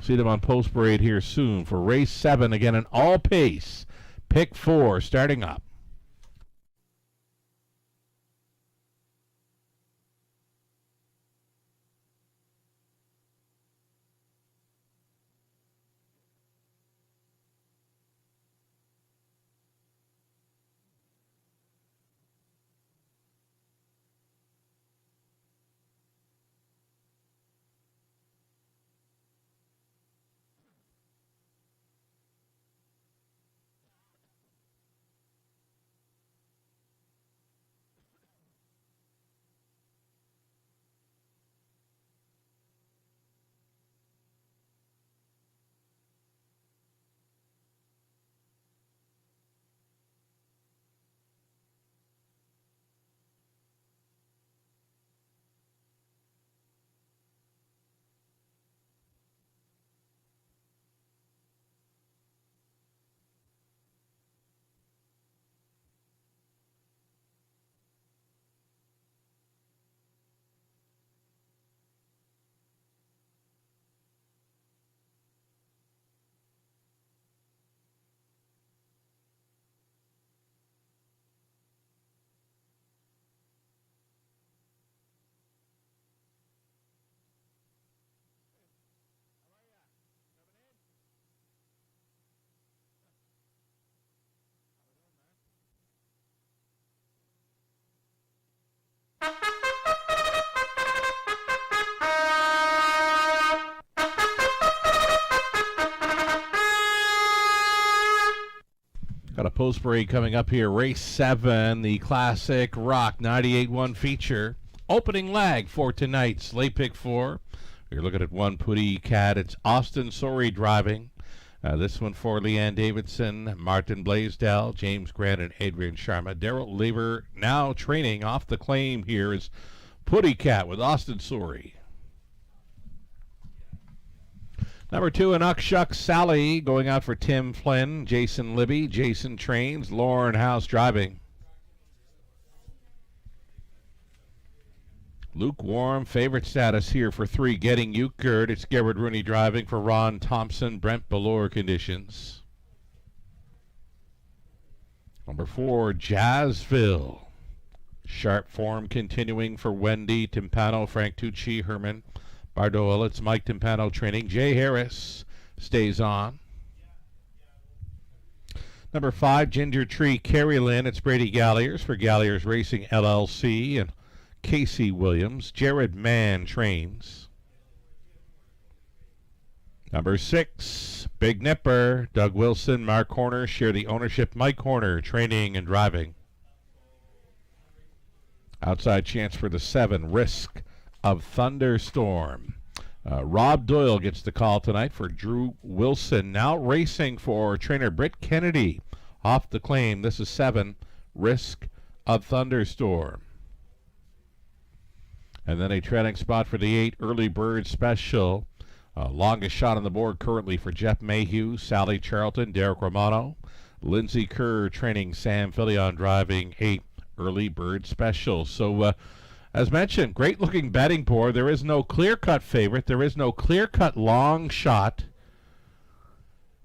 See them on Post Parade here soon for race 7. Again, an all pace. Pick 4 starting up. Got a post break coming up here. Race 7, the Classic Rock 98-1 feature. Opening leg for tonight's late pick 4. You're looking at one Putty Cat. It's Austin Sorey driving. This one for Leanne Davidson, Martin Blaisdell, James Grant, and Adrian Sharma. Daryl Lever now training off the claim here is Putty Cat with Austin Sorey. Number 2, an Uckshuck Sally going out for Tim Flynn, Jason Libby, Jason Trains, Lauren House driving. Lukewarm favorite status here for 3, Getting Euchred. It's Garrett Rooney driving for Ron Thompson, Brent Ballore conditions. Number 4, Jazzville. Sharp form continuing for Wendy Timpano, Frank Tucci, Herman Bardola. It's Mike Timpano training. Jay Harris stays on. Number 5, Ginger Tree, Carrie Lynn. It's Brady Galliers for Galliers Racing LLC and Casey Williams. Jared Mann trains. Number 6, Big Nipper. Doug Wilson, Mark Horner share the ownership. Mike Horner training and driving. Outside chance for the 7, Risk of Thunderstorm. Rob Doyle gets the call tonight for Drew Wilson. Now racing for trainer Britt Kennedy. Off the claim, this is 7, Risk of Thunderstorm. And then a trailing spot for the 8, Early Bird Special. Longest shot on the board currently for Jeff Mayhew, Sally Charlton, Derek Romano. Lindsay Kerr training, Sam Filion driving 8, Early Bird Special. So, as mentioned, great looking betting board. There is no clear-cut favorite. There is no clear-cut long shot.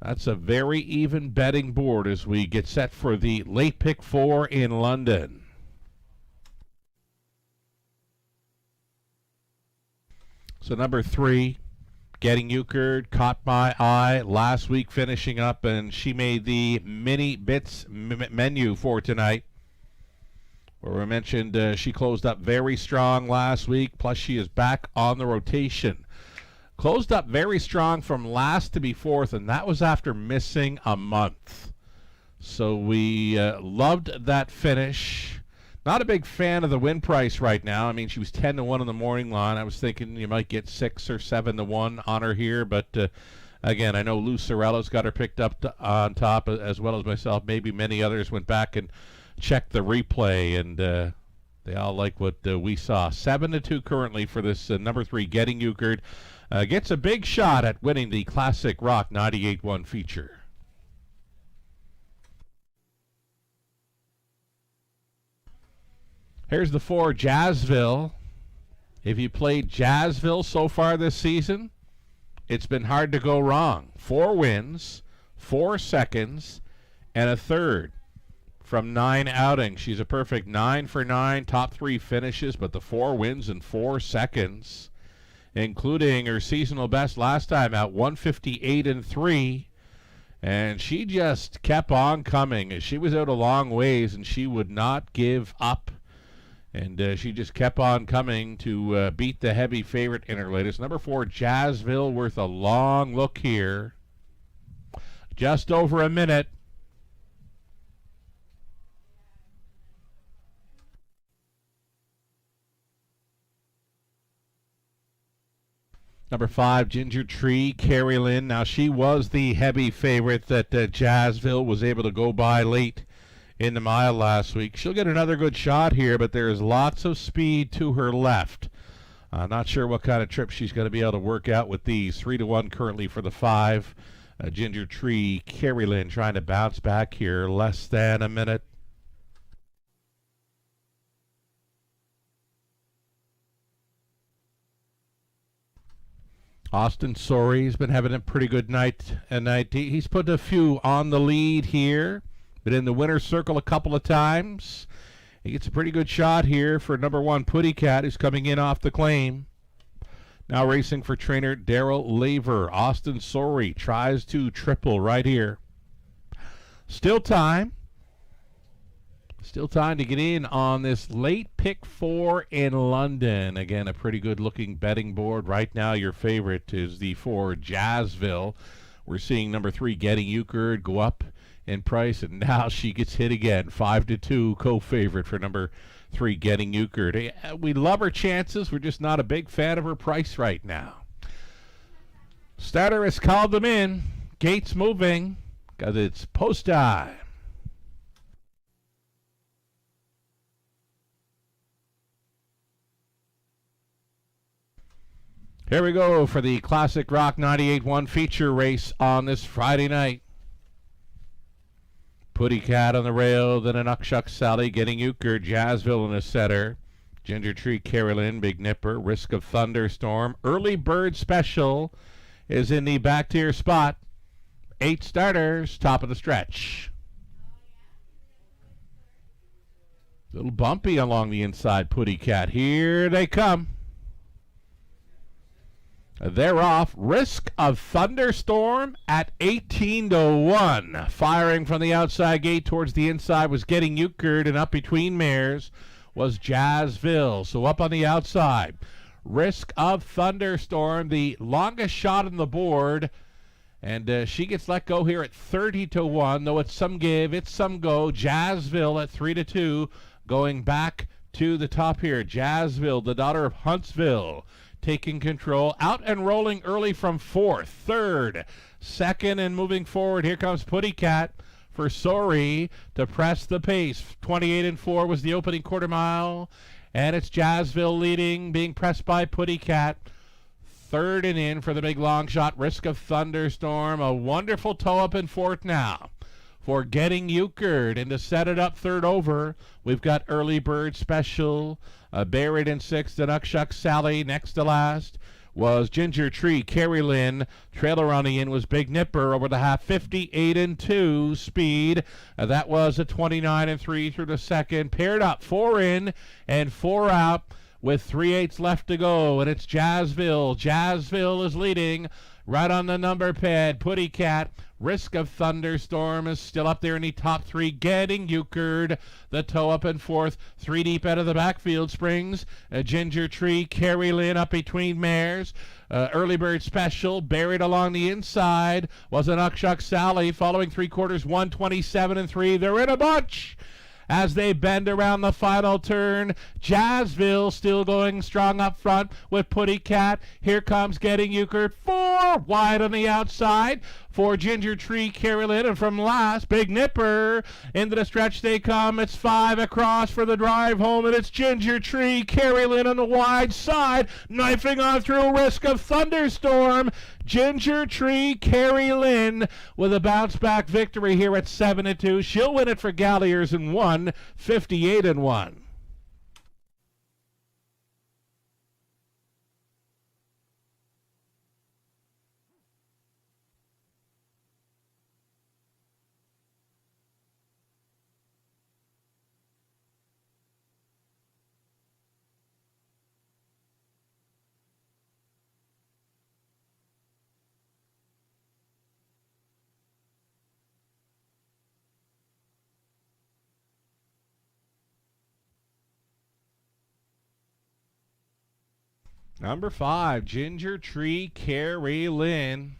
That's a very even betting board as we get set for the late pick 4 in London. So number 3, Getting Euchred, caught my eye last week finishing up, and she made the mini bits menu for tonight. Where we mentioned she closed up very strong last week, plus she is back on the rotation. Closed up very strong from last to be 4th, and that was after missing a month. So we loved that finish. Not a big fan of the win price right now. I mean, she was 10-1 on the morning line. I was thinking you might get 6 or 7-1 on her here, but again, I know Lou Sorello's got her picked up on top, as well as myself. Maybe many others went back and checked the replay, and they all like what we saw. 7-2 currently for this number 3, Getting Euchred. Gets a big shot at winning the Classic Rock 98-1 feature. Here's the 4, Jazzville. If you played Jazzville so far this season, it's been hard to go wrong. 4 wins, 4 seconds, and a 3rd from 9 outings. She's a perfect 9 for 9, top 3 finishes, but the 4 wins in 4 seconds, including her seasonal best last time out, 158-3. And she just kept on coming. She was out a long ways, and she would not give up. And she just kept on coming to beat the heavy favorite in her latest. Number 4, Jazzville, worth a long look here. Just over a minute. Number 5, Ginger Tree, Carrie Lynn. Now, she was the heavy favorite that Jazzville was able to go by late in the mile last week. She'll get another good shot here, but there's lots of speed to her left. Not sure what kind of trip she's going to be able to work out with these. 3-1 currently for the 5. Ginger Tree, Carrie Lynn trying to bounce back here. Less than a minute. Austin Sorey's been having a pretty good night. He's put a few on the lead here. Been in the winner's circle a couple of times. He gets a pretty good shot here for number 1, Putty Cat, who's coming in off the claim. Now racing for trainer Daryl Laver. Austin Sorey tries to triple right here. Still time. Still time to get in on this late pick 4 in London. Again, a pretty good looking betting board. Right now, your favorite is the 4, Jazzville. We're seeing number 3, Getting Euchred, go up in price, and now she gets hit again. 5-2, co-favorite for number 3, Getting Euchred. We love her chances. We're just not a big fan of her price right now. Starter has called them in. Gates moving because it's post time. Here we go for the Classic Rock 98.1 feature race on this Friday night. Putty Cat on the rail, then an Uckshuck Sally, Getting Euchred, Jazzville in the setter. Ginger Tree, Carolyn, Big Nipper, Risk of Thunderstorm. Early Bird Special is in the back tier spot. 8 starters, top of the stretch. Little bumpy along the inside, Putty Cat. Here they come. They're off. Risk of Thunderstorm at 18-1. Firing from the outside gate towards the inside was Getting Euchred, and up between mares was Jazzville. So up on the outside, Risk of Thunderstorm, the longest shot on the board, and she gets let go here at 30-1. Though it's some give, it's some go. Jazzville at 3-2, going back to the top here. Jazzville, the daughter of Huntsville, taking control, out and rolling early from 4th, 3rd, 2nd, and moving forward. Here comes Putty Cat for Sori to press the pace. 28-4 was the opening quarter mile, and it's Jazzville leading, being pressed by Putty Cat. 3rd and in for the big long shot, Risk of Thunderstorm. A wonderful toe up in 4th now for Getting Euchred, and to set it up 3rd over, we've got Early Bird Special. Buried in 6th, and Uckshuck Sally. Next to last was Ginger Tree, Carrie Lynn. Trailer on the in was Big Nipper over the half, 58-2 speed. That was a 29-3 through the second. Paired up, 4 in and 4 out with 3/8 left to go, and it's Jazzville. Jazzville is leading right on the number pad. Putty Cat, Risk of Thunderstorm is still up there in the top 3. Getting Euchred, the toe up in 4th. 3 deep out of the backfield springs Ginger Tree, Carrie Lynn up between mares. Early Bird Special buried along the inside was an Uckshuck Sally, following 3/4, 127-3. They're in a bunch as they bend around the final turn. Jazzville still going strong up front with Putty Cat. Here comes Getting Euchred, 4 wide on the outside for Ginger Tree, Carolyn, and from last, Big Nipper. Into the stretch they come. It's 5 across for the drive home, and it's Ginger Tree, Carolyn on the wide side, knifing on through. Risk of Thunderstorm. Ginger Tree, Carrie Lynn with a bounce-back victory here at 7-2. She'll win it for Galliers in 1, 58-1. Number 5, Ginger Tree, Carrie Lynn.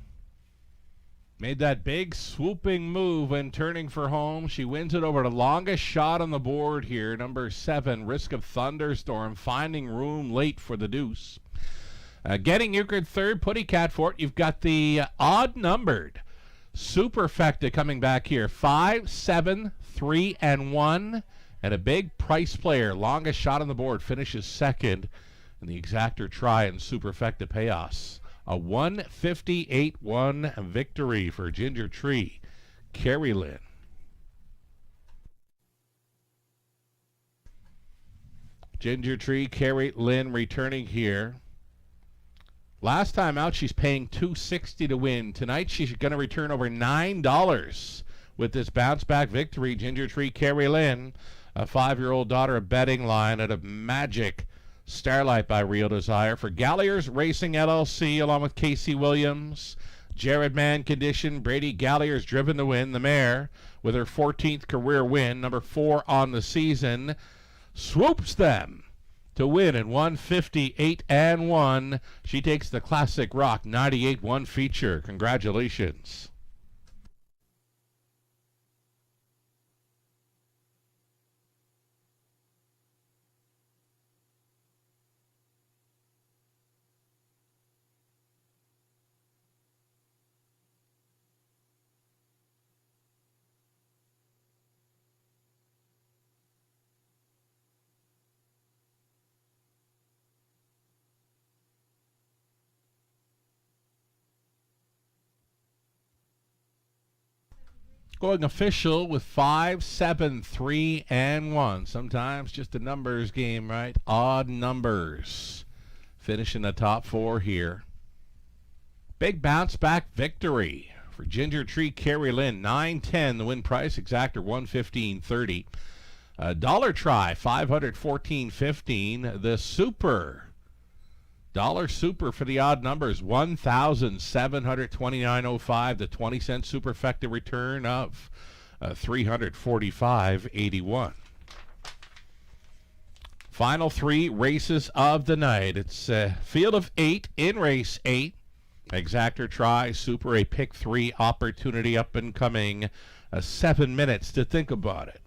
Made that big swooping move when turning for home. She wins it over the longest shot on the board here. Number 7, Risk of Thunderstorm, finding room late for the deuce. Getting Euchred 3rd, Putty Cat 4th. You've got the odd-numbered Superfecta coming back here. 5, 7, 3, and 1. And a big price player, longest shot on the board, finishes 2nd. And the exactor try in Superfecta Payouts. A 158-1 victory for Ginger Tree, Carrie Lynn. Ginger Tree, Carrie Lynn returning here. Last time out, she's paying $260 to win. Tonight, she's going to return over $9 with this bounce-back victory. Ginger Tree, Carrie Lynn, a 5-year-old daughter of Betting Line out of Magic Starlight by Real Desire for Galliers Racing LLC, along with Casey Williams. Jared Man Condition, Brady Galliers driven to win. The mare, with her 14th career win, number 4 on the season, swoops them to win in 158-1. She takes the Classic Rock 98-1 feature. Congratulations. Going official with 5, 7, 3, and 1. Sometimes just a numbers game, right? Odd numbers. Finishing the top 4 here. Big bounce back victory for Ginger Tree Carrie Lynn. 9.10 the win price. Exactor 115.30. Dollar try 514.15. The super. Dollar super for the odd numbers, 1,729.05. The 20-cent superfecta return of 345.81. Final 3 races of the night. It's a field of 8 in race 8. Exactor try, super, a pick 3 opportunity up and coming. 7 minutes to think about it.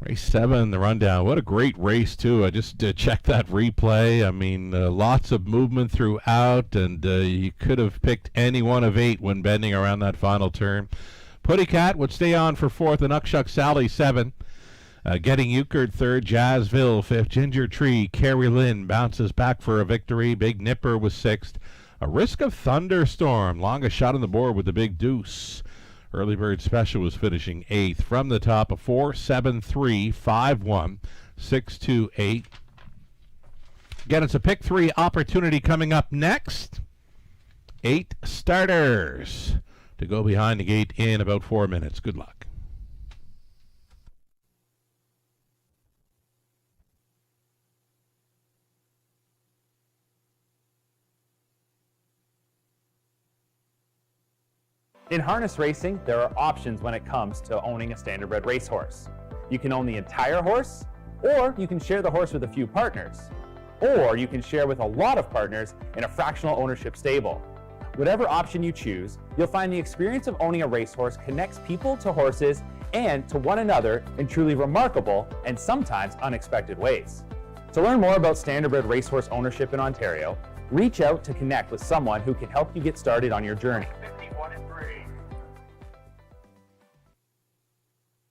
Race 7, the rundown. What a great race, too. I just checked that replay. I mean, lots of movement throughout, and you could have picked any one of 8 when bending around that final turn. Putty Cat would stay on for 4th, and Uckshuck Sally 7. Getting Euchred 3rd, Jazzville 5th. Ginger Tree, Carrie Lynn bounces back for a victory. Big Nipper was 6th. A Risk of Thunderstorm, longest shot on the board with the big deuce. Early Bird Special was finishing 8th. From the top, a 4, 7, 3, 5, 1, 6, 2, 8. Again, it's a pick 3 opportunity coming up next. 8 starters to go behind the gate in about 4 minutes. Good luck. In harness racing, there are options when it comes to owning a standardbred racehorse. You can own the entire horse, or you can share the horse with a few partners, or you can share with a lot of partners in a fractional ownership stable. Whatever option you choose, you'll find the experience of owning a racehorse connects people to horses and to one another in truly remarkable and sometimes unexpected ways. To learn more about standardbred racehorse ownership in Ontario, reach out to connect with someone who can help you get started on your journey.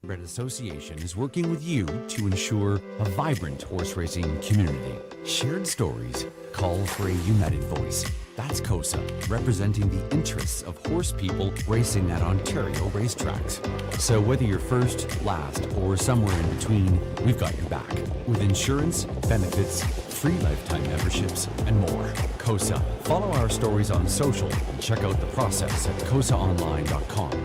Standardbred Association is working with you to ensure a vibrant horse racing community. Shared stories call for a united voice. That's COSA, representing the interests of horse people racing at Ontario racetracks. So whether you're first, last, or somewhere in between, we've got your back. With insurance, benefits, free lifetime memberships, and more. COSA. Follow our stories on social and check out the process at cosaonline.com.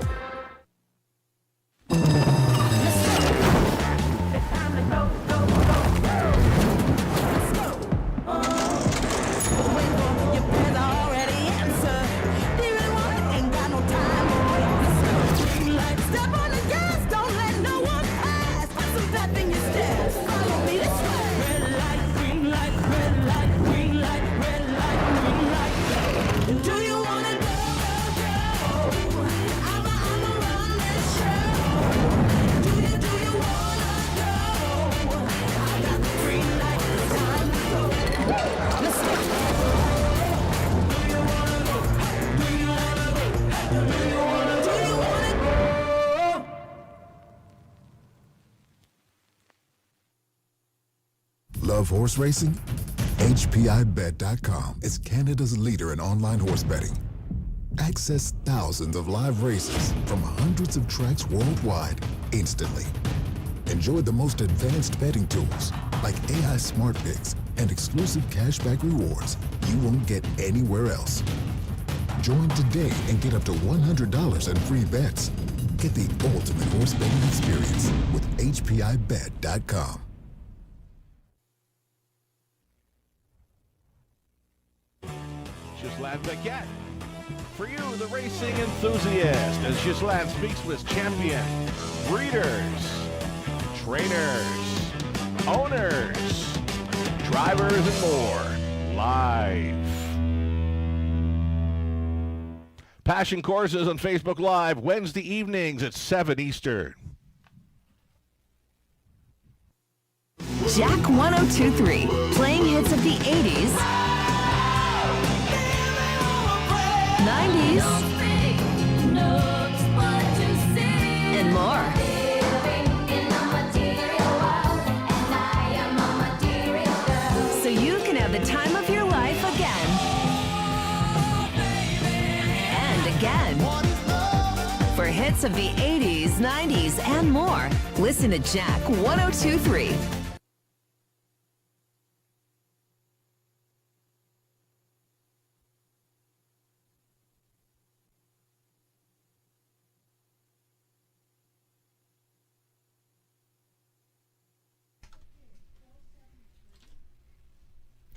Love horse racing? HPIBet.com is Canada's leader in online horse betting. Access thousands of live races from hundreds of tracks worldwide instantly. Enjoy the most advanced betting tools like AI Smart Picks and exclusive cashback rewards you won't get anywhere else. Join today and get up to $100 in free bets. Get the ultimate horse betting experience with HPIBet.com. Gislain Baguette. For you, the racing enthusiast, as Gislain speaks with champion, breeders, trainers, owners, drivers, and more, live. Passion Courses on Facebook Live, Wednesday evenings at 7 Eastern. Jack 102.3, playing hits of the 80s, 90s, and more. So you can have the time of your life again. And again. For hits of the 80s, 90s, and more, listen to Jack 102.3.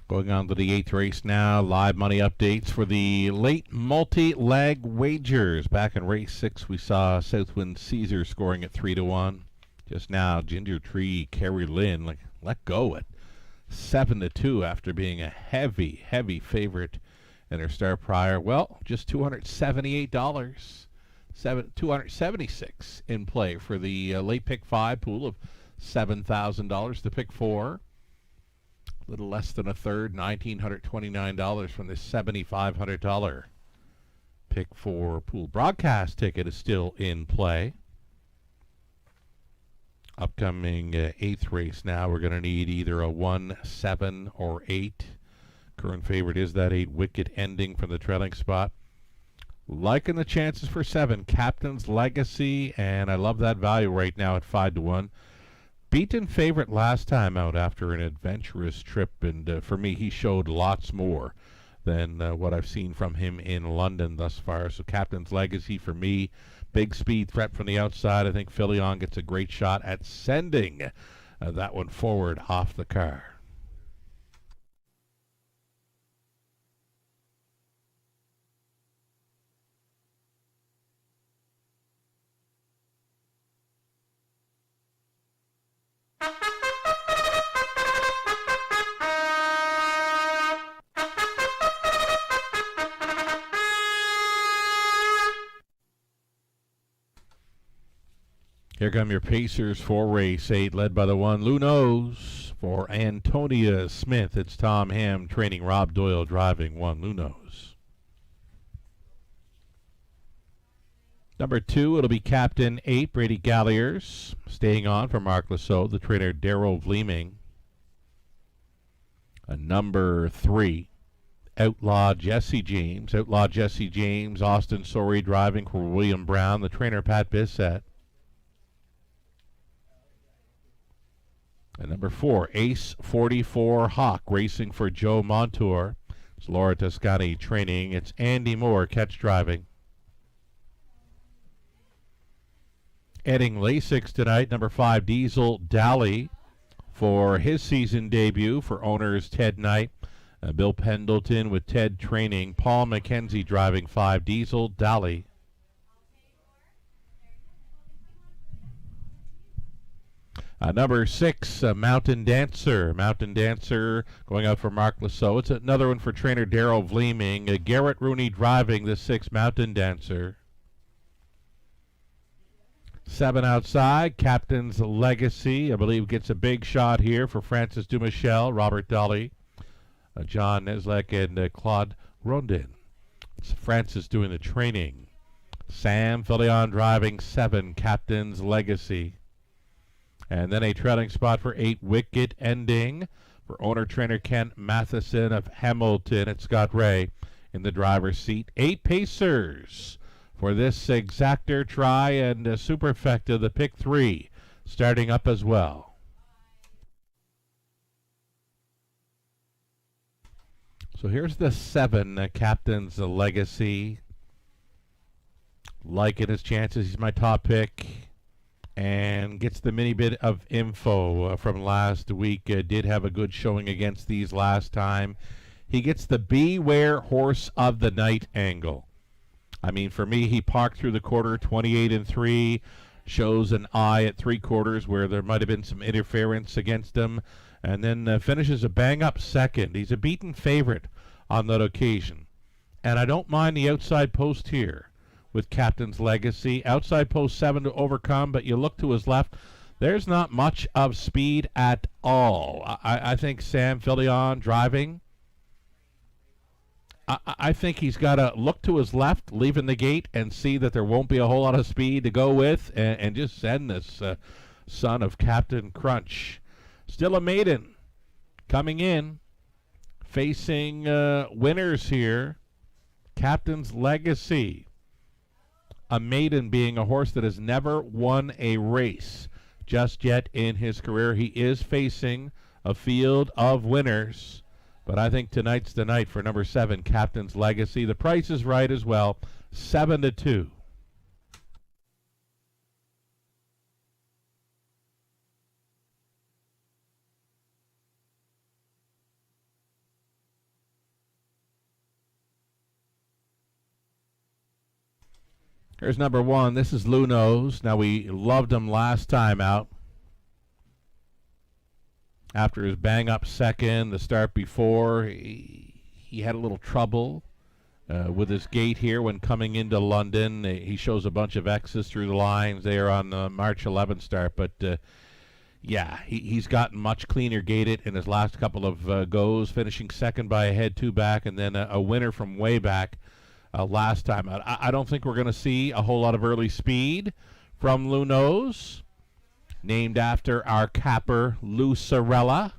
Going on to the 8th race now. Live money updates for the late multi-leg wagers. Back in race 6, we saw Southwind Caesar scoring at 3-1. Just now, Ginger Tree, Carrie Lynn, let go at 7-2 after being a heavy favorite in her start prior. Well, just $278, $276 in play for the late pick 5 pool of $7,000 to pick 4. Little less than a third, $1,929 from this $7,500 pick 4 pool. Broadcast ticket is still in play. Upcoming 8th race now, we're going to need either a 1, 7, or 8. Current favorite is that 8 wicket ending from the trailing spot. Liking the chances for 7, Captain's Legacy, and I love that value right now at 5-1. Beaten favorite last time out after an adventurous trip, and for me, he showed lots more than what I've seen from him in London thus far. So Captain's Legacy for me, big speed threat from the outside. I think Filion gets a great shot at sending that one forward off the car. Here come your Pacers for race 8, led by the one Lunos. For Antonia Smith, it's Tom Ham training, Rob Doyle driving, 1 Lunos. Number 2, it'll be Captain 8, Brady Galliers. Staying on for Mark Lasso, the trainer Daryl Vleeming. Number 3, Outlaw Jesse James. Outlaw Jesse James, Austin Sorey driving for William Brown, the trainer Pat Bissett. And number 4, Ace 44 Hawk, racing for Joe Montour. It's Laura Toscani training. It's Andy Moore catch driving. Adding Lasix tonight, number 5, Diesel Dally for his season debut for owners Ted Knight. Bill Pendleton with Ted training. Paul McKenzie driving 5, Diesel Dally. Number 6, Mountain Dancer. Mountain Dancer going out for Mark Lasso. It's another one for trainer Darryl Vleeming. Garrett Rooney driving the 6 Mountain Dancer. 7 outside, Captain's Legacy. I believe gets a big shot here for Francis Dumichel, Robert Dolly, John Neslek, and Claude Rondin. It's Francis doing the training. Sam Filion driving 7, Captain's Legacy. And then a trailing spot for 8, Wicked Ending for owner-trainer Ken Matheson of Hamilton. It's Scott Ray in the driver's seat. 8 Pacers for this Exactor Try and Superfecta, the pick 3, starting up as well. So here's the 7, Captain's Legacy. Liking his chances. He's my top pick. And gets the mini bit of info from last week. Did have a good showing against these last time. He gets the Beware Horse of the Night angle. I mean, for me, he parked through the quarter, 28-3, shows an eye at 3/4 where there might have been some interference against him, and then finishes a bang-up second. He's a beaten favorite on that occasion. And I don't mind the outside post here with Captain's Legacy. Outside post 7 to overcome, but you look to his left, there's not much of speed at all. I think Sam Filion driving, I think he's got to look to his left, leaving the gate, and see that there won't be a whole lot of speed to go with, and just send this son of Captain Crunch. Still a maiden coming in, facing winners here. Captain's Legacy. A maiden being a horse that has never won a race just yet in his career. He is facing a field of winners, but I think tonight's the night for number 7, Captain's Legacy. The price is right as well, 7-2. Here's number 1. This is Lunos. Now, we loved him last time out. After his bang-up second, the start before, he had a little trouble with his gate here when coming into London. He shows a bunch of X's through the lines there on the March 11th start. But, yeah, he's gotten much cleaner gated in his last couple of goes, finishing second by a head, 2 back, and then a winner from way back. Last time out. I don't think we're going to see a whole lot of early speed from Lunos, named after our capper Lucerella.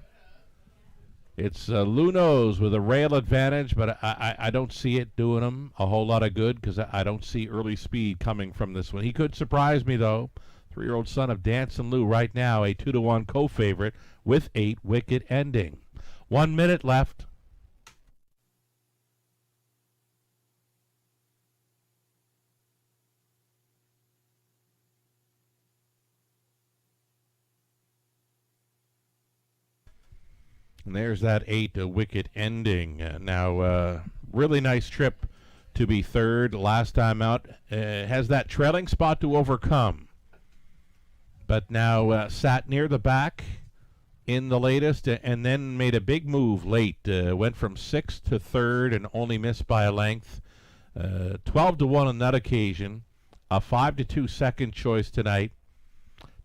It's Lunos with a rail advantage, but I don't see it doing him a whole lot of good because I don't see early speed coming from this one. He could surprise me, though. 3-year-old son of Dancin' Lou right now, a 2-1 co-favorite with 8 Wicked Ending. 1 minute left. And there's that 8 Wicked Ending. Now, really nice trip to be third last time out. Has that trailing spot to overcome. But now sat near the back in the latest and then made a big move late. Went from 6th to 3rd and only missed by a length. 12-1 on that occasion. A 5-2 second choice tonight.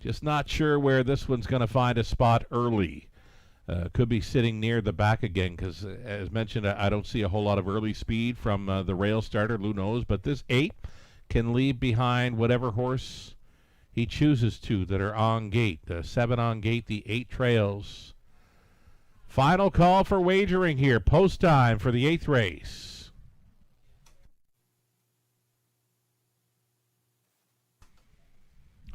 Just not sure where this one's going to find a spot early. Could be sitting near the back again because, as mentioned, I don't see a whole lot of early speed from the rail starter, Lunos. But this 8 can leave behind whatever horse he chooses to that are on gate. The 7 on gate, the 8 trails. Final call for wagering here. Post time for the 8th race.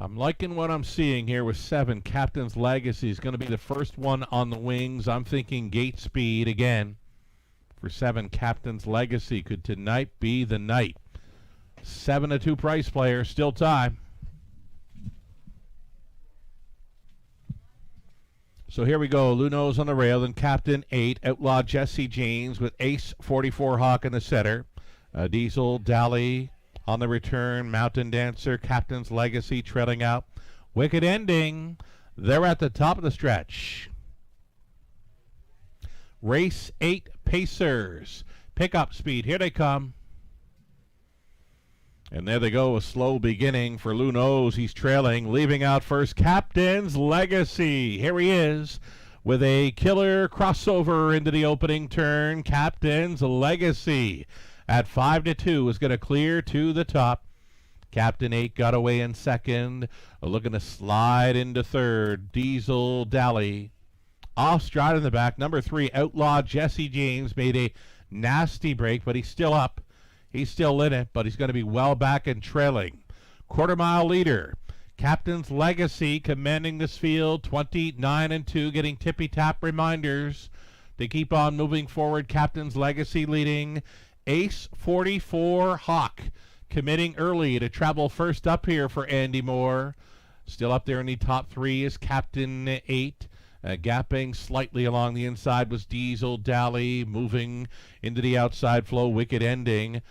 I'm liking what I'm seeing here with 7. Captain's Legacy is going to be the first one on the wings. I'm thinking gate speed again. For 7, Captain's Legacy. Could tonight be the night? 7-2 price player. Still time. So here we go. Luno's on the rail, and Captain 8, Outlaw Jesse James with Ace 44 Hawk in the center. Diesel Dally on the return. Mountain Dancer, Captain's Legacy trailing out. Wicked Ending. They're at the top of the stretch. Race 8 Pacers. Pickup speed. Here they come. And there they go, a slow beginning for Luno's. He's trailing, leaving out first Captain's Legacy. Here he is with a killer crossover into the opening turn. Captain's Legacy at 5-2 is going to clear to the top. Captain 8 got away in second, looking to slide into third. Diesel Dally off stride in the back. Number 3, Outlaw Jesse James made a nasty break, but he's still up. He's still in it, but he's going to be well back and trailing. Quarter-mile leader, Captain's Legacy, commanding this field, 29-2, getting tippy-tap reminders to keep on moving forward. Captain's Legacy leading. Ace 44 Hawk, committing early to travel first up here for Andy Moore. Still up there in the top 3 is Captain 8. Gapping slightly along the inside was Diesel Dally, moving into the outside flow. Wicked Ending.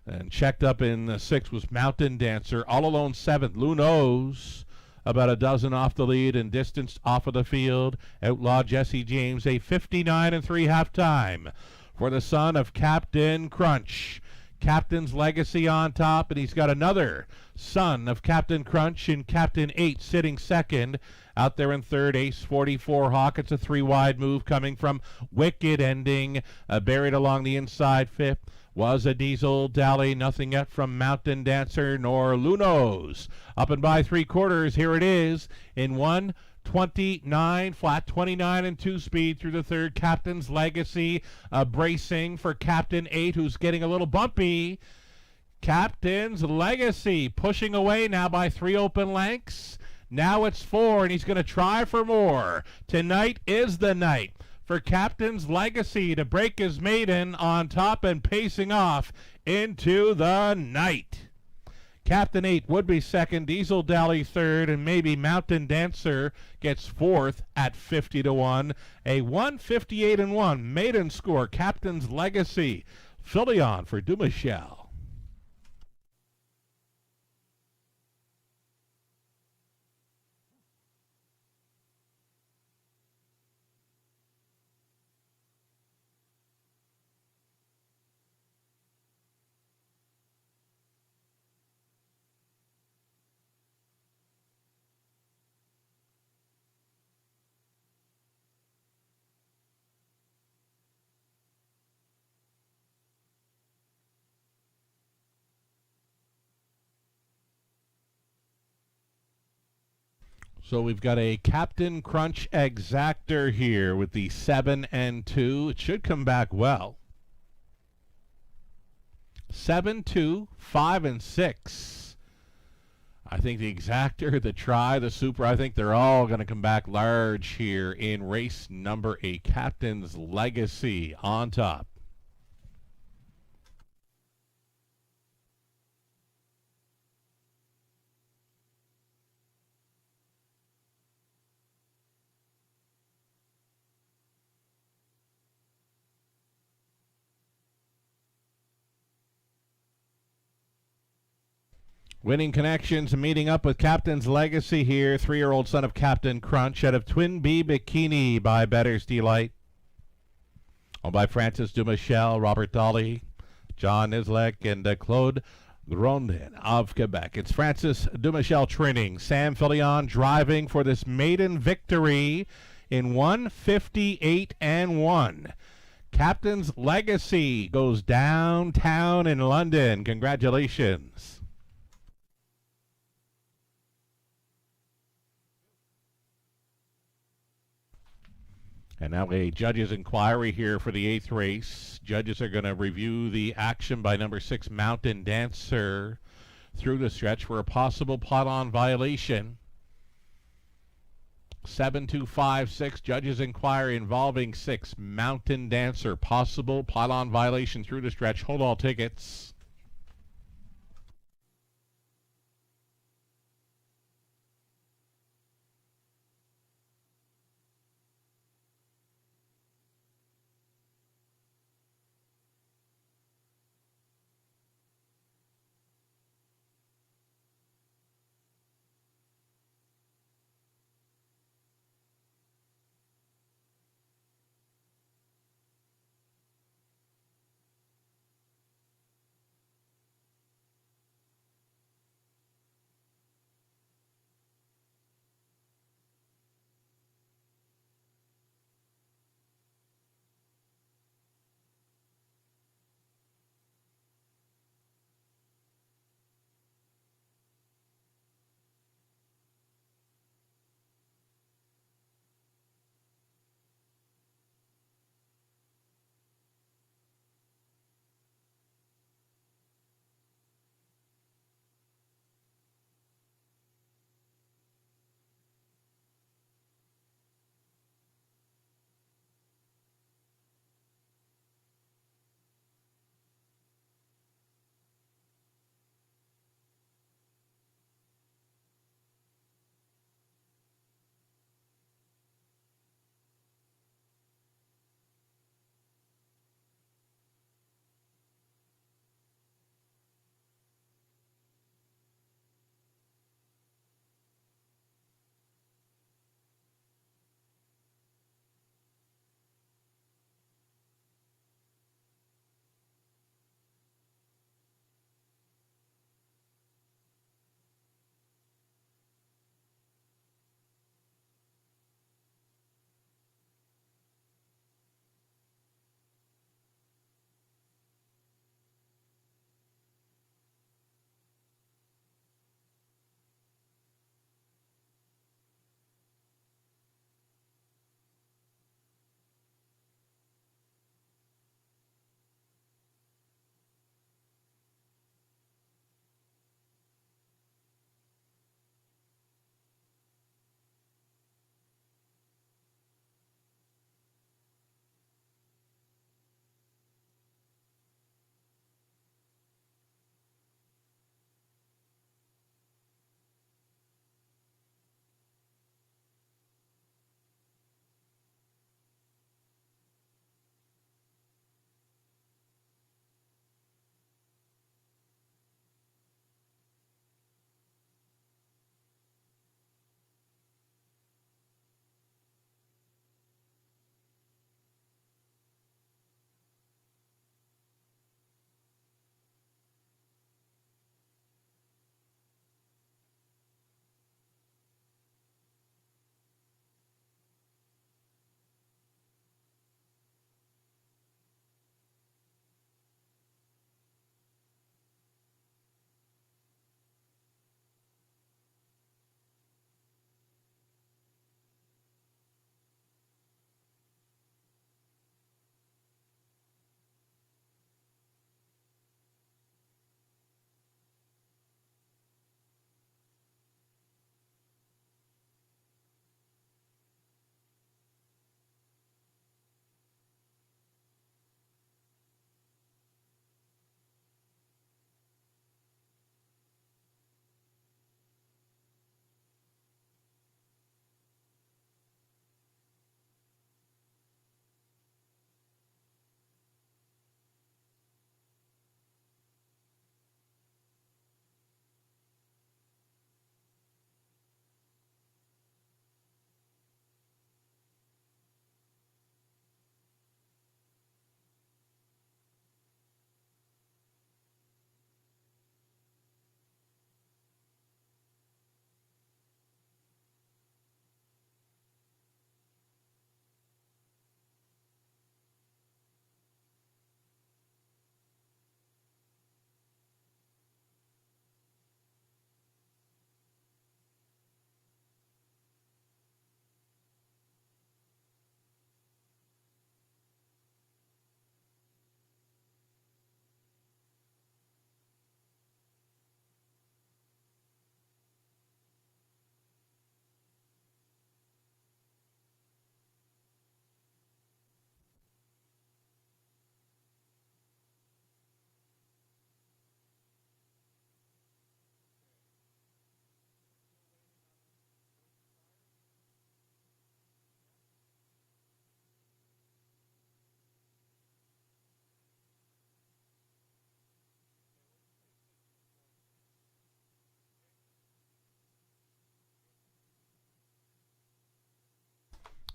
And checked up in 6th was Mountain Dancer. All alone 7th, Luno's about a dozen off the lead and distanced off of the field. Outlaw Jesse James, a 59-3 halftime for the son of Captain Crunch. Captain's Legacy on top, and he's got another son of Captain Crunch in Captain 8 sitting second. Out there in third, Ace 44 Hawk. It's a 3-wide move coming from Wicked Ending. Buried along the inside 5th was a Diesel Dally. Nothing yet from Mountain Dancer nor Luno's. Up and by 3/4. Here it is in 1:29 flat, 29-2 speed through the third. Captain's Legacy bracing for Captain 8, who's getting a little bumpy. Captain's Legacy pushing away now by 3 open lengths. Now it's 4, and he's going to try for more. Tonight is the night for Captain's Legacy to break his maiden on top and pacing off into the night. Captain 8 would be second, Diesel Dally third, and maybe Mountain Dancer gets 4th at 50-1. A 158-1 maiden score. Captain's Legacy. Filion for Dumichel. So we've got a Captain Crunch exactor here with the 7-2. It should come back well. 7-2, 5-6. I think the exactor, the try, the super, I think they're all going to come back large here in race number 8. Captain's Legacy on top. Winning Connections meeting up with Captain's Legacy here. 3-year-old son of Captain Crunch out of Twin Bee Bikini by Better's Delight. Owned by Francis Dumichel, Robert Dolly, John Nislek, and Claude Grondin of Quebec. It's Francis Dumichel training. Sam Filion driving for this maiden victory in 158-1. Captain's Legacy goes downtown in London. Congratulations. And now a judge's inquiry here for the 8th race. Judges are going to review the action by number 6, Mountain Dancer, through the stretch for a possible pot-on violation. 7256, judge's inquiry involving 6, Mountain Dancer, possible pot-on violation through the stretch. Hold all tickets.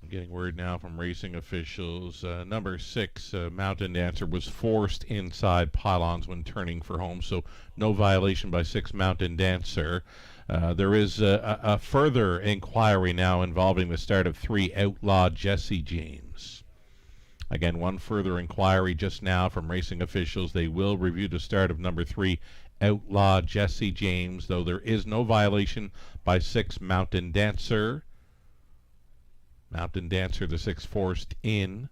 Getting word now from racing officials. Number 6, Mountain Dancer, was forced inside pylons when turning for home, so no violation by 6, Mountain Dancer. There is a further inquiry now involving the start of 3, Outlaw Jesse James. Again, one further inquiry just now from racing officials. They will review the start of number 3, Outlaw Jesse James, though there is no violation by 6, Mountain Dancer. Mountain Dancer, the 6, forced in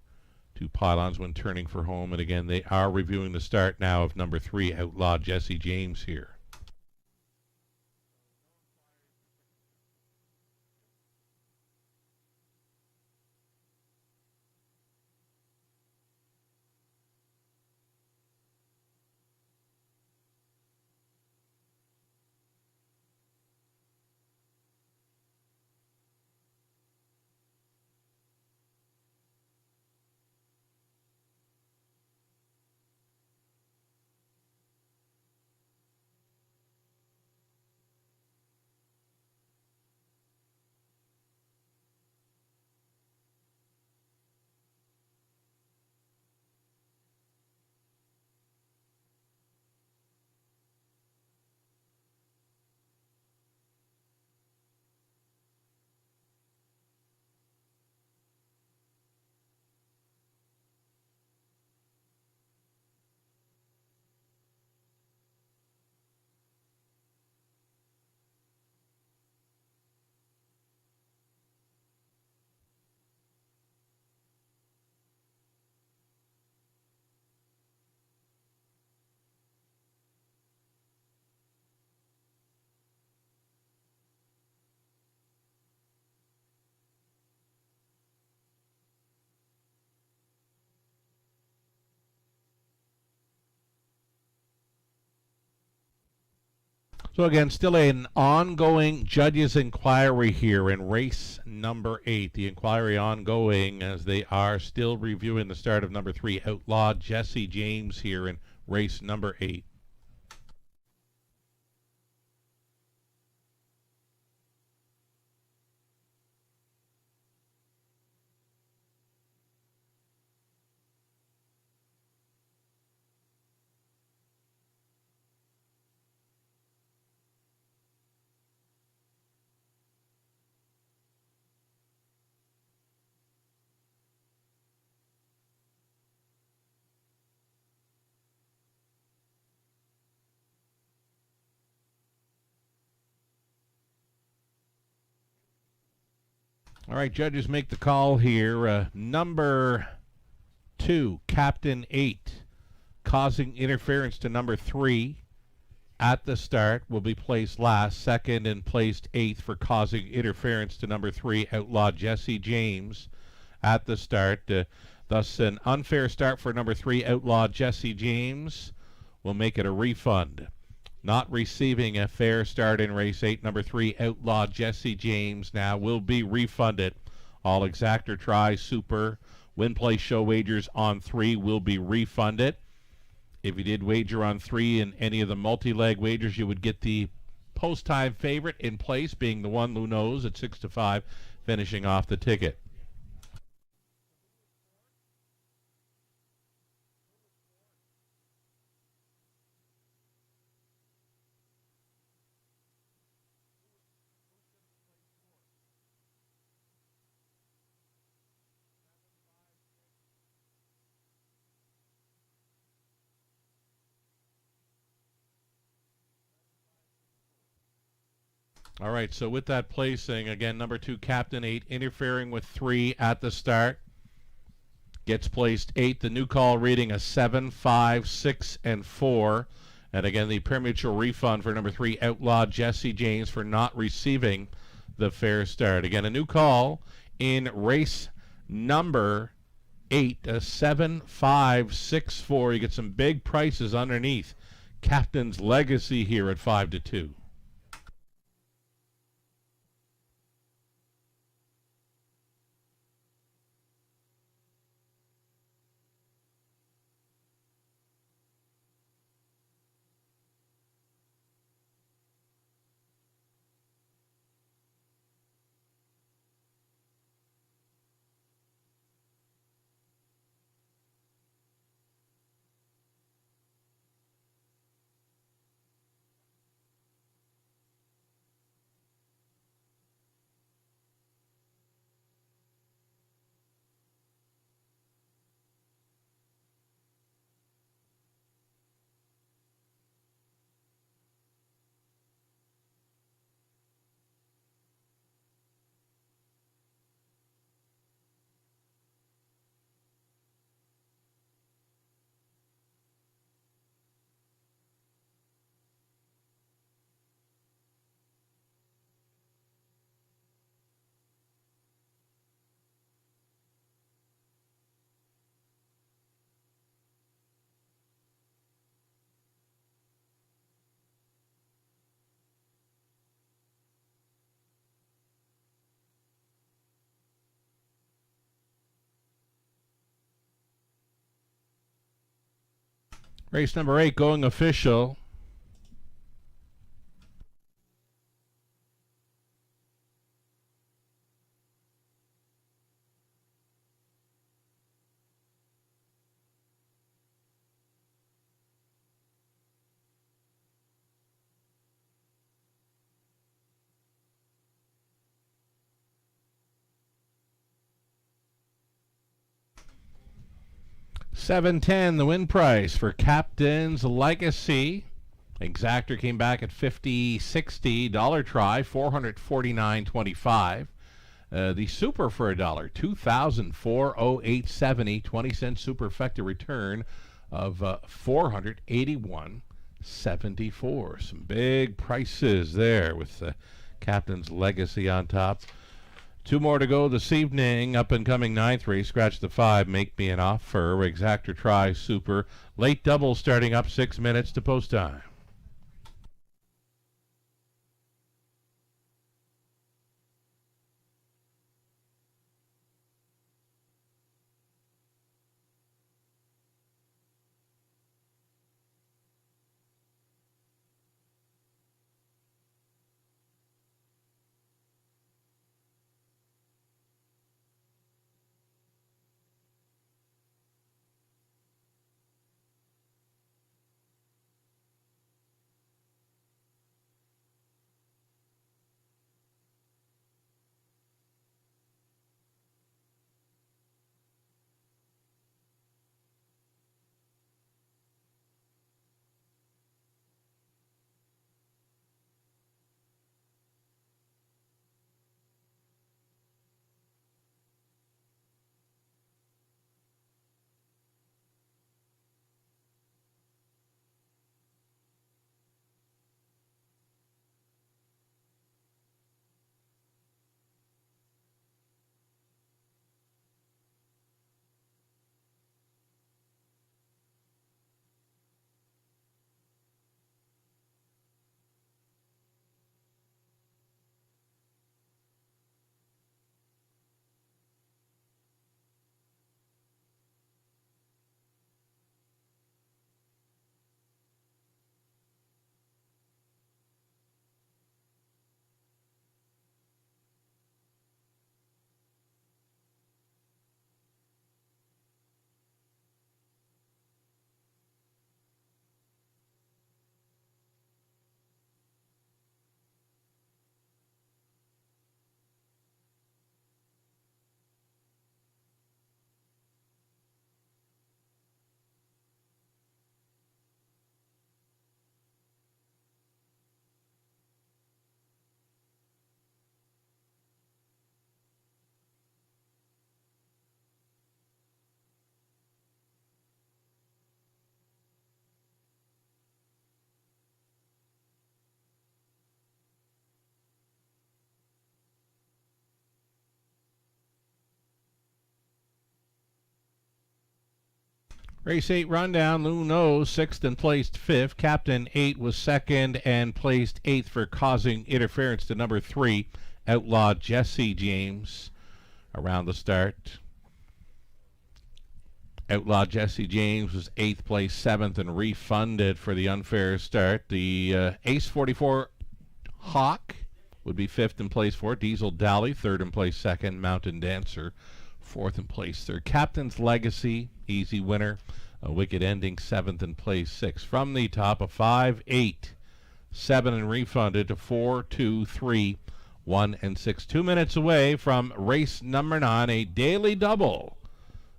to pylons when turning for home. And again, they are reviewing the start now of number 3, Outlaw Jesse James here. So again, still an ongoing judges' inquiry here in race number 8. The inquiry ongoing as they are still reviewing the start of number 3, Outlaw Jesse James here in race number 8. All right, judges make the call here. Number 2, Captain 8, causing interference to number 3 at the start, will be placed last. Second and placed 8th for causing interference to number 3, Outlaw Jesse James at the start. Thus, an unfair start for number 3, Outlaw Jesse James, will make it a refund. Not receiving a fair start in race 8, number 3, Outlaw Jesse James, now will be refunded. All exactor tries, super, win, play, show wagers on 3 will be refunded. If you did wager on 3 in any of the multi-leg wagers, you would get the post-time favorite in place, being the one who knows at 6-5, finishing off the ticket. All right, so with that placing, again, number 2, Captain 8, interfering with 3 at the start. Gets placed 8. The new call reading a 7, 5, 6, and 4. And again, the premature refund for number 3, Outlaw Jesse James, for not receiving the fair start. Again, a new call in race number 8, a 7, 5, 6, 4. You get some big prices underneath Captain's Legacy here at 5-2. Race number 8 going official. $7.10 the win price for Captain's Legacy. Exactor came back at $50.60 try, $449.25. The super for $1, $2,408.70, 20-cent superfecta return of $481.74. Some big prices there with Captain's Legacy on top. 2 more to go this evening. Up and coming 9th race. Scratch the 5. Make me an offer. Exactor try super. Late double starting up 6 minutes to post time. Race 8 rundown. Lou Knows 6th and placed 5th. Captain 8 was 2nd and placed 8th for causing interference to number 3, Outlaw Jesse James, around the start. Outlaw Jesse James was 8th place, 7th, and refunded for the unfair start. The Ace 44 Hawk would be 5th in place 4. Diesel Dally, 3rd in place 2nd. Mountain Dancer, 4th in place 3rd. Captain's Legacy, easy winner. A Wicked Ending, 7th in place 6. From the top of 5, 8, 7, and refunded to 4, 2, 3, 1, and 6. 2 minutes away from race number 9, a daily double.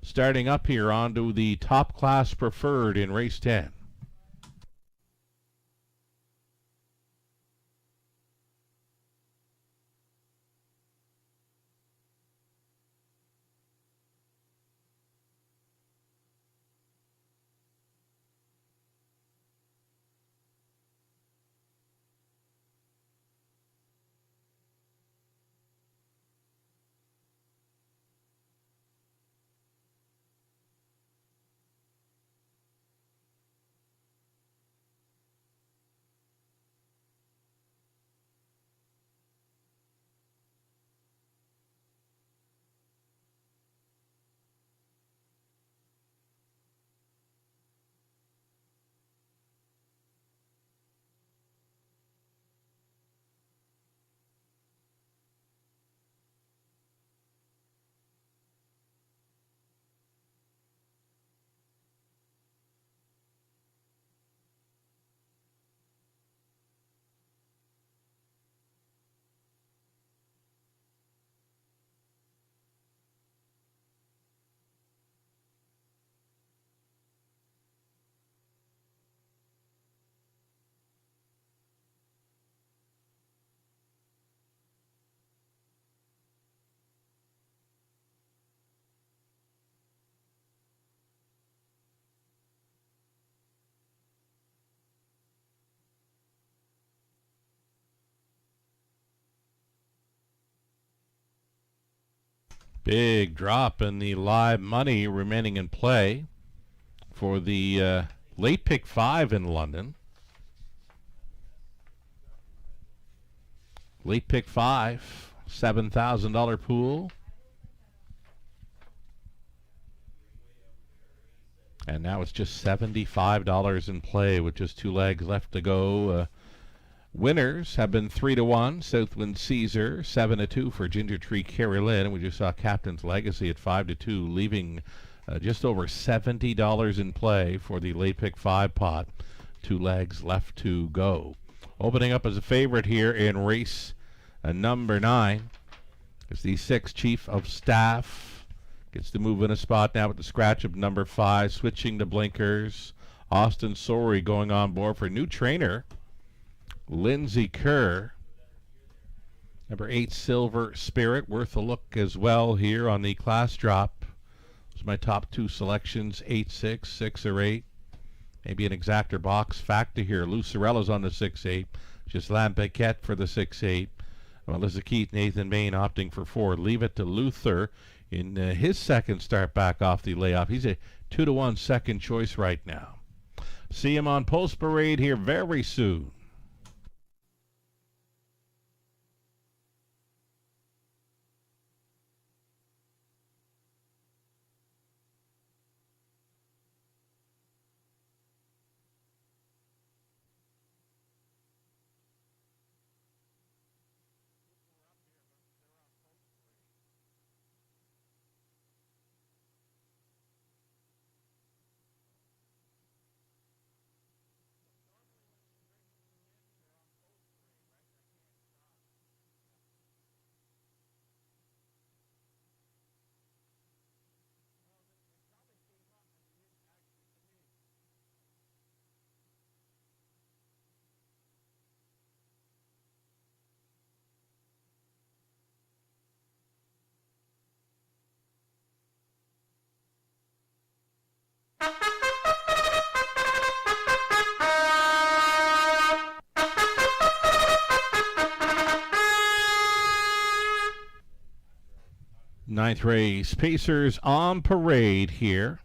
Starting up here onto the top class preferred in race 10. Big drop in the live money remaining in play for the late pick 5 in London. Late pick 5, $7,000 pool. And now it's just $75 in play with just 2 legs left to go. Winners have been 3-1. Southwind Caesar, 7-2 for Ginger Tree Carrie Lynn. And we just saw Captain's Legacy at 5-2, leaving just over $70 in play for the late pick 5 pot. 2 legs left to go. Opening up as a favorite here in race number 9 is the 6 Chief of Staff. Gets to move in a spot now with the scratch of number 5, switching to blinkers. Austin Sorey going on board for new trainer Lindsay Kerr. Number 8 Silver Spirit, worth a look as well here on the class drop. Those are my top 2 selections, 8-6, 6 or 8. Maybe an exactor box factor here. Lucerella's on the 6-8. Ghislaine Paquette for the 6-8. Melissa Keith, Nathan Bain opting for 4. Leave it to Luther in his second start back off the layoff. He's a 2-1 second choice right now. See him on Post Parade here very soon. Ninth race, Pacers on parade here.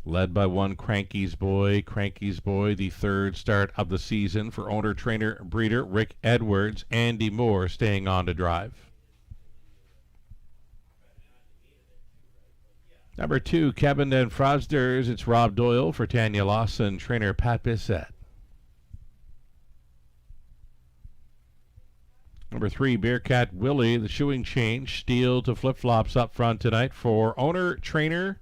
Led by 1 Cranky's Boy. Cranky's Boy, the 3rd start of the season for owner, trainer, breeder Rick Edwards. Andy Moore staying on to drive. Number 2, Kevin and Frosders. It's Rob Doyle for Tanya Lawson, trainer Pat Bissett. Number 3, Bearcat Willie, the shoeing change, steel to flip-flops up front tonight for owner, trainer,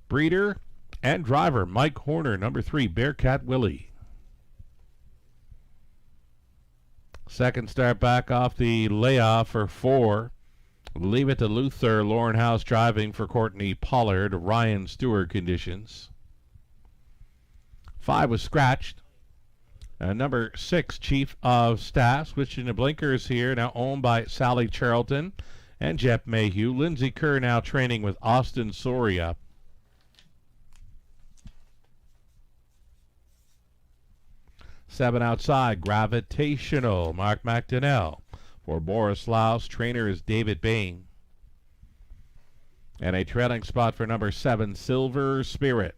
breeder, and driver Mike Horner. Number 3, Bearcat Willie. Second start back off the layoff for 4. Leave it to Luther, Lauren House driving for Courtney Pollard, Ryan Stewart conditions. 5 was scratched. Number 6, Chief of Staff, switching to blinkers here, now owned by Sally Charlton and Jeff Mayhew. Lindsay Kerr now training with Austin Soria. Seven outside, Gravitational, Mark McDonnell. For Boris Laus, trainer is David Bain. And a trailing spot for number 7, Silver Spirit.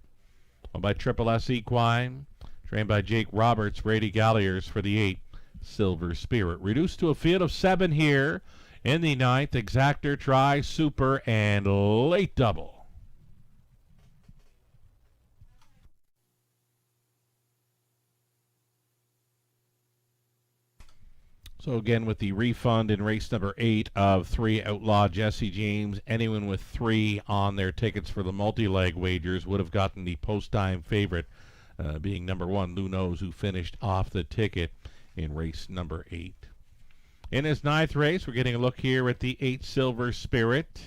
Owned by Triple S Equine. Trained by Jake Roberts, Brady Galliers for the 8, Silver Spirit. Reduced to a field of 7 here in the 9th. Exactor, try, super, and late double. So again, with the refund in race number 8 of 3 Outlaw Jesse James, anyone with 3 on their tickets for the multi-leg wagers would have gotten the post-time favorite. Being number 1, Lou Knows, who finished off the ticket in race number 8. In his 9th race, we're getting a look here at the 8 Silver Spirit.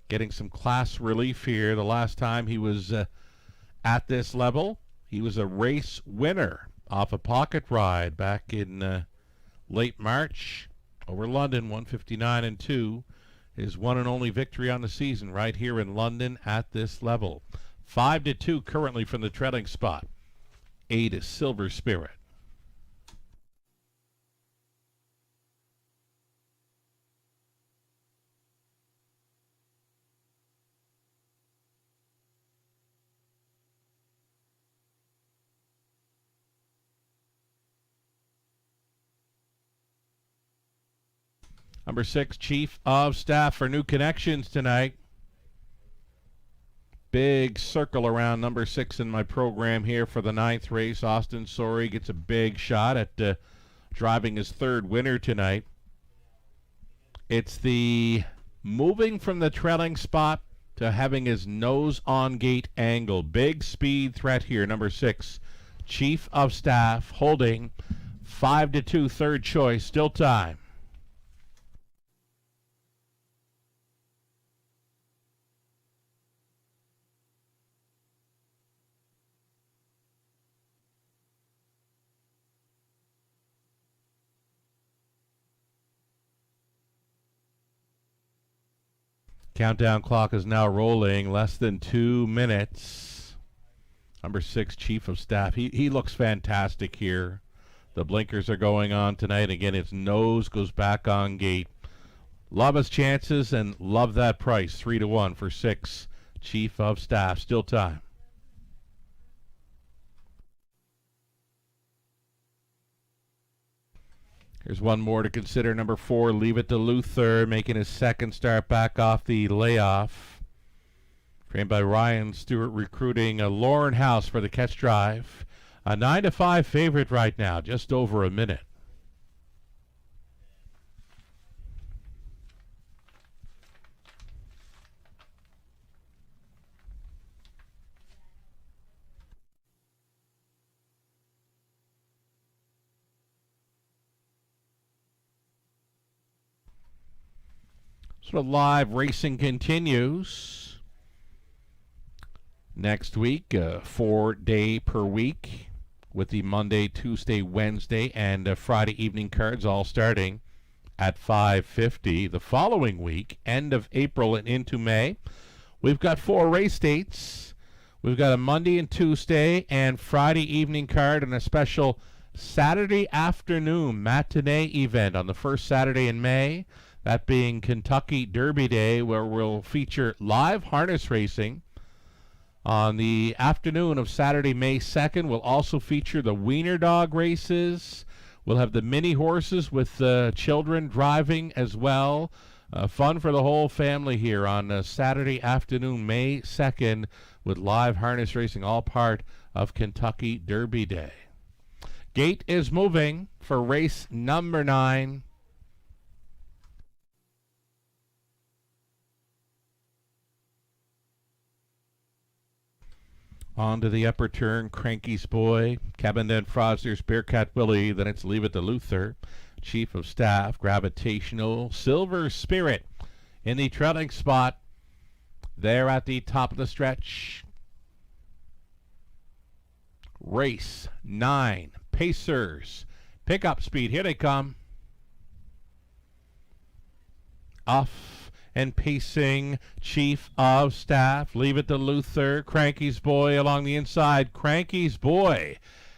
Getting some class relief here. The last time he was at this level, he was a race winner off a pocket ride back in late March over London, 159-2. His one and only victory on the season right here in London at this level. 5-2 currently from the treading spot. 8 is Silver Spirit. Number 6, Chief of Staff for new connections tonight. Big circle around number 6 in my program here for the 9th race. Austin Sorey gets a big shot at driving his 3rd winner tonight. It's the moving from the trailing spot to having his nose on gate angle. Big speed threat here, number 6, Chief of Staff, holding 5-2, 3rd choice, still time. Countdown clock is now rolling, less than 2 minutes. Number 6, Chief of Staff. He looks fantastic here. The blinkers are going on tonight. Again, his nose goes back on gate. Love his chances and love that price. 3-1 for 6, Chief of Staff. Still time. Here's one more to consider. Number 4, Leave It to Luther, making his 2nd start back off the layoff. Trained by Ryan Stewart, recruiting Lauren House for the catch drive. A 9-5 favorite right now, just over a minute. So the live racing continues. Next week, 4-day per week, with the Monday, Tuesday, Wednesday, and Friday evening cards all starting at 5:50. The following week, end of April and into May, we've got 4 race dates. We've got a Monday and Tuesday and Friday evening card and a special Saturday afternoon matinee event on the first Saturday in May. That being Kentucky Derby Day, where we'll feature live harness racing. On the afternoon of Saturday, May 2nd, we'll also feature the Wiener Dog races. We'll have the mini horses with children driving as well. Fun for the whole family here on Saturday afternoon, May 2nd, with live harness racing, all part of Kentucky Derby Day. Gate is moving for race number 9. On to the upper turn, Cranky's Boy, Cabin Frosder's Bearcat Willie, then it's Leave It to Luther, Chief of Staff, Gravitational, Silver Spirit in the trailing spot, there at the top of the stretch. Race 9, Pacers, pickup speed, here they come. Off and pacing, Chief of Staff, Leave It to Luther, Cranky's Boy along the inside. Cranky's Boy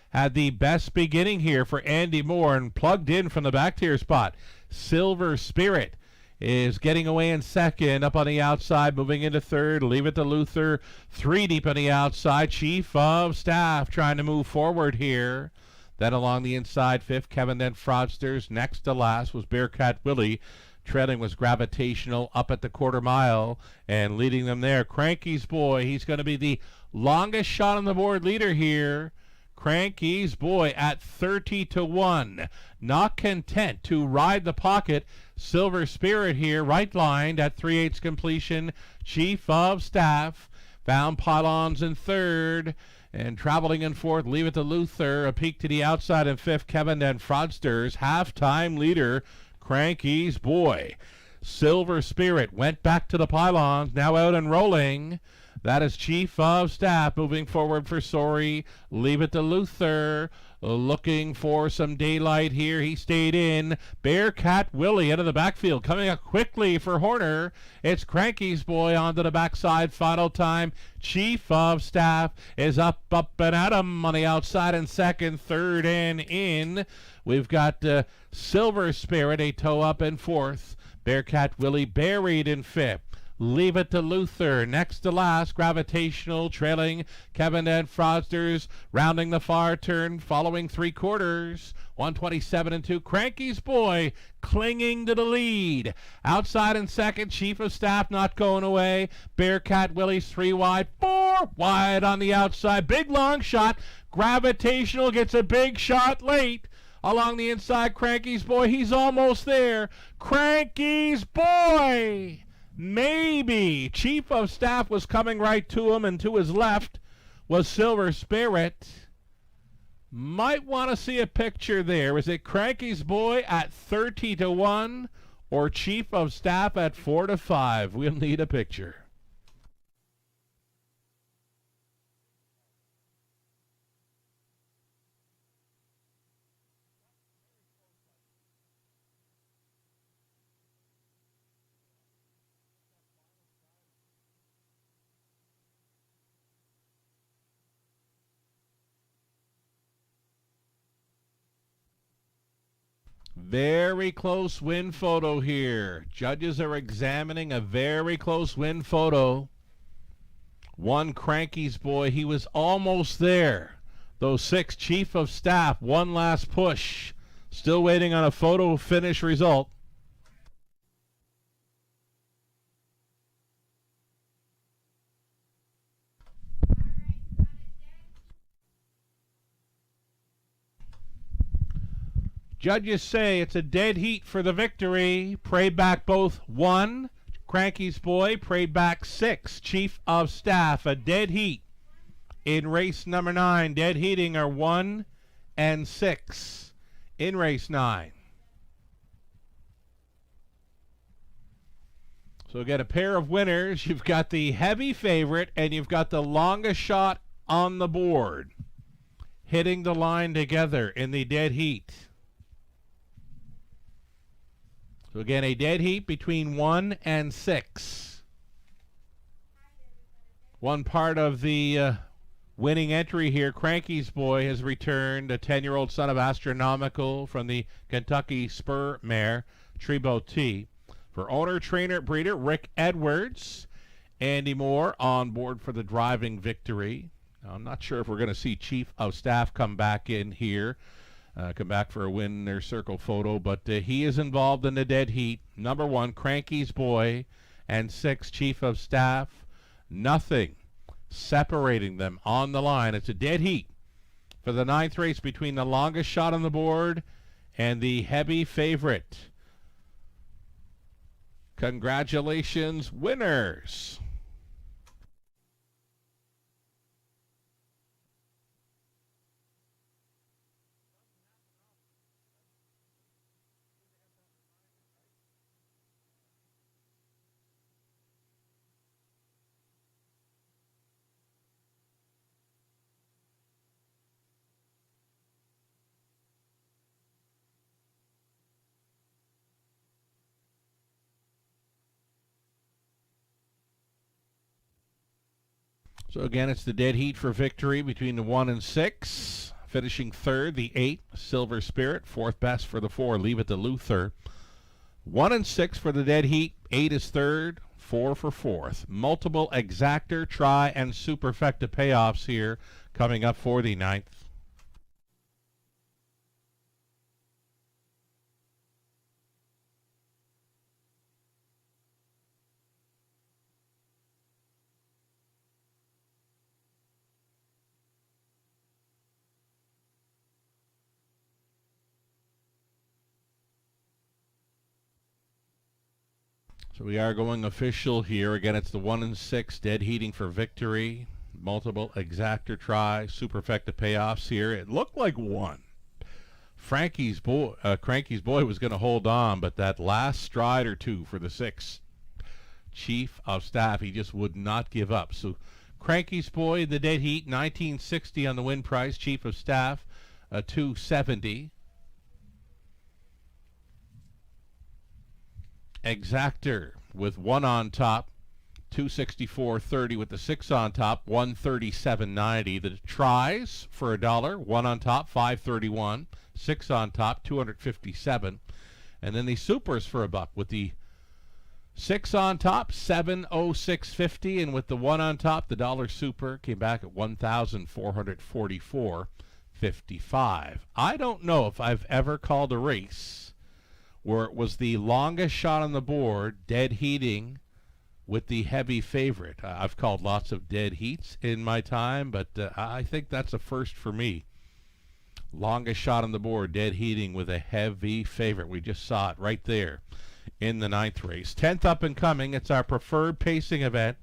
had the best beginning here for Andy Moore and plugged in from the back tier spot. Silver Spirit is getting away in 2nd, up on the outside, moving into 3rd. Leave It to Luther, 3 deep on the outside. Chief of Staff trying to move forward here. Then along the inside, 5th, Kevin Then Fraudsters. Next to last was Bearcat Willie. Trailing was Gravitational up at the quarter mile and leading them there. Cranky's Boy, he's going to be the longest shot on the board leader here. Cranky's Boy at 30-1. Not content to ride the pocket. Silver Spirit here, right lined at 3/8 completion. Chief of Staff found pylons in 3rd. And traveling in 4th, Leave It to Luther. A peek to the outside in 5th, Kevin and Fraudsters. Halftime leader, Cranky's Boy. Silver Spirit went back to the pylons, now out and rolling. That is Chief of Staff moving forward for Sorey. Leave It to Luther. Looking for some daylight here. He stayed in. Bearcat Willie out of the backfield. Coming up quickly for Horner. It's Cranky's Boy onto the backside. Final time. Chief of Staff is up and at him on the outside in 2nd, 3rd, and in. We've got Silver Spirit, a toe up in 4th. Bearcat Willie buried in 5th. Leave It to Luther. Next to last, Gravitational, trailing Kevin and Fraudsters, rounding the far turn, following 3/4. 127 and 2. Cranky's Boy clinging to the lead. Outside in second, Chief of Staff not going away. Bearcat Willie's 3 wide, 4 wide on the outside. Big long shot. Gravitational gets a big shot late. Along the inside, Cranky's Boy, he's almost there. Cranky's Boy! Maybe. Chief of Staff was coming right to him, and to his left was Silver Spirit. Might want to see a picture there. Is it Cranky's Boy at 30 to 1 or Chief of Staff at 4 to 5? We'll need a picture. Very close win photo here. Judges are examining a very close win photo. One Cranky's Boy, he was almost there. Those 6 Chief of Staff, one last push. Still waiting on a photo finish result. Judges say it's a dead heat for the victory. Prayed back both 1. Cranky's Boy, prayed back 6. Chief of Staff, a dead heat. In race number 9, dead heating are 1 and 6 in race 9. So again, a pair of winners. You've got the heavy favorite and you've got the longest shot on the board. Hitting the line together in the dead heat. So again, a dead heat between 1 and 6. One part of the winning entry here, Cranky's Boy has returned, a 10-year-old son of Astronomical from the Kentucky Spur mare, Trebo T. For owner, trainer, breeder, Rick Edwards. Andy Moore on board for the driving victory. Now, I'm not sure if we're going to see Chief of Staff come back in here. Come back for a winner circle photo, but he is involved in the dead heat. Number 1, Cranky's Boy, and 6, Chief of Staff. Nothing separating them on the line. It's a dead heat for the 9th race between the longest shot on the board and the heavy favorite. Congratulations, winners. So again, it's the dead heat for victory between the 1 and 6. Finishing 3rd, the 8, Silver Spirit. 4th best for the 4, Leave It to Luther. 1 and 6 for the dead heat. 8 is 3rd, 4 for 4th. Multiple exactor, try, and superfecta payoffs here coming up for the 9th. So we are going official here. Again, it's the 1 and 6 dead heating for victory. Multiple exactor try, superfecta payoffs here. It looked like 1. Cranky's Boy was going to hold on, but that last stride or 2 for the 6 Chief of Staff, he just would not give up. So Cranky's Boy, the dead heat, 1960 on the win price. Chief of Staff, 270. Exactor with 1 on top, 264.30 with the 6 on top, 137.90. The tries for $1, 1 on top, 531, 6 on top, 257, and then the supers for $1 with the 6 on top, 706.50, and with the 1 on top, the dollar super came back at 1,444.55. I don't know if I've ever called a race where it was the longest shot on the board, dead heating with the heavy favorite. I've called lots of dead heats in my time, but I think that's a first for me. Longest shot on the board, dead heating with a heavy favorite. We just saw it right there in the 9th race. 10th up and coming. It's our preferred pacing event.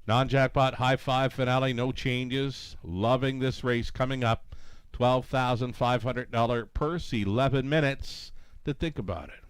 Non-jackpot high five finale, no changes. Loving this race coming up. $12,500 purse, 11 minutes to think about it.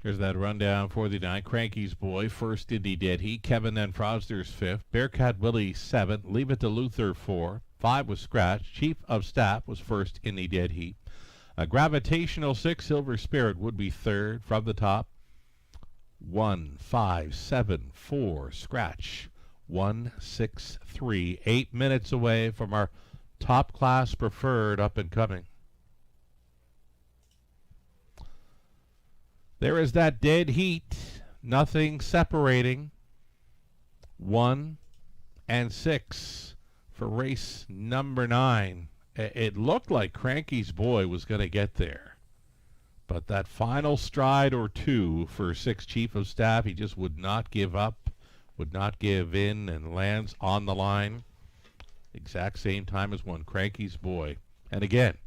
Here's that rundown for the night. Cranky's Boy, first Indy dead heat. Kevin then Frosder's fifth. Bearcat Willie, seventh. Leave It to Luther, 4. 5 was scratched. Chief of Staff was first in the dead heat. A Gravitational 6, Silver Spirit would be third from the top. 1, 5, 7, 4, scratch. 1, 6, 3. 8 minutes away from our top class preferred up and coming. There is that dead heat, nothing separating. 1 and 6 for race number 9. It looked like Cranky's Boy was going to get there. But that final stride or two for 6 Chief of Staff, he just would not give up, would not give in, and lands on the line. Exact same time as 1, Cranky's Boy. And again,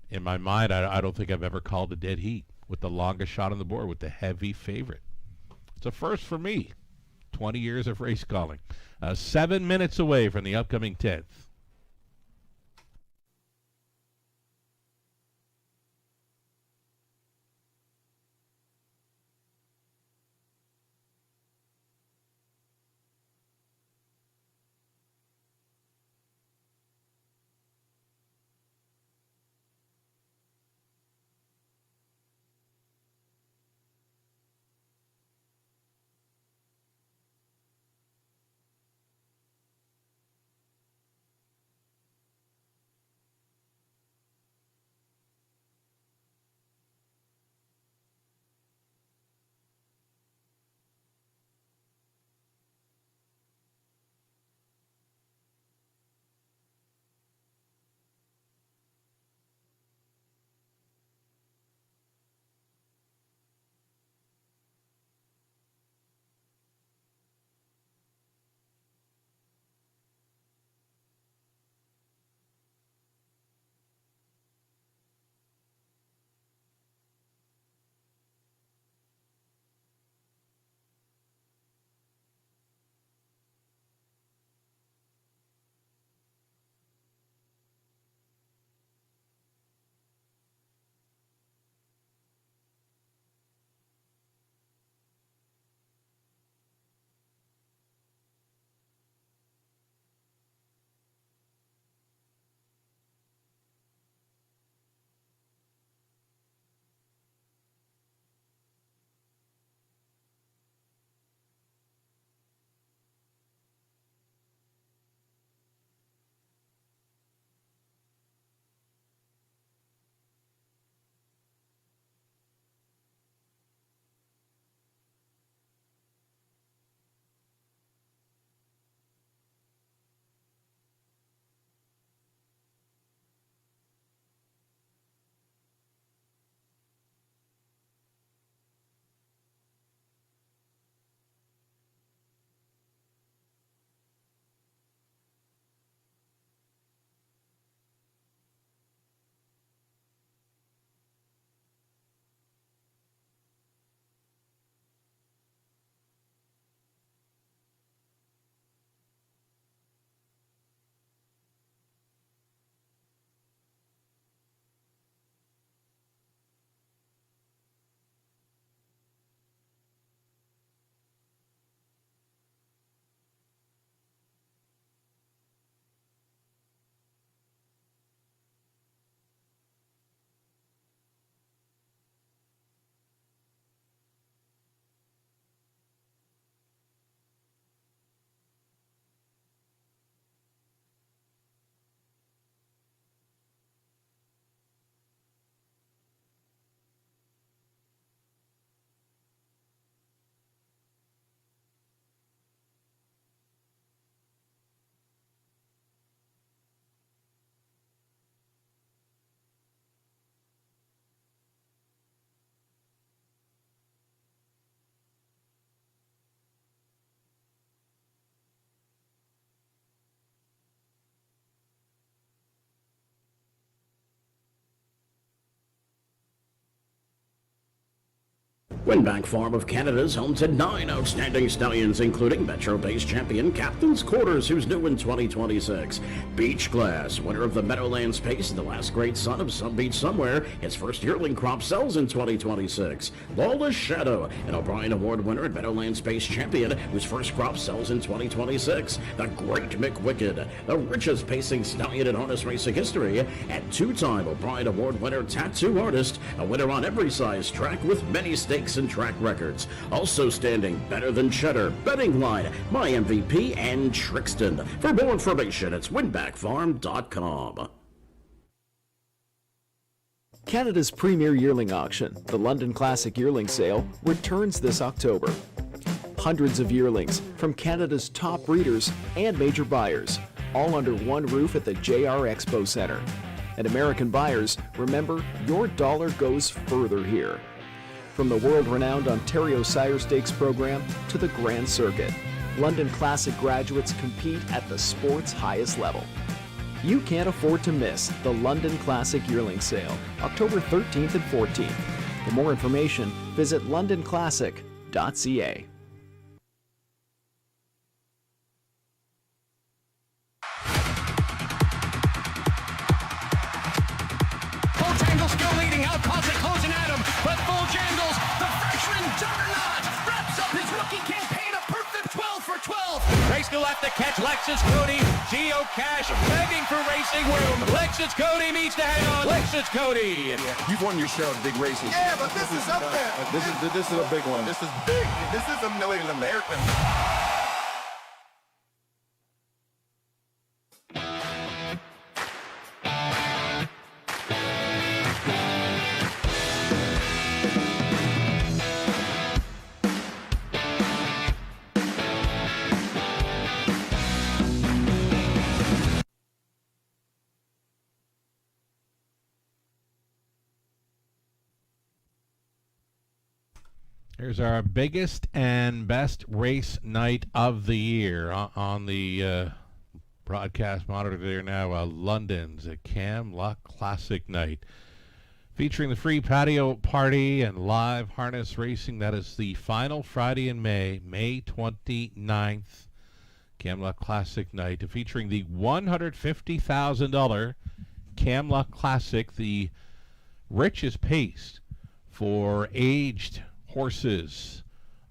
in my mind, I don't think I've ever called a dead heat with the longest shot on the board with the heavy favorite. It's a first for me. 20 years of race calling. 7 minutes away from the upcoming 10th. Winback Farm of Canada is home to 9 outstanding stallions, including Metro-based champion Captain's Quarters, who's new in 2026. Beach Glass, winner of the Meadowlands Pace, the last great son of Some Beach Somewhere. His first yearling crop sells in 2026. Lawless Shadow, an O'Brien Award winner and Meadowlands Pace champion, whose first crop sells in 2026. The Great McWicked, the richest pacing stallion in harness racing history, and two-time O'Brien Award winner Tattoo Artist, a winner on every size track with many stakes and track records. Also standing Better Than Cheddar, Betting Line, My MVP, and Trixton. For more information, it's winbackfarm.com. Canada's premier yearling auction, the London Classic Yearling Sale, returns this October. Hundreds of yearlings from Canada's top breeders and major buyers, all under one roof at the JR Expo Centre. And American buyers, remember, your dollar goes further here. From the world-renowned Ontario Sire Stakes program to the Grand Circuit, London Classic graduates compete at the sport's highest level. You can't afford to miss the London Classic Yearling Sale, October 13th and 14th. For more information, visit londonclassic.ca. Jangle still leading out, Cossack closing at him, but Jangles, the freshman juggernaut, wraps up his rookie campaign a perfect 12 for 12. Race to left to catch Lexus Cody, Geocache begging for racing room. Lexus Cody needs to hang on. Lexus Cody. You've won your share of big races. Yeah, but this is up there. This is a big one. This is big. This is a million American. Here's our biggest and best race night of the year on the broadcast monitor there now. London's a Cam Luck Classic Night, featuring the free patio party and live harness racing. That is the final Friday in May, May 29th. Cam Luck Classic Night, featuring the $150,000 Cam Luck Classic, the richest pace for aged horses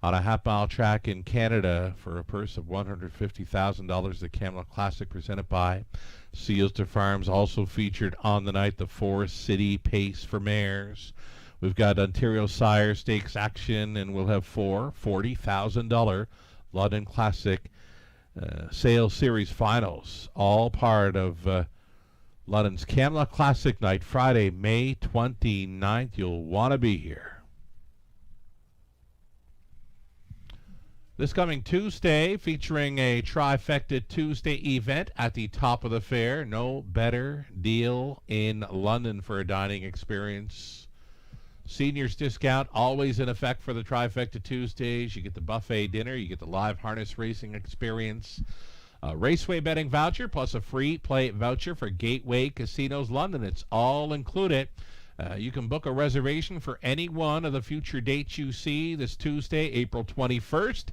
on a half-mile track in Canada for a purse of $150,000. The Cam Luck Classic, presented by Seals to Farms, also featured on the night the Forest City Pace for mares. We've got Ontario Sire Stakes action, and we'll have four $40,000 London Classic Sales Series finals, all part of London's Cam Luck Classic Night, Friday, May 29th. You'll want to be here. This coming Tuesday, featuring a Trifecta Tuesday event at the top of the fair. No better deal in London for a dining experience. Seniors discount always in effect for the Trifecta Tuesdays. You get the buffet dinner, you get the live harness racing experience, a Raceway betting voucher, plus a free play voucher for Gateway Casinos London. It's all included. You can book a reservation for any one of the future dates you see. This Tuesday, April 21st,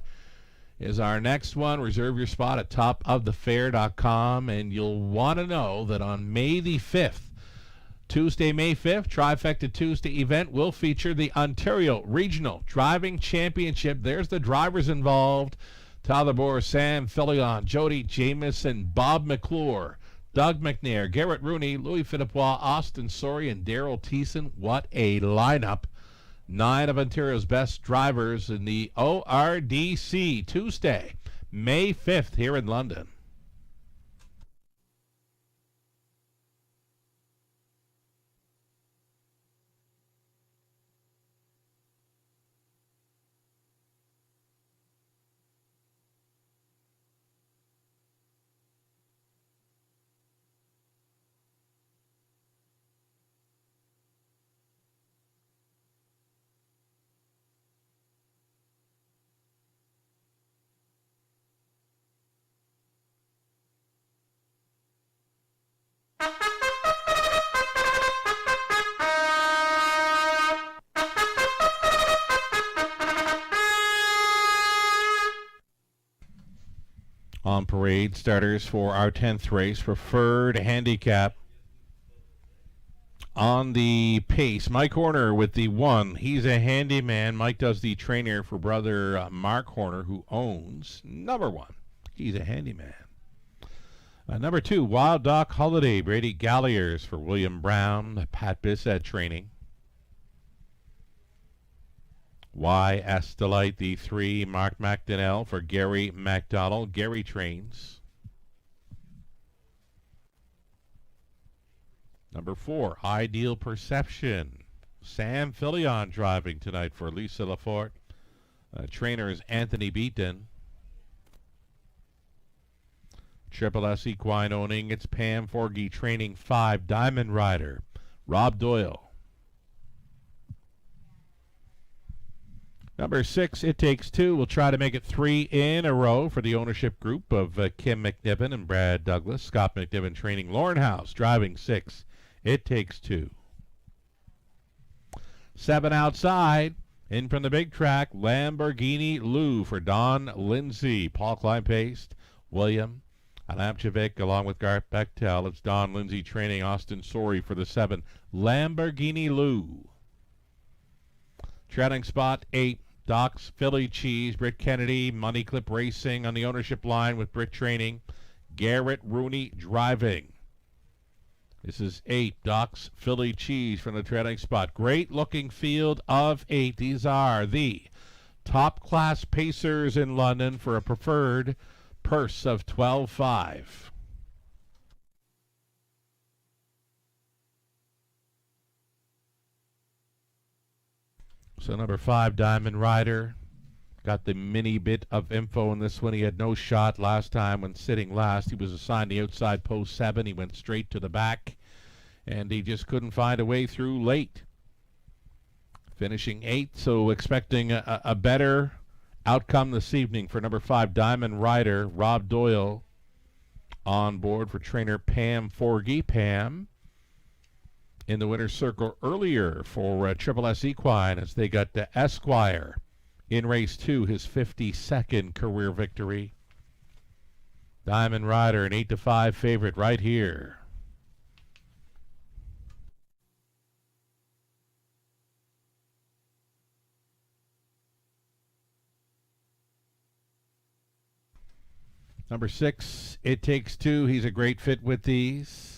is our next one. Reserve your spot at topofthefair.com, and you'll want to know that on May the 5th, Tuesday, May 5th, Trifecta Tuesday event will feature the Ontario Regional Driving Championship. There's the drivers involved: Tyler Boer, Sam Fillion, Jody Jamieson, Bob McClure, Doug McNair, Garrett Rooney, Louis Philippois, Austin Sori, and Daryl Thiessen. What a lineup. 9 of Ontario's best drivers in the ORDC, Tuesday, May 5th, here in London. parade starters for our 10th race. Preferred handicap on the pace. Mike Horner with the 1. He's a handyman. Mike does the trainer for brother Mark Horner, who owns number 1. He's a handyman. Number 2, Wild Doc Holiday. Brady Galliers for William Brown. Pat Bissett training. YS Delight, the 3, Mark McDonnell for Gary McDonald. Gary trains. Number 4, Ideal Perception. Sam Filion driving tonight for Lisa Lafort. Trainer is Anthony Beaton. Triple S Equine owning, it's Pam Forgy training 5, Diamond Rider. Rob Doyle. Number 6, It Takes Two. We'll try to make it 3 in a row for the ownership group of Kim McNiven and Brad Douglas. Scott McNiven training. Lauren House driving 6, It Takes Two. 7 outside. In from the big track, Lamborghini Lou for Don Lindsay. Paul Klein-Paste, William Alamchevic along with Garth Bechtel. It's Don Lindsay training. Austin Sorey for the 7, Lamborghini Lou. Treading spot 8, Doc's Philly Cheese. Britt Kennedy, Money Clip Racing on the ownership line with Britt training. Garrett Rooney driving. This is 8, Doc's Philly Cheese from the treading spot. Great looking field of 8. These are the top class pacers in London for a preferred purse of $12,500. So number 5, Diamond Rider. Got the mini bit of info in this one. He had no shot last time when sitting last. He was assigned the outside post 7. He went straight to the back, and he just couldn't find a way through late. Finishing 8th, so expecting a better outcome this evening for number 5, Diamond Rider. Rob Doyle on board for trainer Pam Forgy. Pam in the winner's circle earlier for Triple S Equine as they got to Esquire in race 2, his 52nd career victory. Diamond Rider, an 8-5 favorite right here. Number 6, It Takes Two. He's a great fit with these.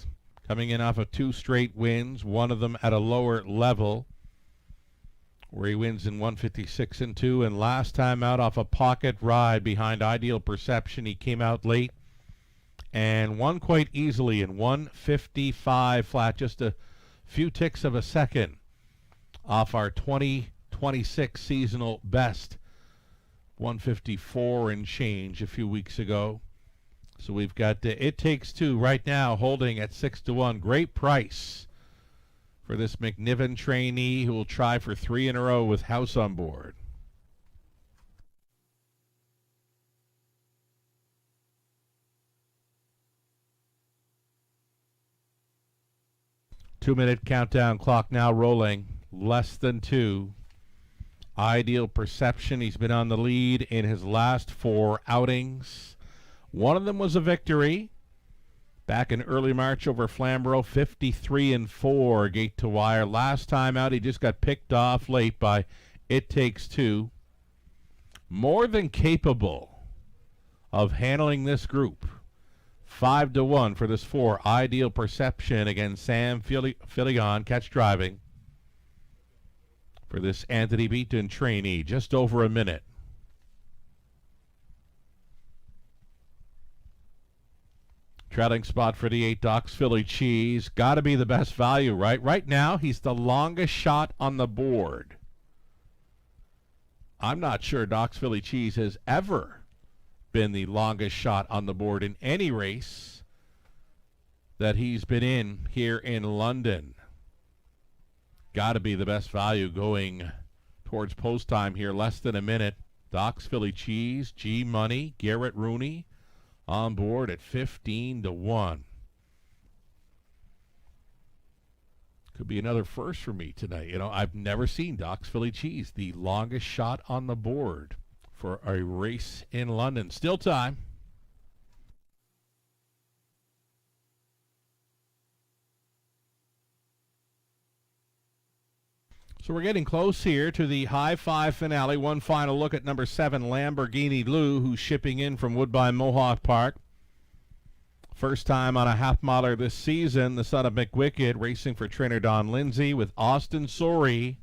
Coming in off of 2 straight wins, one of them at a lower level, where he wins in 156 and 2. And last time out off a pocket ride behind Ideal Perception, he came out late and won quite easily in 155 flat, just a few ticks of a second off our 2026 seasonal best, 154 and change a few weeks ago. So we've got It Takes Two right now holding at 6-1. Great price for this McNiven trainee who will try for 3 in a row with House on board. Two-minute countdown clock now rolling. Less than 2. Ideal Perception. He's been on the lead in his last 4 outings. One of them was a victory back in early March over Flamborough, 53 and 4 gate to wire. Last time out, he just got picked off late by It Takes Two. More than capable of handling this group. 5-1 for this 4. Ideal Perception against Sam Filion, catch driving for this Anthony Beaton trainee. Just over a minute. Trailing spot for the 8, Doc's Philly Cheese. Got to be the best value, right? Right now, he's the longest shot on the board. I'm not sure Doc's Philly Cheese has ever been the longest shot on the board in any race that he's been in here in London. Got to be the best value going towards post time here. Less than a minute. Doc's Philly Cheese, G Money, Garrett Rooney on board at 15-1. Could be another first for me tonight. You know, I've never seen Doc's Philly Cheese, the longest shot on the board for a race in London. Still time. So we're getting close here to the high five finale. One final look at number 7, Lamborghini Lou, who's shipping in from Woodbine Mohawk Park. First time on a half miler this season, the son of McWicked, racing for trainer Don Lindsay with Austin Sorey.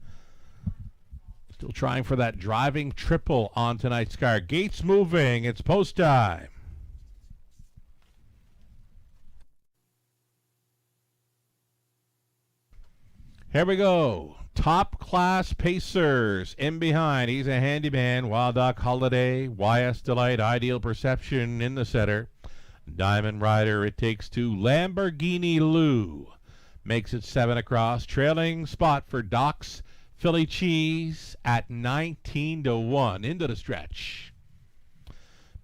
Still trying for that driving triple on tonight's card. Gates moving. It's post time. Here we go. Top class pacers in behind. He's a handyman. Wild Doc Holiday, YS Delight, Ideal Perception in the center. Diamond Rider, It Takes Two. Lamborghini Lou makes it 7 across. Trailing spot for Doc's Philly Cheese at 19-1 into the stretch.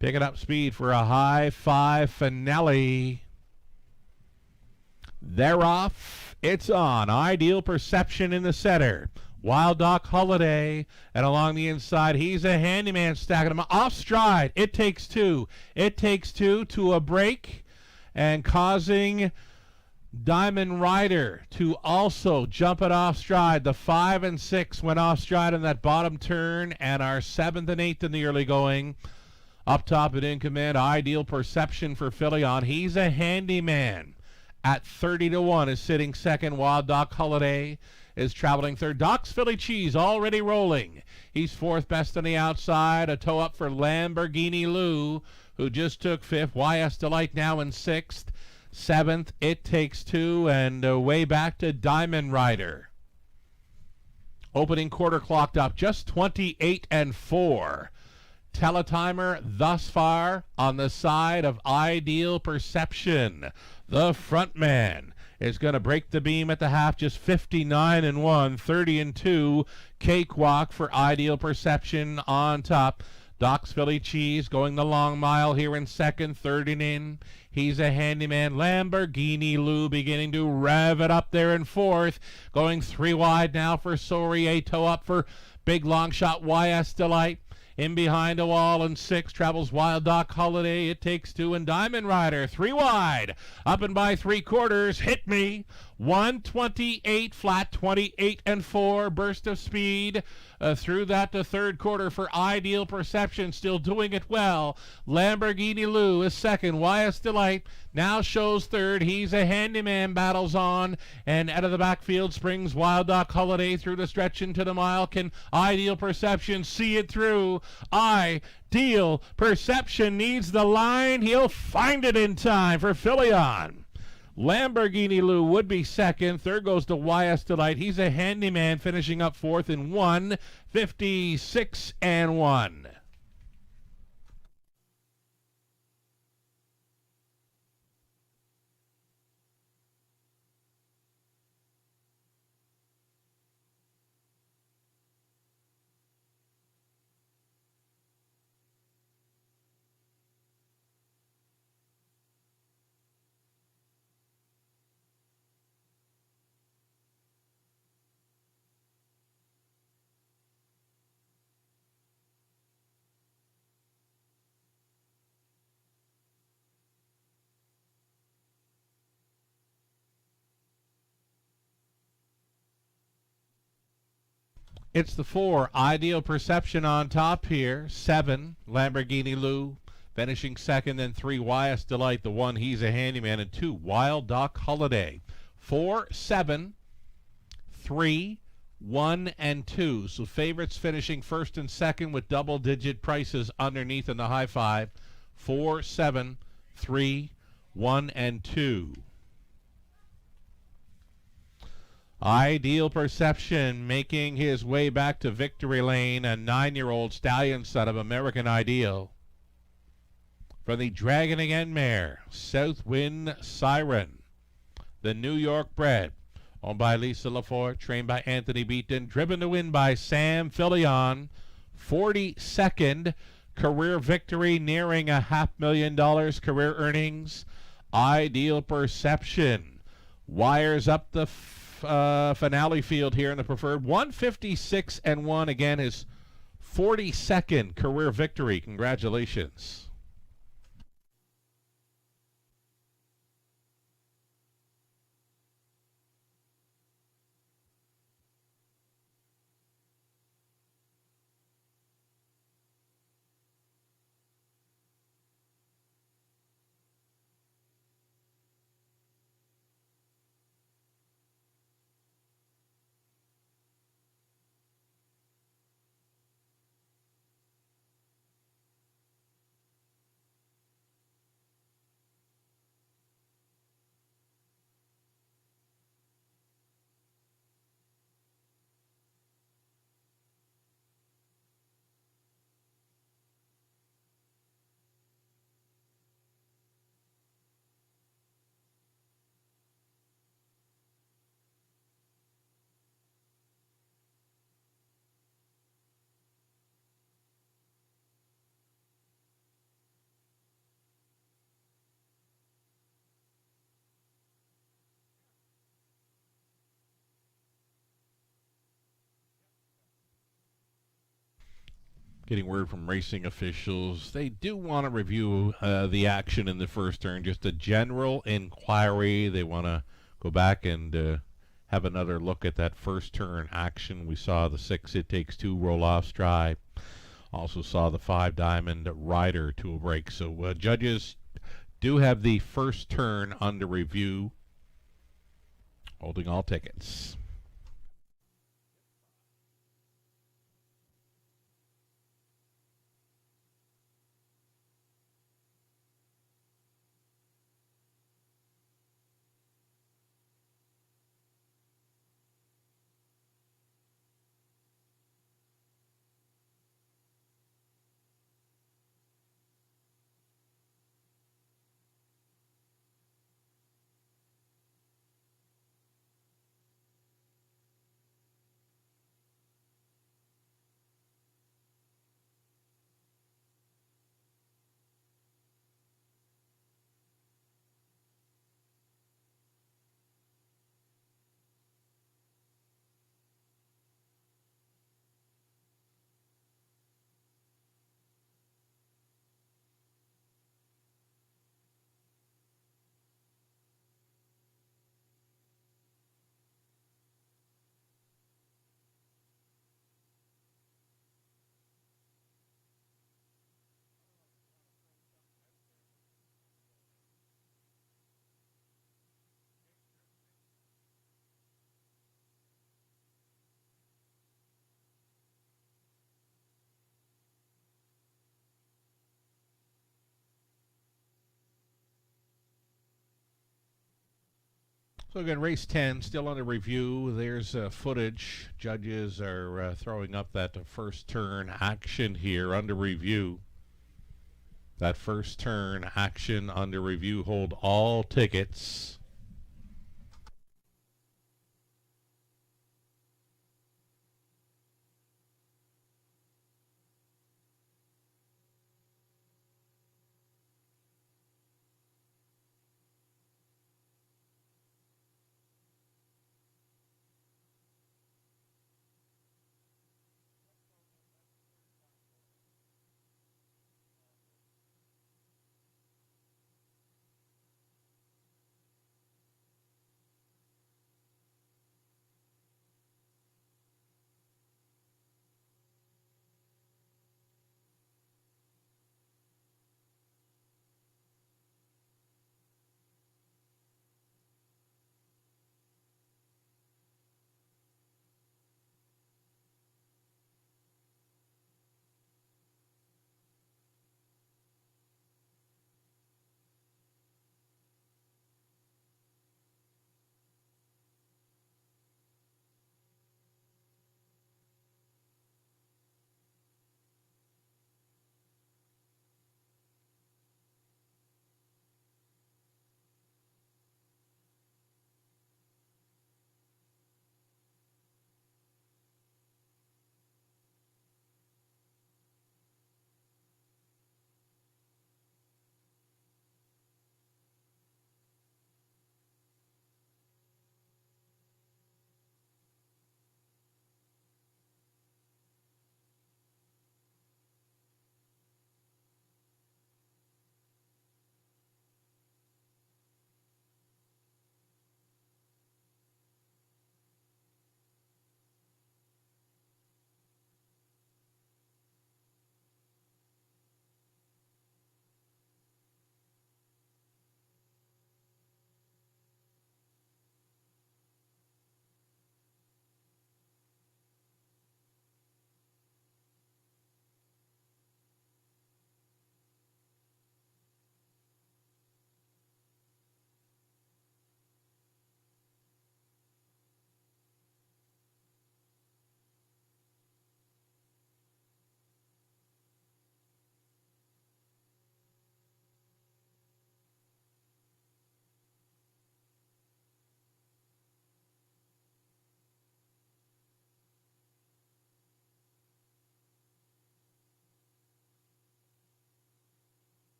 Picking up speed for a high five finale. They're off. It's on. Ideal Perception in the center. Wild Doc Holiday, and along the inside, he's a handyman stacking them off stride. It Takes Two. It Takes Two to a break and causing Diamond Rider to also jump it off stride. The 5 and 6 went off stride in that bottom turn, and our 7th and 8th in the early going. Up top and in command, Ideal Perception for Philly. He's a handyman. At 30-1 is sitting second. Wild Doc Holiday is traveling third. Doc's Philly Cheese already rolling. He's fourth best on the outside. A toe up for Lamborghini Lou, who just took fifth. YS Delight now in sixth. Seventh, It Takes Two, and way back to Diamond Rider. Opening quarter clocked up just 28 and 4. Teletimer thus far on the side of Ideal Perception. The front man is going to break the beam at the half, just 59 and 1, 30 and 2. Cakewalk for Ideal Perception on top. Doc's Philly Cheese going the long mile here in second, third and in. He's a handyman. Lamborghini Lou beginning to rev it up there in fourth. Going 3 wide now for Sorey. A toe up for big long shot YS Delight. In behind a wall and 6 travels Wild Doc Holiday. It Takes Two and Diamond Rider 3 wide. Up and by 3/4. Hit me. 128 flat, 28 and 4. Burst of speed through that to third quarter for Ideal Perception. Still doing it well. Lamborghini Lou is second. YS Delight now shows third. He's a handyman. Battles on. And out of the backfield springs Wild Doc Holiday through the stretch into the mile. Can Ideal Perception see it through? Ideal Perception needs the line. He'll find it in time for Phillion. Lamborghini Lou would be second. Third goes to YS Delight. He's a handyman finishing up fourth in 1:56 and 1. It's the 4, Ideal Perception on top here. 7, Lamborghini Lou finishing second, then 3, YS Delight. The 1, He's a Handyman, and 2, Wild Doc Holiday. 4, 7, 3, 1, and 2. So favorites finishing first and second with double-digit prices underneath in the high five. 4, 7, 3, 1, and 2. Ideal Perception making his way back to victory lane, a 9-year-old stallion son of American Ideal. From the Dragon Again mare, Southwind Siren. The New York bred, owned by Lisa Lafort, trained by Anthony Beaton, driven to win by Sam Phillion. 42nd career victory, nearing $500,000 career earnings. Ideal Perception wires up the finale field here in the preferred. 156 and 1, again, his 42nd career victory. Congratulations. Getting word from racing officials, they do want to review the action in the first turn. Just a general inquiry. They want to go back and have another look at that first turn action. We saw the 6 It Takes Two roll off stride. Also saw the 5 Diamond Rider to a break. So judges do have the first turn under review, holding all tickets. So again, race 10 still under review. There's footage. Judges are throwing up that first turn action here under review. That first turn action under review. Hold all tickets.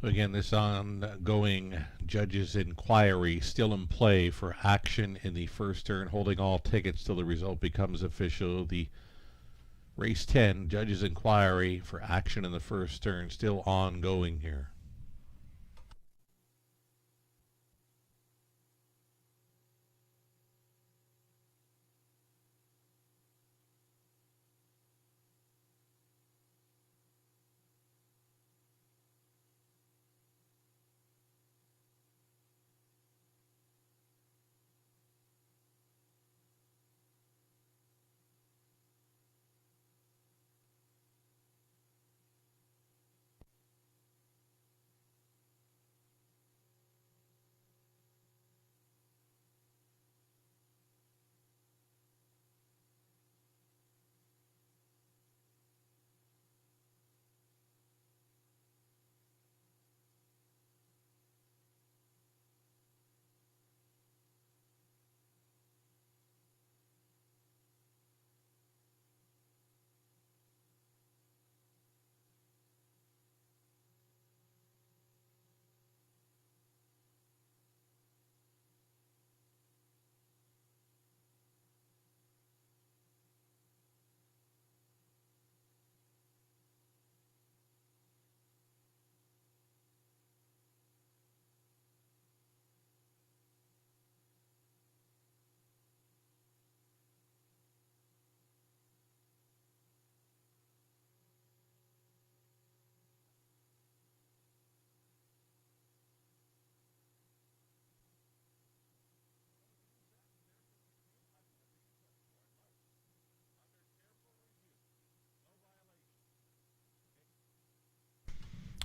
Again, this ongoing judge's inquiry still in play for action in the first turn, holding all tickets till the result becomes official. The race 10 judge's inquiry for action in the first turn still ongoing here.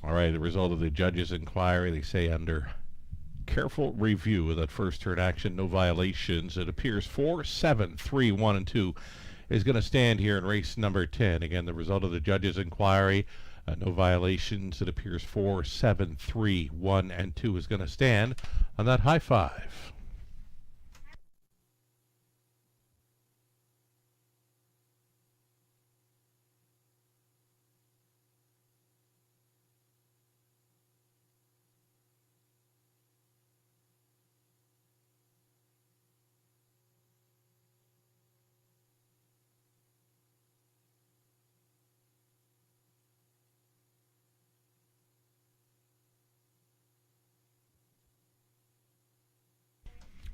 All right, the result of the judge's inquiry, they say under careful review of that first turn action, no violations. It appears 4, 7, 3, 1, and 2 is going to stand here in race number 10. Again, the result of the judge's inquiry, no violations. It appears 4, 7, 3, 1, and 2 is going to stand on that high five.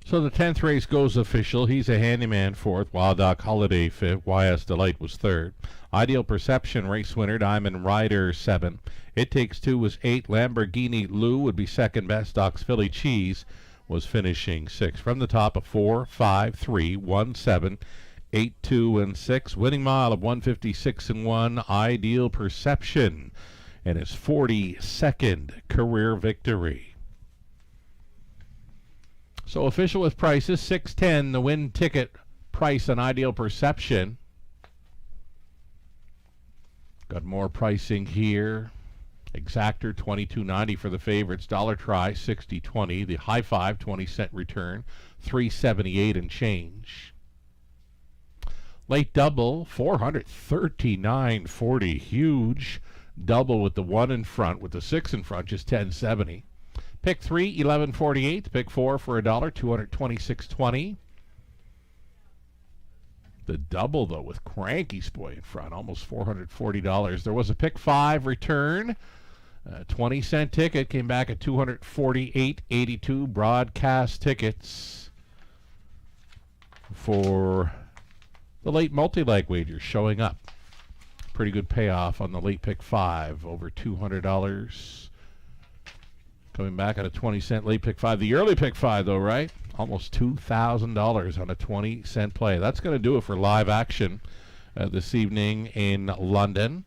So the 10th race goes official. He's a handyman 4th, Wild Doc Holiday 5th, YS Delight was 3rd. Ideal Perception race winner, Diamond Rider 7. It Takes Two was 8. Lamborghini Lou would be second best. Doc's Philly Cheese was finishing 6th. From the top of 4, 5, 3, 1, 7, 8, 2, and 6. Winning mile of 156 and 1. Ideal Perception and his 42nd career victory. So official with prices, $6.10 the win ticket price on Ideal Perception. Got more pricing here. Exactor $22.90 for the favorites. Dollar Try $60.20. The High Five 20-cent return $3.78 and change. Late double $439.40. Huge double with the 1 in front, with the 6 in front just $10.70. Pick 3, $11.48. Pick 4 for $1, $226.20. The double, though, with Cranky's Boy in front, almost $440. There was a pick 5 return. 20-cent ticket came back at $248.82. Broadcast tickets for the late multi-leg wagers showing up. Pretty good payoff on the late pick 5, over $200. Coming back at a 20-cent late pick 5. The early pick 5, though, right? Almost $2,000 on a 20-cent play. That's going to do it for live action this evening in London.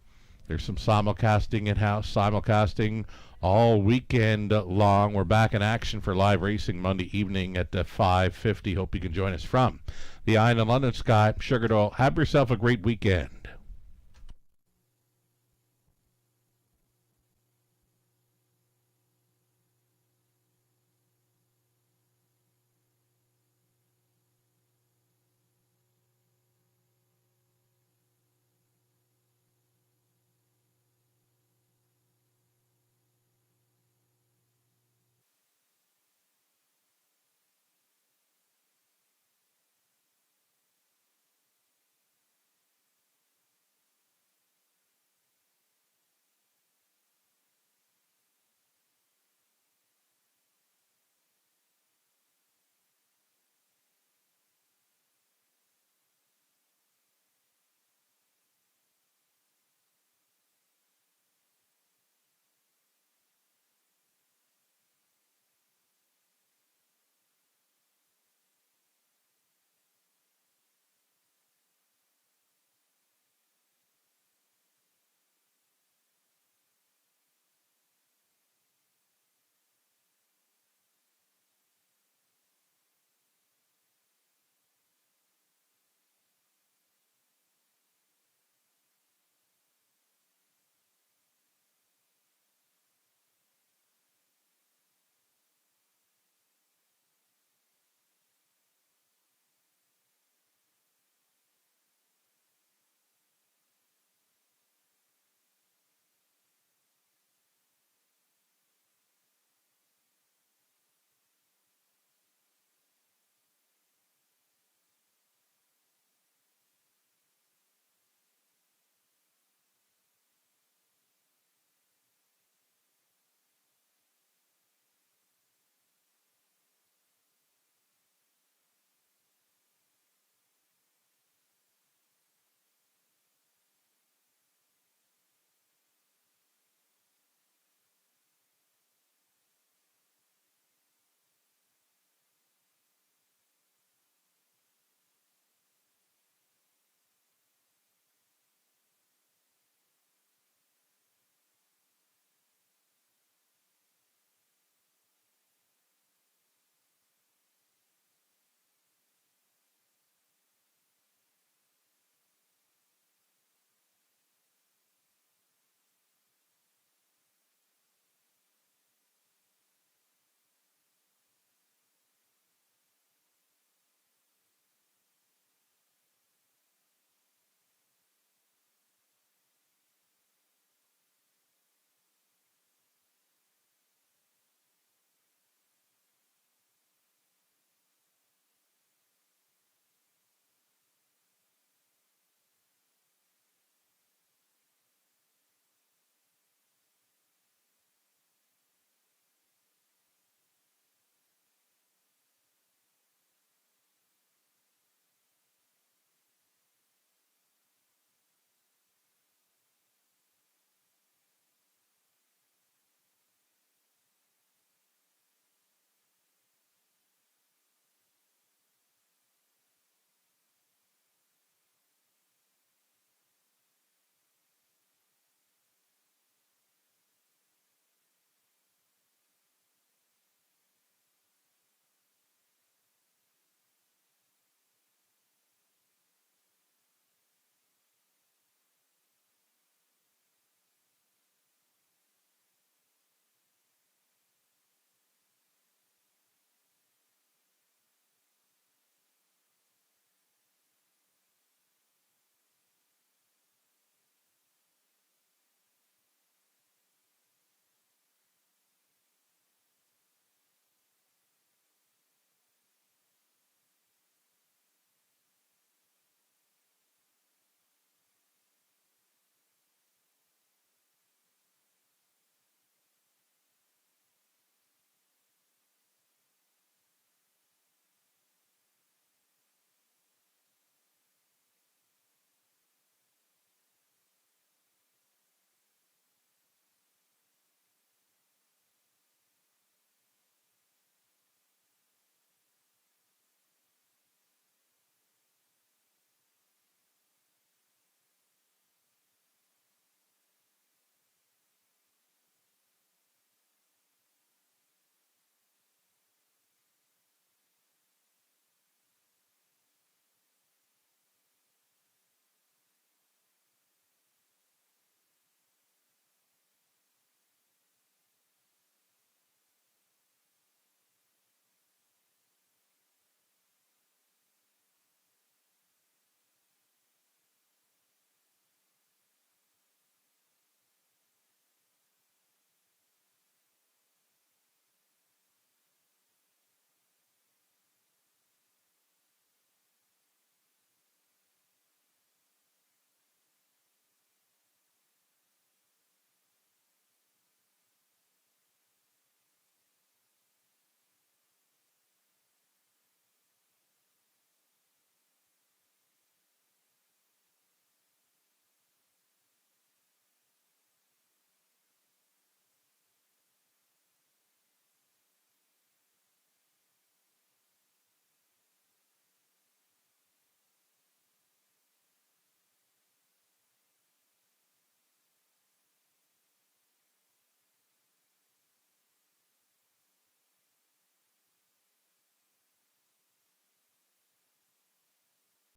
There's some simulcasting in-house, simulcasting all weekend long. We're back in action for live racing Monday evening at 5:50. Hope you can join us from the Eye in the London Sky. Sugar Doyle, have yourself a great weekend.